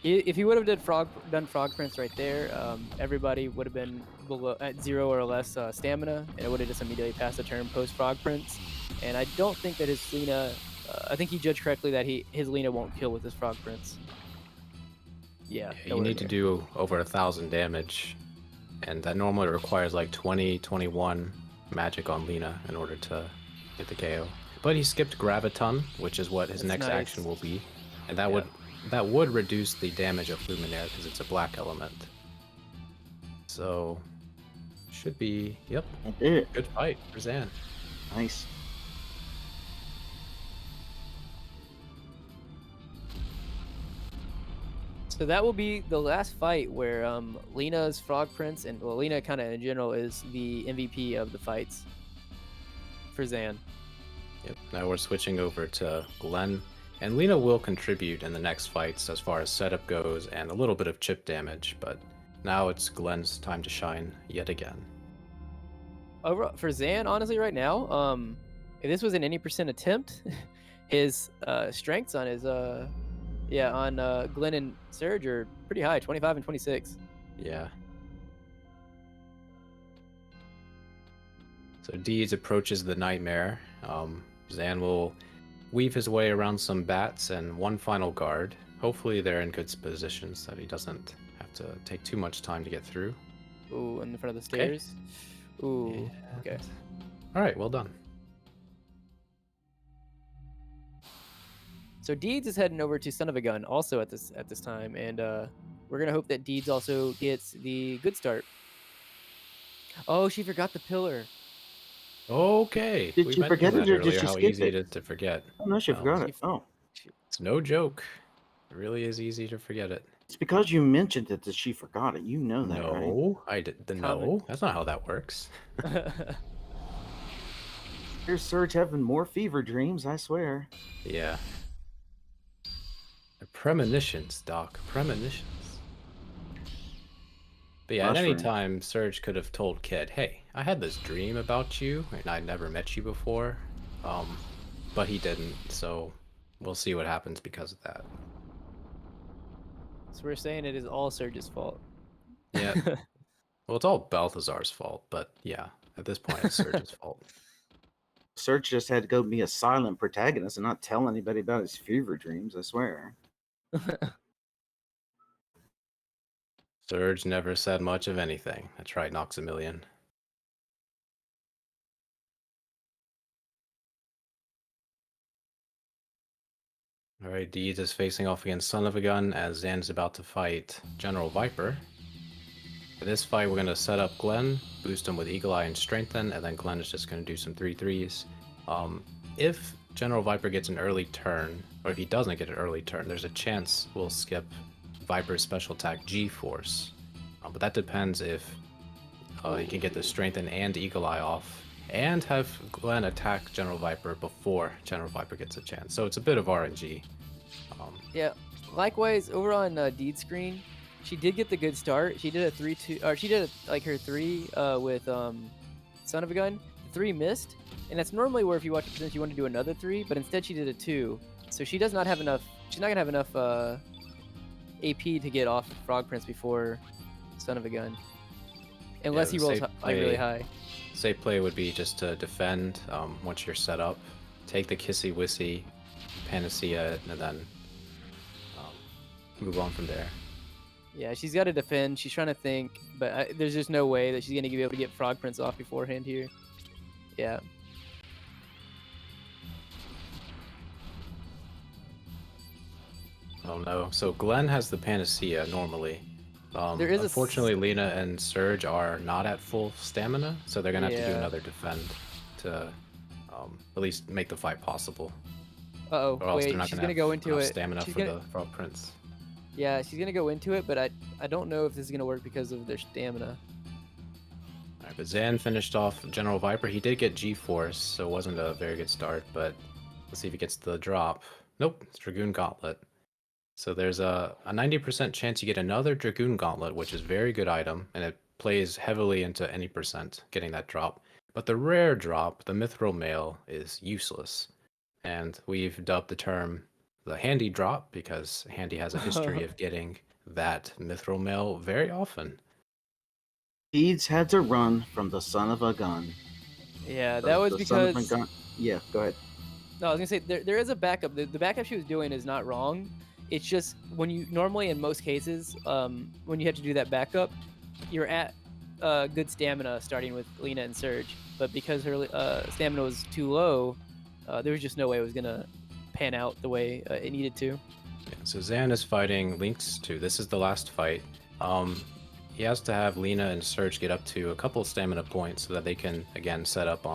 If he would have done frog prints right there, everybody would have been below at 0 or less stamina, and it would have just immediately passed the turn post frog prints. And I don't think that his Lena. I think he judged correctly that his Lena won't kill with his frog prints. Yeah, you need to do over 1,000 damage, and that normally requires like 20, 21 magic on Lena in order to get the KO. But he skipped Graviton, which is what his next action will be, and that would reduce the damage of Luminaire because it's a black element. So should be good fight for Zan. Nice. So that will be the last fight where Lena's Frog Prince, and well, Lena kind of in general is the MVP of the fights for Zan. Yep, now we're switching over to Glenn, and Lena will contribute in the next fights as far as setup goes and a little bit of chip damage, but now it's Glenn's time to shine yet again. For Zan, honestly, right now, if this was an any percent attempt, his strengths on his on Glenn and Serge are pretty high, 25 and 26. Yeah. So Deeds approaches the Nightmare. Zan will weave his way around some bats and one final guard. Hopefully they're in good positions so that he doesn't have to take too much time to get through. Ooh, in front of the stairs. Okay. Ooh, okay. All right, well done. So Deeds is heading over to Son of a Gun also at this time, and we're gonna hope that Deeds also gets the good start. Oh, she forgot the pillar. Okay. Did she forget it or did she how skip easy it? it is to forget. Oh, no, she forgot it. Oh. It's no joke. It really is easy to forget it. It's because you mentioned it that she forgot it. You know that, right? No, I did. No, that's not how that works. Here's Serge having more fever dreams, I swear. Yeah. Premonitions, Doc. Premonitions. But yeah, at any time, Serge could have told Kid, hey, I had this dream about you, and I'd never met you before. But he didn't, so we'll see what happens because of that. So we're saying it is all Serge's fault. Yeah. Well, it's all Balthazar's fault, but yeah, at this point, it's Serge's fault. Serge just had to go be a silent protagonist and not tell anybody about his fever dreams, I swear. Serge never said much of anything. That's right, Noxamillion. All right, Deeds is facing off against Son of a Gun as Zan's about to fight General Viper. For this fight, we're going to set up Glenn, boost him with Eagle Eye and Strengthen, and then Glenn is just going to do some 3-3s. If General Viper gets an early turn, or if he doesn't get an early turn, there's a chance we'll skip Viper's special attack G-Force. But that depends if he can get the Strengthen and Eagle Eye off, and have Glenn attack General Viper before General Viper gets a chance. So it's a bit of RNG. Yeah. Likewise, over on Deed's screen, she did get the good start. She did a 3-2, or she did like her 3 with Son of a Gun. The 3 missed, and that's normally where if you watch it present, you want to do another 3, but instead she did a 2. So she does not have enough. She's not gonna have enough AP to get off Frog Prince before Son of a Gun, unless he rolls really high. Safe play would be just to defend once you're set up, take the Kissy Wissy, Panacea, and then move on from there. Yeah, she's got to defend. She's trying to think, but there's just no way that she's going to be able to get Frog Prince off beforehand here. Yeah. Oh no. So Glenn has the Panacea normally. There is unfortunately, Lena and Serge are not at full stamina, so they're going to have to do another defend to at least make the fight possible. Uh-oh, Or else wait, they're not she's gonna going to go into it. Stamina She's for gonna... the Frog Prince. Yeah, she's going to go into it, but I don't know if this is going to work because of their stamina. Alright, but Zan finished off General Viper. He did get G-Force, so it wasn't a very good start, but let's see if he gets the drop. Nope, it's Dragoon Gauntlet. So there's a 90% chance you get another Dragoon Gauntlet, which is a very good item, and it plays heavily into any percent getting that drop. But the rare drop, the Mithril Mail, is useless. And we've dubbed the term the Handy Drop because Handy has a history of getting that Mithril Mail very often. Deeds had to run from the Son of a Gun. Yeah, that was because... Yeah, go ahead. No, I was going to say, there is a backup. The backup she was doing is not wrong. It's just when you normally, in most cases, when you have to do that backup, you're at good stamina starting with Lena and Serge. But because her stamina was too low, there was just no way it was going to pan out the way it needed to. Yeah, so Zan is fighting Lynx too. This is the last fight. He has to have Lena and Serge get up to a couple stamina points so that they can, again, set up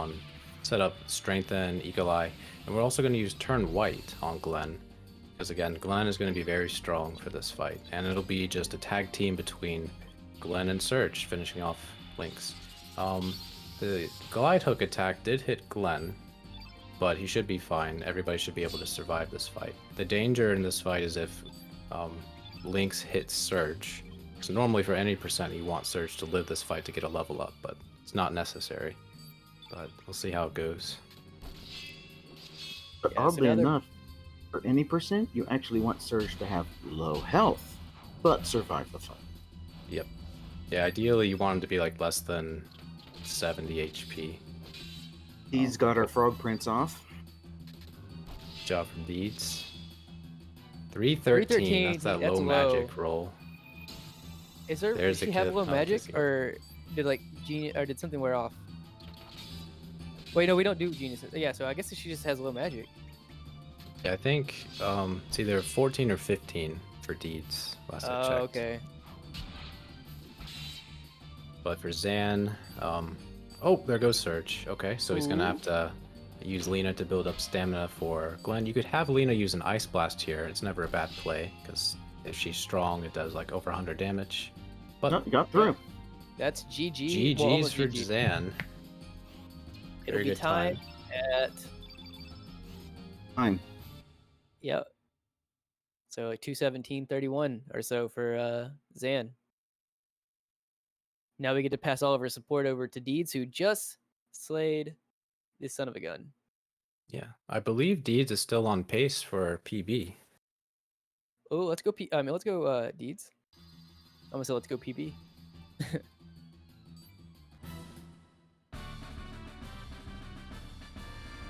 Strengthen, Eagle Eye. And we're also going to use Turn White on Glenn. Because again, Glenn is going to be very strong for this fight. And it'll be just a tag team between Glenn and Serge, finishing off Lynx. The Glide Hook attack did hit Glenn, but he should be fine. Everybody should be able to survive this fight. The danger in this fight is if Lynx hits Serge. So normally for any percent you want Serge to live this fight to get a level up, but it's not necessary. But we'll see how it goes. But oddly enough, for any percent, you actually want Serge to have low health, but survive the fight. Yep. Yeah, ideally you want him to be like less than 70 HP. He's got our Frog Prince off. Good job from Deeds. 313, that's that low magic roll. Is there? Does she have low magic, or did did something wear off? Wait, no, we don't do geniuses. Yeah, so I guess she just has low magic. Yeah, I think it's either 14 or 15 for Deeds. Last I checked. Okay. But for Zan, oh, there goes Serge. Okay, so he's gonna have to use Lena to build up stamina for Glenn. You could have Lena use an Ice Blast here. It's never a bad play because if she's strong, it does like over 100 damage. But no, you got through. That's GG. GG's for Zan. It'll be time at 9. Yep. So like 217.31 or so for Zan. Now we get to pass all of our support over to Deeds, who just slayed this Son of a Gun. Yeah, I believe Deeds is still on pace for PB. Oh, let's go. Let's go Deeds. I'm gonna say let's go PB.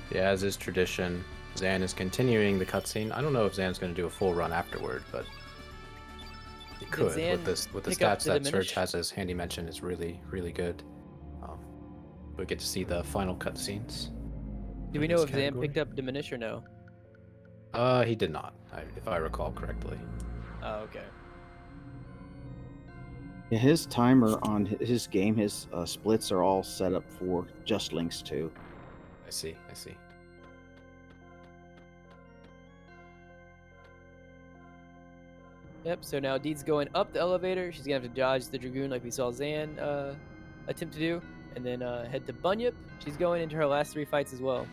Yeah, as is tradition, Zan is continuing the cutscene. I don't know if Zan's going to do a full run afterward, but he could. With the stats that Serge has, as Handy mentioned, is really, really good. We get to see the final cutscenes. Do we know if Zan picked up Diminish or no? He did not, if I recall correctly. Oh, okay. Yeah, his timer on his game, his splits are all set up for just Lynx too. I see. I see. Yep, so now Deed's going up the elevator. She's going to have to dodge the Dragoon like we saw Zan attempt to do. And then head to Bunyip. She's going into her last 3 fights as well.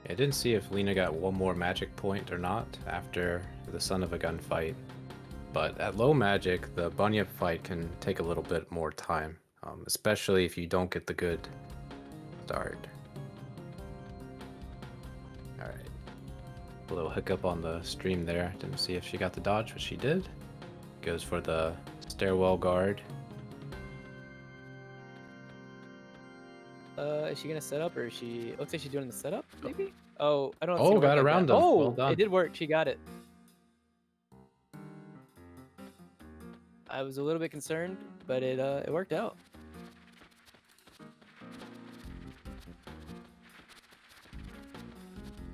I didn't see if Lena got one more magic point or not after the Son of a Gun fight. But at low magic, the Bunyip fight can take a little bit more time, especially if you don't get the good start. Alright. A little hiccup on the stream there. Didn't see if she got the dodge, but she did. Goes for the stairwell guard. Is she gonna set up, or is she? Looks like she's doing the setup, maybe. Oh, I don't. Oh, see it got work like around that. him. Oh, Well done. it did work. She got it. I was a little bit concerned, but it worked out.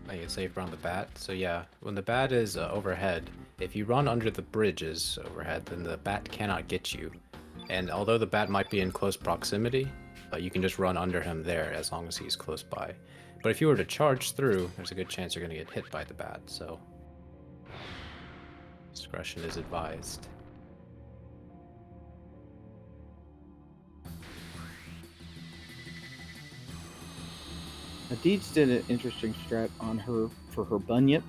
I get safe around the bat. So yeah, when the bat is overhead, if you run under the bridges overhead, then the bat cannot get you. And although the bat might be in close proximity, you can just run under him there as long as he's close by. But if you were to charge through, there's a good chance you're going to get hit by the bat, so discretion is advised. Deeds did an interesting strat on her for her Bunyip.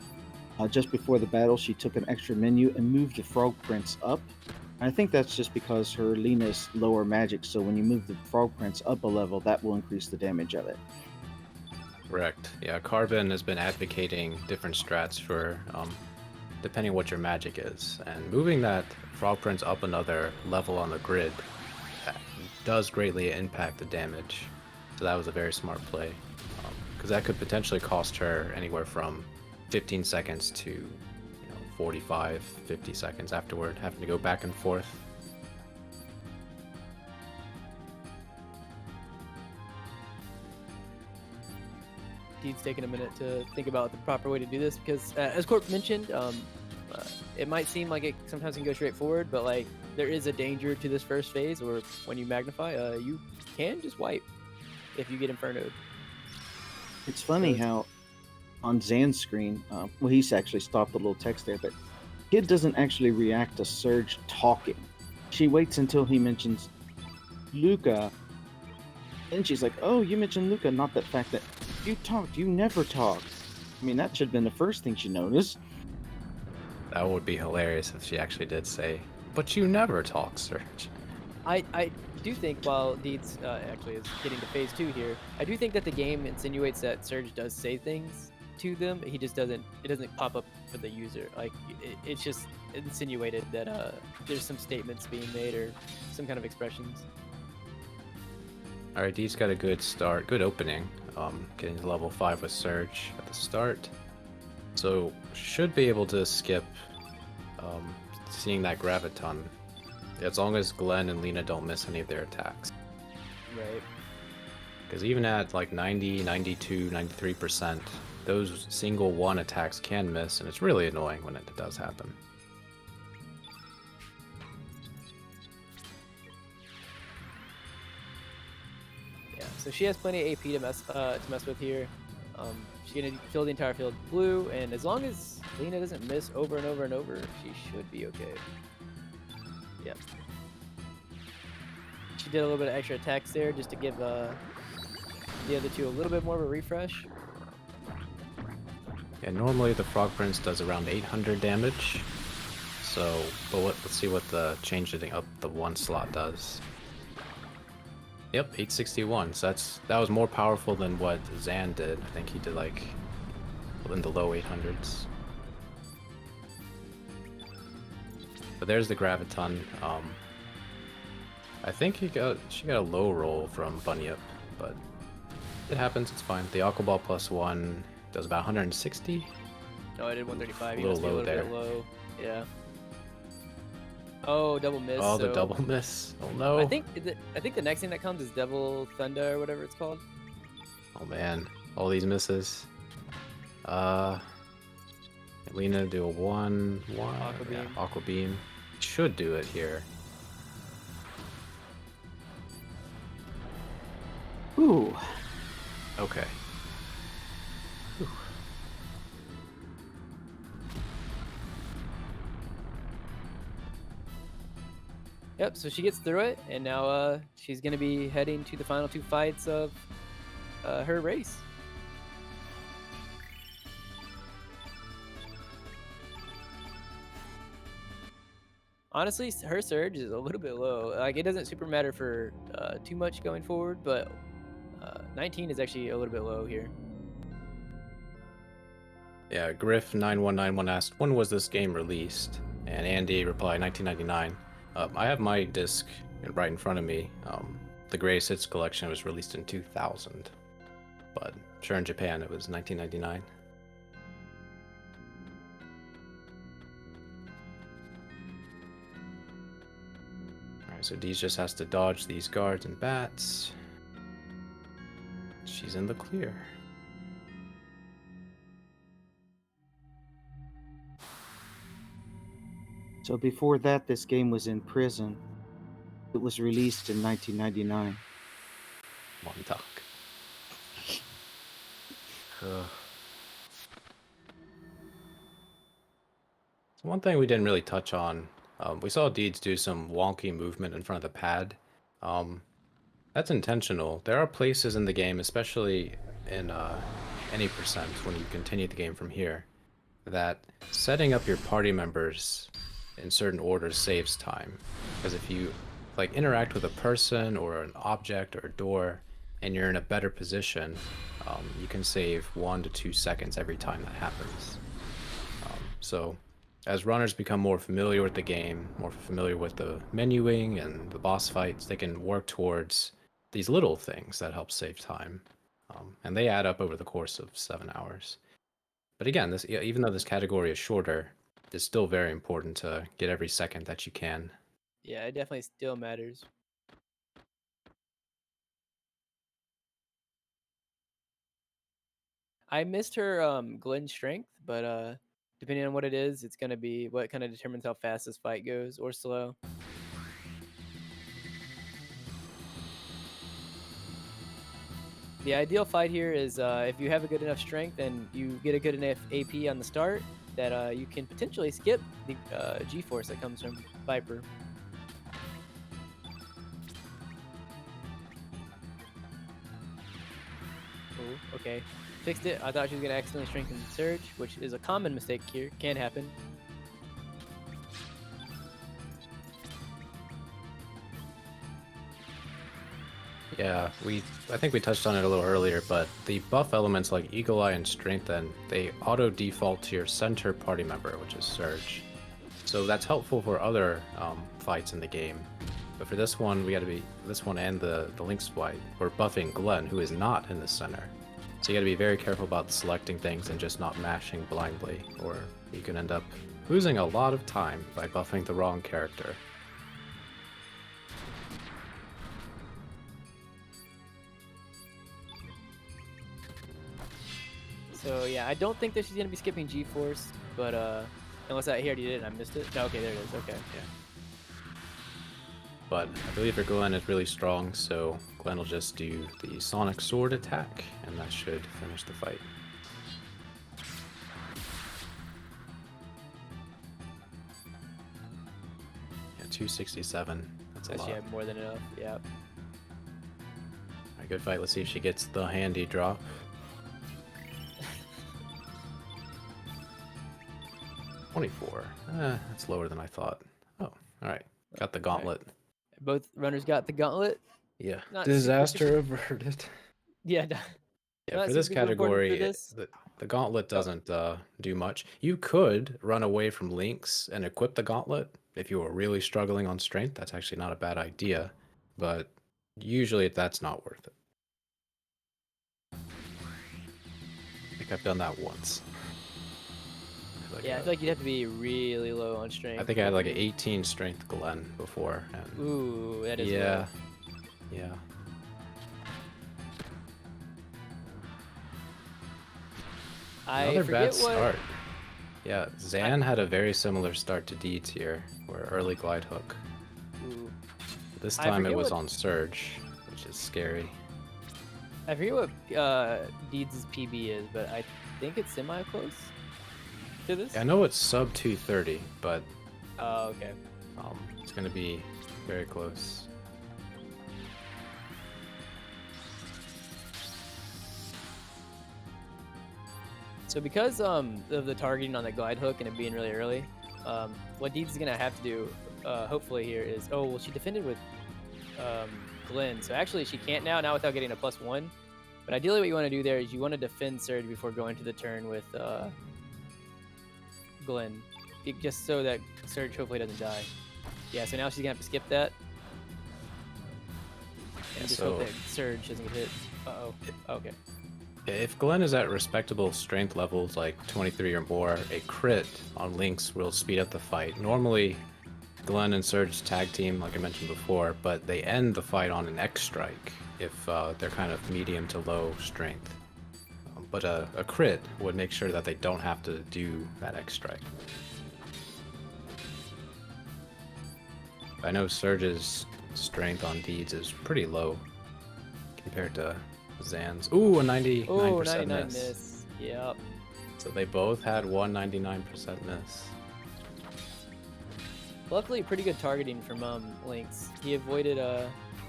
Just before the battle, she took an extra menu and moved the frog prince up. I think that's just because her Lena's lower magic, so when you move the frog prince up a level, that will increase the damage of it. Correct. Yeah, Carbon has been advocating different strats for depending what your magic is, and moving that frog prince up another level on the grid does greatly impact the damage. So that was a very smart play, because that could potentially cost her anywhere from 15 seconds to 45, 50 seconds afterward, having to go back and forth. Deed's taking a minute to think about the proper way to do this because, as Corp mentioned, it might seem like it sometimes can go straight forward, but like there is a danger to this first phase, or when you magnify, you can just wipe if you get infernoed. It's funny how on Zan's screen, well, he's actually stopped the little text there, but Kid doesn't actually react to Serge talking. She waits until he mentions Luca. Then she's like, oh, you mentioned Luca, not that fact that you talked, you never talked. I mean, that should have been the first thing she noticed. That would be hilarious if she actually did say, but you never talk, Serge. I do think while Deeds actually is getting to phase 2 here, I do think that the game insinuates that Serge does say things to them. He just doesn't, it doesn't pop up for the user. Like it's just insinuated that there's some statements being made or some kind of expressions. Alright, Dee's got a good start, good opening, getting to level 5 with Serge at the start. So should be able to skip seeing that Graviton, as long as Glenn and Lena don't miss any of their attacks. Right. Because even at like 90, 92, 93%, those single one attacks can miss, and it's really annoying when it does happen. Yeah, so she has plenty of AP to mess with here. She's gonna fill the entire field blue, and as long as Lena doesn't miss over and over and over, she should be okay. Yep. She did a little bit of extra attacks there just to give the other two a little bit more of a refresh. Yeah, normally the Frog Prince does around 800 damage. So, but let's see what the changing up the one slot does. Yep, 861. So that was more powerful than what Zan did. I think he did like in the low 800s. But there's the Graviton. I think she got a low roll from Bunyip, but it happens. It's fine. The Aqua Ball +1 does about 160. No, I did 135. A You little must be low a little there. bit low. Yeah. Oh, double miss. Oh, the so double miss. Oh no. I think the next thing that comes is Devil Thunder or whatever it's called. Oh man, all these misses. Lena do a 1-1. Aqua Beam. Aqua Beam. Should do it here. Ooh. Okay. Whew. Yep, so she gets through it, and now she's going to be heading to the final 2 fights of her race. Honestly, her Surge is a little bit low. Like, it doesn't super matter for too much going forward, but 19 is actually a little bit low here. Yeah, Griff9191 asked, when was this game released? And Andy replied, 1999. I have my disc right in front of me. The Greatest Hits collection was released in 2000. But sure, in Japan, it was 1999. Alright, so Deez just has to dodge these guards and bats. She's in the clear. So before that, this game was in prison. It was released in 1999. Montauk. So one thing we didn't really touch on, we saw Deeds do some wonky movement in front of the pad. That's intentional. There are places in the game, especially in any percent when you continue the game from here, that setting up your party members in certain orders saves time. Because if you like interact with a person or an object or a door and you're in a better position, you can save 1 to 2 seconds every time that happens. So as runners become more familiar with the game, more familiar with the menuing and the boss fights, they can work towards these little things that help save time. And they add up over the course of 7 hours. But again, this, even though this category is shorter, it's still very important to get every second that you can. Yeah, it definitely still matters. I missed her Glenn strength, but depending on what it is, it's gonna be what kind of determines how fast this fight goes or slow. The ideal fight here is if you have a good enough strength and you get a good enough AP on the start, that you can potentially skip the G-force that comes from Viper. Oh, okay. Fixed it. I thought she was going to accidentally strengthen Serge, which is a common mistake here. Can happen. Yeah, I think we touched on it a little earlier, but the buff elements like Eagle Eye and Strengthen, they auto default to your center party member, which is Serge. So that's helpful for other fights in the game. But for this one, this one and the Lynx fight, we're buffing Glenn, who is not in the center. So you gotta be very careful about selecting things and just not mashing blindly, or you can end up losing a lot of time by buffing the wrong character. So yeah, I don't think that she's gonna be skipping G-force, but unless I already did it and I missed it. No, okay, there it is. Okay. Yeah. But I believe her Glenn is really strong, so Glenn will just do the Sonic Sword attack, and that should finish the fight. Yeah, 267. That's a Guess lot. she had more than enough. Yeah. Alright, good fight. Let's see if she gets the handy drop. 24. That's lower than I thought. Oh, alright. Got the gauntlet. Both runners got the gauntlet. Yeah. Not Disaster averted. Yeah. Yeah, Not for this super important for category, this. the gauntlet doesn't do much. You could run away from Lynx and equip the gauntlet if you were really struggling on strength. That's actually not a bad idea, but usually that's not worth it. I think I've done that once. Like Yeah, I feel like you'd have to be really low on strength. I think I had like an 18 strength Glen before. And Ooh, that is yeah, low. yeah. I Another forget bad what. start. Yeah, Zan had a very similar start to Deeds here, where early glide hook. Ooh, This I time it forget was what- on Serge, which is scary. I forget what Deeds' PB is, but I think it's semi-close to this. Yeah, I know it's sub 230, but Oh, okay. it's gonna be very close. So because of the targeting on the glide hook and it being really early, what Deeds is gonna have to do, hopefully here is, oh well, she defended with Glenn, so actually she can't now without getting a +1. But ideally, what you want to do there is you want to defend Serge before going to the turn with Glenn, just so that Serge hopefully doesn't die. Yeah, so now she's gonna have to skip that. Yeah, And just so hope that Serge doesn't get hit. Uh-oh. Okay. if Glenn is at respectable strength levels, like 23 or more, a crit on Lynx will speed up the fight. Normally, Glenn and Serge tag team, like I mentioned before, but they end the fight on an X strike if they're kind of medium to low strength. But a crit would make sure that they don't have to do that X strike. I know Serge's strength on Deeds is pretty low compared to Zan's. Ooh, a 99% Oh, 99 miss. miss. Yep. So they both had 199% miss. Luckily, pretty good targeting from Lynx. He avoided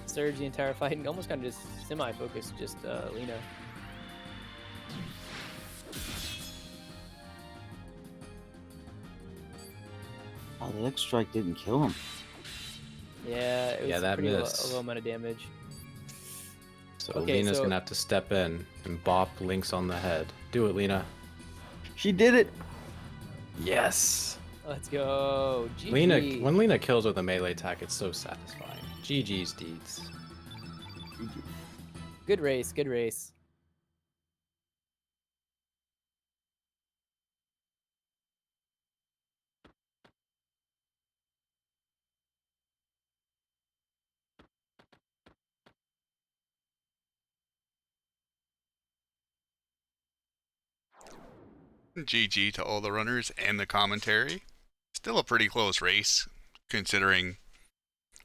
Serge the entire fight and almost kind of just semi-focused just Lena. Oh, the X strike didn't kill him. Yeah, it was that pretty miss. a low amount of damage. So Okay, Lena's so- gonna have to step in and bop Lynx on the head. Do it, Lena. She did it. Yes. Let's go. GG. Lena, when Lena kills with a melee attack, it's so satisfying. GG's Deeds. Good race, good race. GG to all the runners and the commentary. Still a pretty close race, considering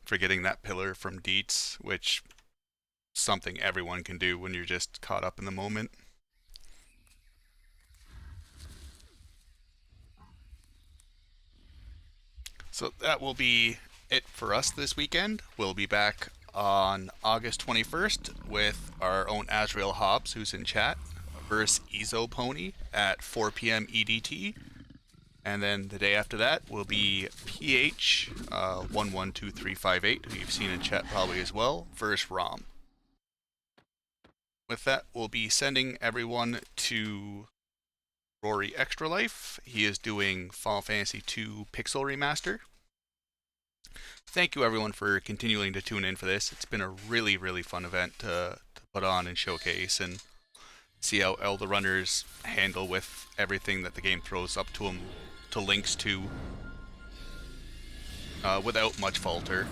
forgetting that pillar from Dietz, which something everyone can do when you're just caught up in the moment. So that will be it for us this weekend. We'll be back on August 21st with our own Azrael Hobbs, who's in chat, versus Ezo Pony at 4 p.m. EDT. And then the day after that will be PH 112358, who you've seen in chat probably as well, versus Rom. With that, we'll be sending everyone to Rory Extra Life. He is doing Final Fantasy II Pixel Remaster. Thank you everyone for continuing to tune in for this. It's been a really, really fun event to put on and showcase and see how all the runners handle with everything that the game throws up to them, to Lynx to, without much falter.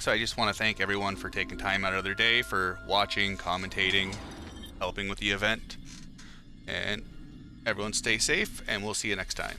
So I just want to thank everyone for taking time out of their day, for watching, commentating, helping with the event. And everyone stay safe, and we'll see you next time.